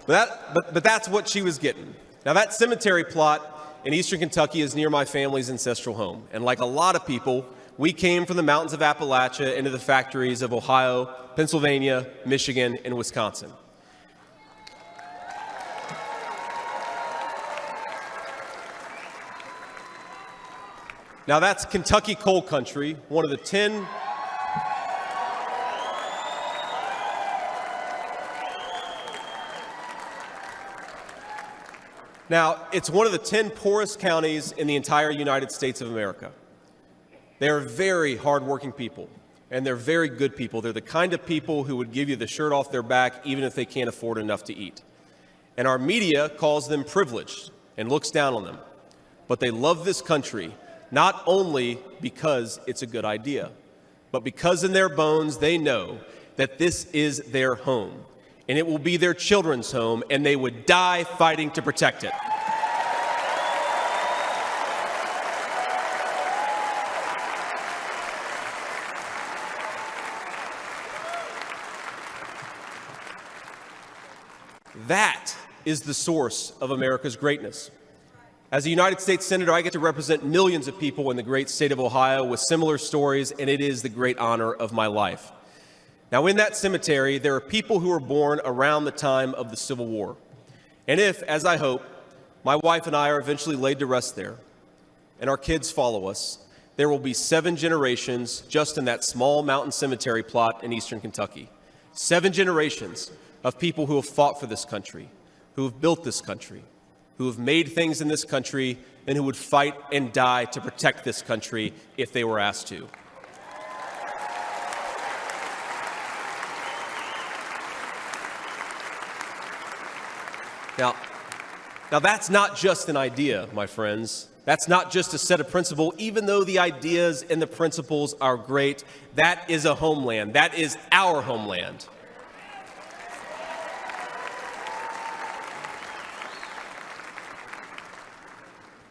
But that's what she was getting. Now, that cemetery plot in eastern Kentucky is near my family's ancestral home. And like a lot of people, we came from the mountains of Appalachia into the factories of Ohio, Pennsylvania, Michigan, and Wisconsin. Now, that's Kentucky coal country, one of the 10 Now, it's one of the 10 poorest counties in the entire United States of America. They are very hardworking people, and they're very good people. They're the kind of people who would give you the shirt off their back even if they can't afford enough to eat. And our media calls them privileged and looks down on them. But they love this country not only because it's a good idea, but because in their bones they know that this is their home, and it will be their children's home, and they would die fighting to protect it. That is the source of America's greatness. As a United States Senator, I get to represent millions of people in the great state of Ohio with similar stories, and it is the great honor of my life. Now, in that cemetery, there are people who were born around the time of the Civil War. And if, as I hope, my wife and I are eventually laid to rest there, and our kids follow us, there will be 7 generations just in that small mountain cemetery plot in eastern Kentucky. 7 generations of people who have fought for this country, who have built this country, who have made things in this country, and who would fight and die to protect this country if they were asked to. Now that's not just an idea, my friends. That's not just a set of principles. Even though the ideas and the principles are great, that is a homeland. That is our homeland.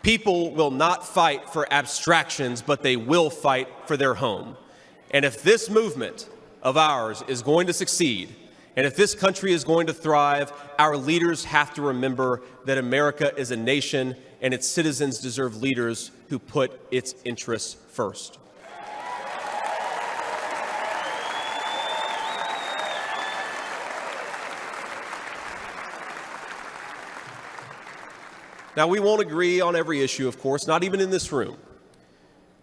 People will not fight for abstractions, but they will fight for their home. And if this movement of ours is going to succeed, and if this country is going to thrive, our leaders have to remember that America is a nation and its citizens deserve leaders who put its interests first. Now, we won't agree on every issue, of course, not even in this room.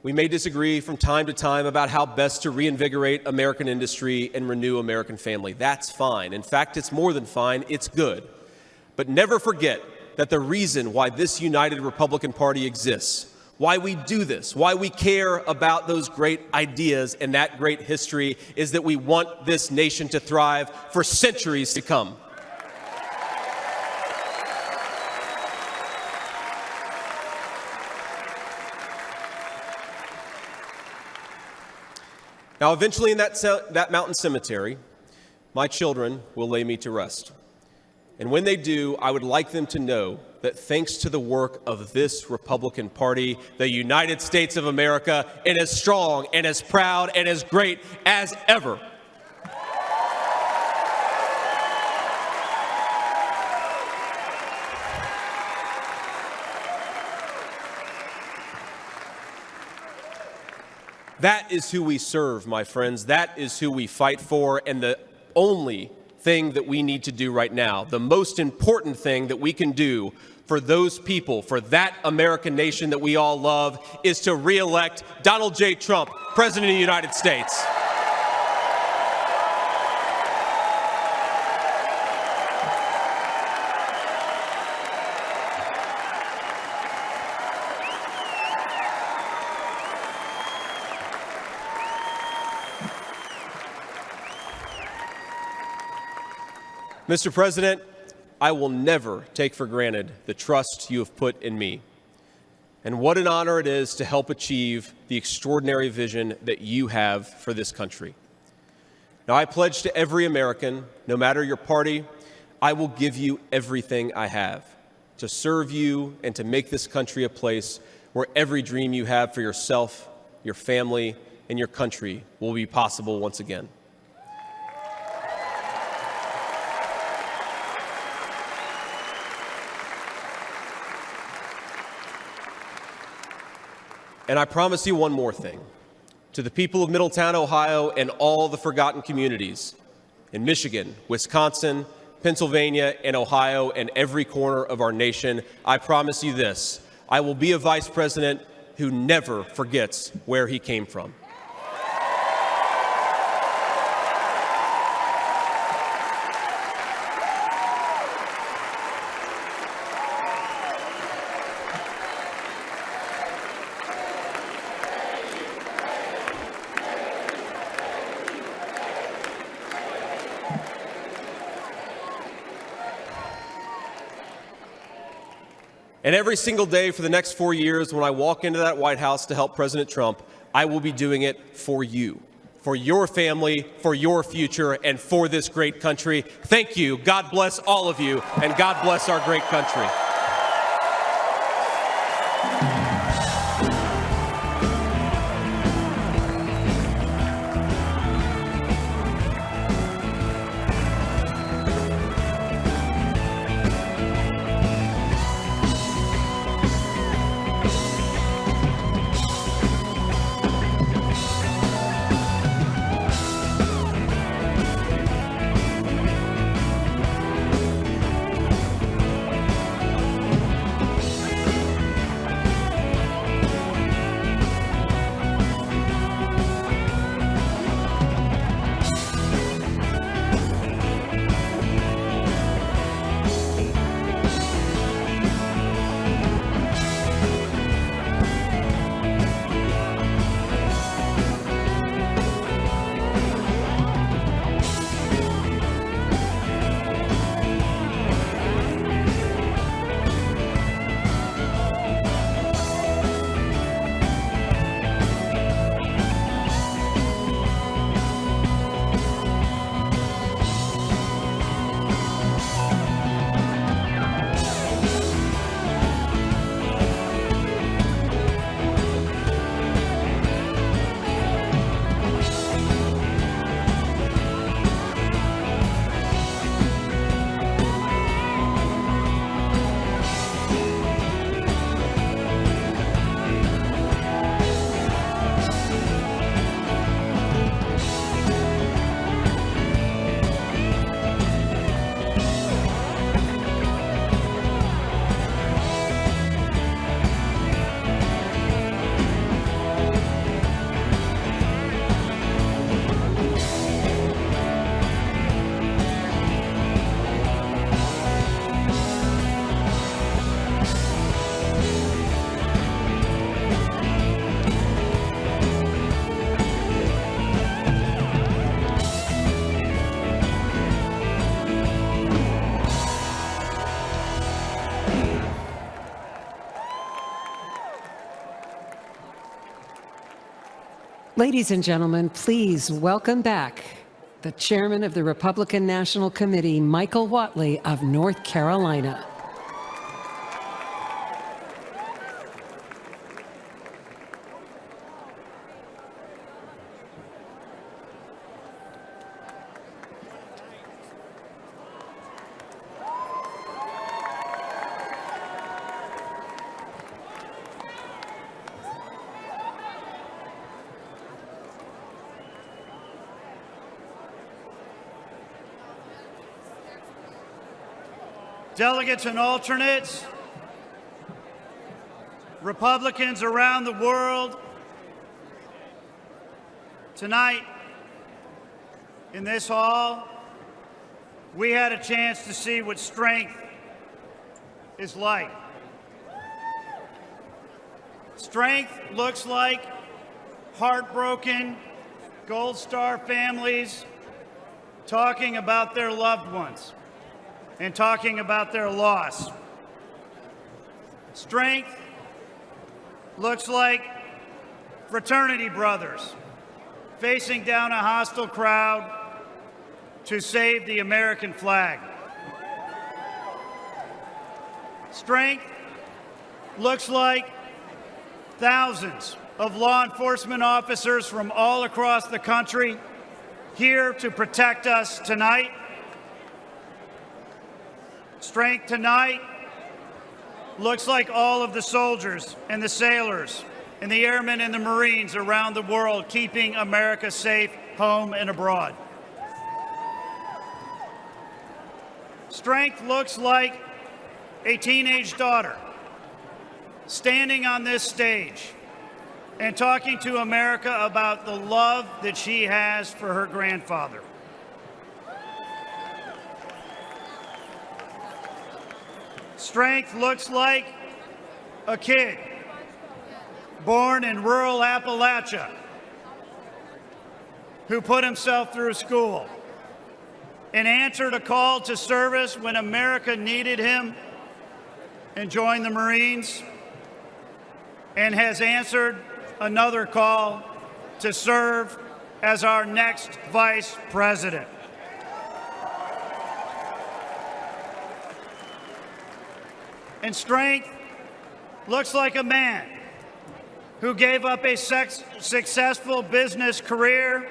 We may disagree from time to time about how best to reinvigorate American industry and renew American family. That's fine. In fact, it's more than fine. It's good. But never forget that the reason why this united Republican Party exists, why we do this, why we care about those great ideas and that great history, is that we want this nation to thrive for centuries to come. Now, eventually in that mountain cemetery, my children will lay me to rest. And when they do, I would like them to know that thanks to the work of this Republican Party, the United States of America is as strong and as proud and as great as ever. That is who we serve, my friends. That is who we fight for. And the only thing that we need to do right now, the most important thing that we can do for those people, for that American nation that we all love, is to re-elect Donald J. Trump, President of the United States. Mr. President, I will never take for granted the trust you have put in me. And what an honor it is to help achieve the extraordinary vision that you have for this country. Now, I pledge to every American, no matter your party, I will give you everything I have to serve you and to make this country a place where every dream you have for yourself, your family, and your country will be possible once again. And I promise you one more thing. To the people of Middletown, Ohio, and all the forgotten communities in Michigan, Wisconsin, Pennsylvania, and Ohio, and every corner of our nation, I promise you this: I will be a vice president who never forgets where he came from. And every single day for the next 4 years, when I walk into that White House to help President Trump, I will be doing it for you, for your family, for your future, and for this great country. Thank you. God bless all of you, and God bless our great country. Ladies and gentlemen, please welcome back the chairman of the Republican National Committee, Michael Whatley of North Carolina. Delegates and alternates, Republicans around the world, tonight in this hall, we had a chance to see what strength is like. Strength looks like heartbroken Gold Star families talking about their loved ones and talking about their loss. Strength looks like fraternity brothers facing down a hostile crowd to save the American flag. Strength looks like thousands of law enforcement officers from all across the country here to protect us tonight. Strength tonight looks like all of the soldiers and the sailors and the airmen and the Marines around the world keeping America safe home and abroad. Strength looks like a teenage daughter standing on this stage and talking to America about the love that she has for her grandfather. Strength looks like a kid born in rural Appalachia who put himself through school and answered a call to service when America needed him and joined the Marines, and has answered another call to serve as our next vice president. And strength looks like a man who gave up a successful business career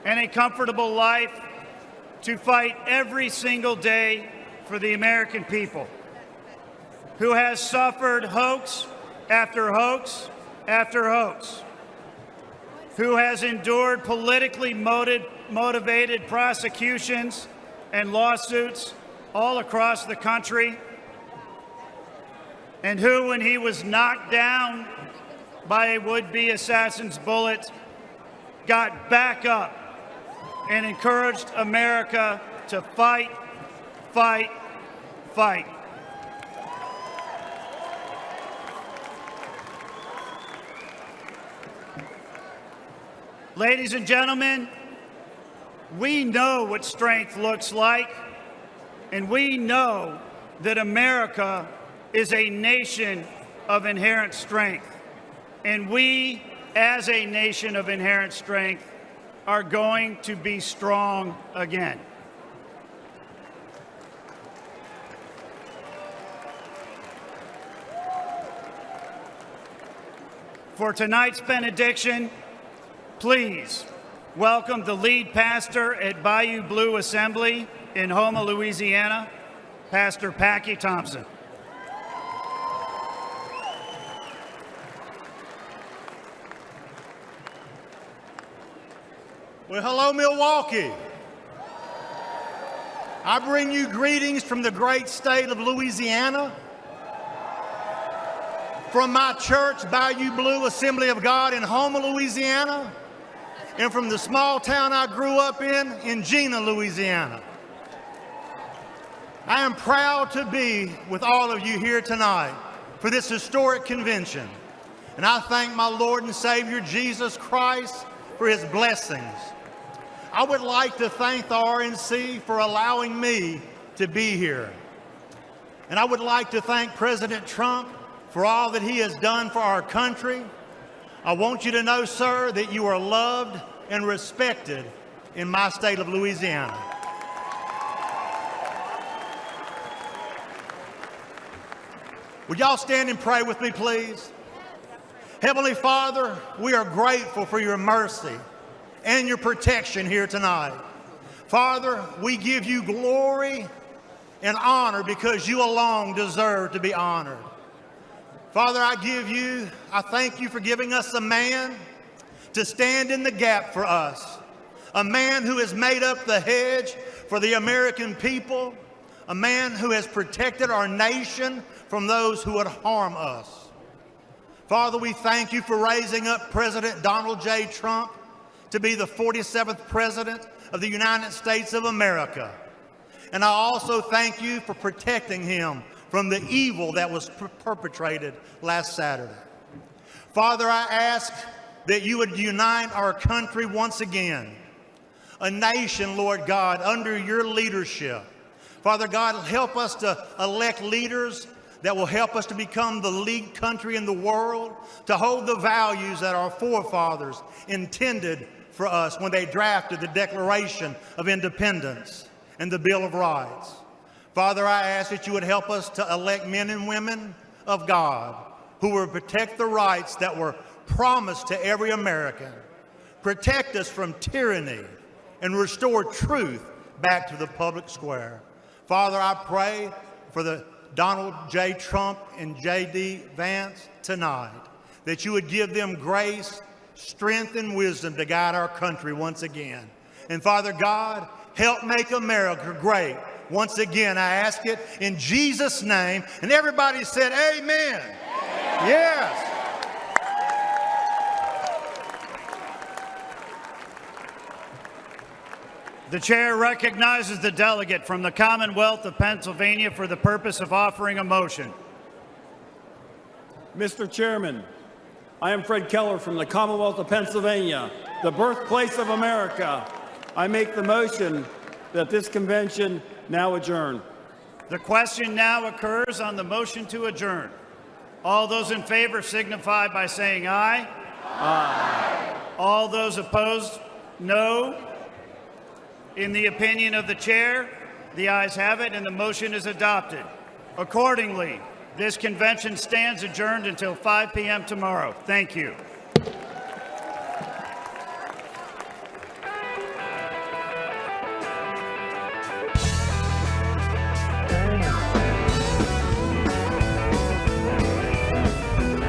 and a comfortable life to fight every single day for the American people, who has suffered hoax after hoax after hoax, who has endured politically motivated prosecutions and lawsuits all across the country, and who, when he was knocked down by a would-be assassin's bullet, got back up and encouraged America to fight, fight, fight. Ladies and gentlemen, we know what strength looks like, and we know that America is a nation of inherent strength. And we, as a nation of inherent strength, are going to be strong again. For tonight's benediction, please welcome the lead pastor at Bayou Blue Assembly in Houma, Louisiana, Pastor Packy Thompson. Well, hello, Milwaukee. I bring you greetings from the great state of Louisiana, from my church, Bayou Blue Assembly of God in Houma, Louisiana, and from the small town I grew up in Gina, Louisiana. I am proud to be with all of you here tonight for this historic convention, and I thank my Lord and Savior Jesus Christ for his blessings. I would like to thank the RNC for allowing me to be here. And I would like to thank President Trump for all that he has done for our country. I want you to know, sir, that you are loved and respected in my state of Louisiana. Would y'all stand and pray with me, please? Heavenly Father, we are grateful for your mercy and your protection here tonight. Father, we give you glory and honor because you alone deserve to be honored. Father, I thank you for giving us a man to stand in the gap for us, a man who has made up the hedge for the American people, a man who has protected our nation from those who would harm us. Father, we thank you for raising up President Donald J. Trump to be the 47th President of the United States of America. And I also thank you for protecting him from the evil that was perpetrated last Saturday. Father, I ask that you would unite our country once again, a nation, Lord God, under your leadership. Father God, help us to elect leaders that will help us to become the lead country in the world, to hold the values that our forefathers intended for us when they drafted the Declaration of Independence and the Bill of Rights. Father, I ask that you would help us to elect men and women of God who will protect the rights that were promised to every American, protect us from tyranny, and restore truth back to the public square. Father, I pray for the Donald J. Trump and J.D. Vance tonight, that you would give them grace, strength, and wisdom to guide our country once again. And Father God, help make America great. Once again, I ask it in Jesus' name. And everybody said, amen. Yes. The chair recognizes the delegate from the Commonwealth of Pennsylvania for the purpose of offering a motion. Mr. Chairman, I am Fred Keller from the Commonwealth of Pennsylvania, the birthplace of America. I make the motion that this convention now adjourn. The question now occurs on the motion to adjourn. All those in favor signify by saying aye. Aye. All those opposed, no. In the opinion of the chair, the ayes have it and the motion is adopted. Accordingly, this convention stands adjourned until 5 p.m. tomorrow. Thank you.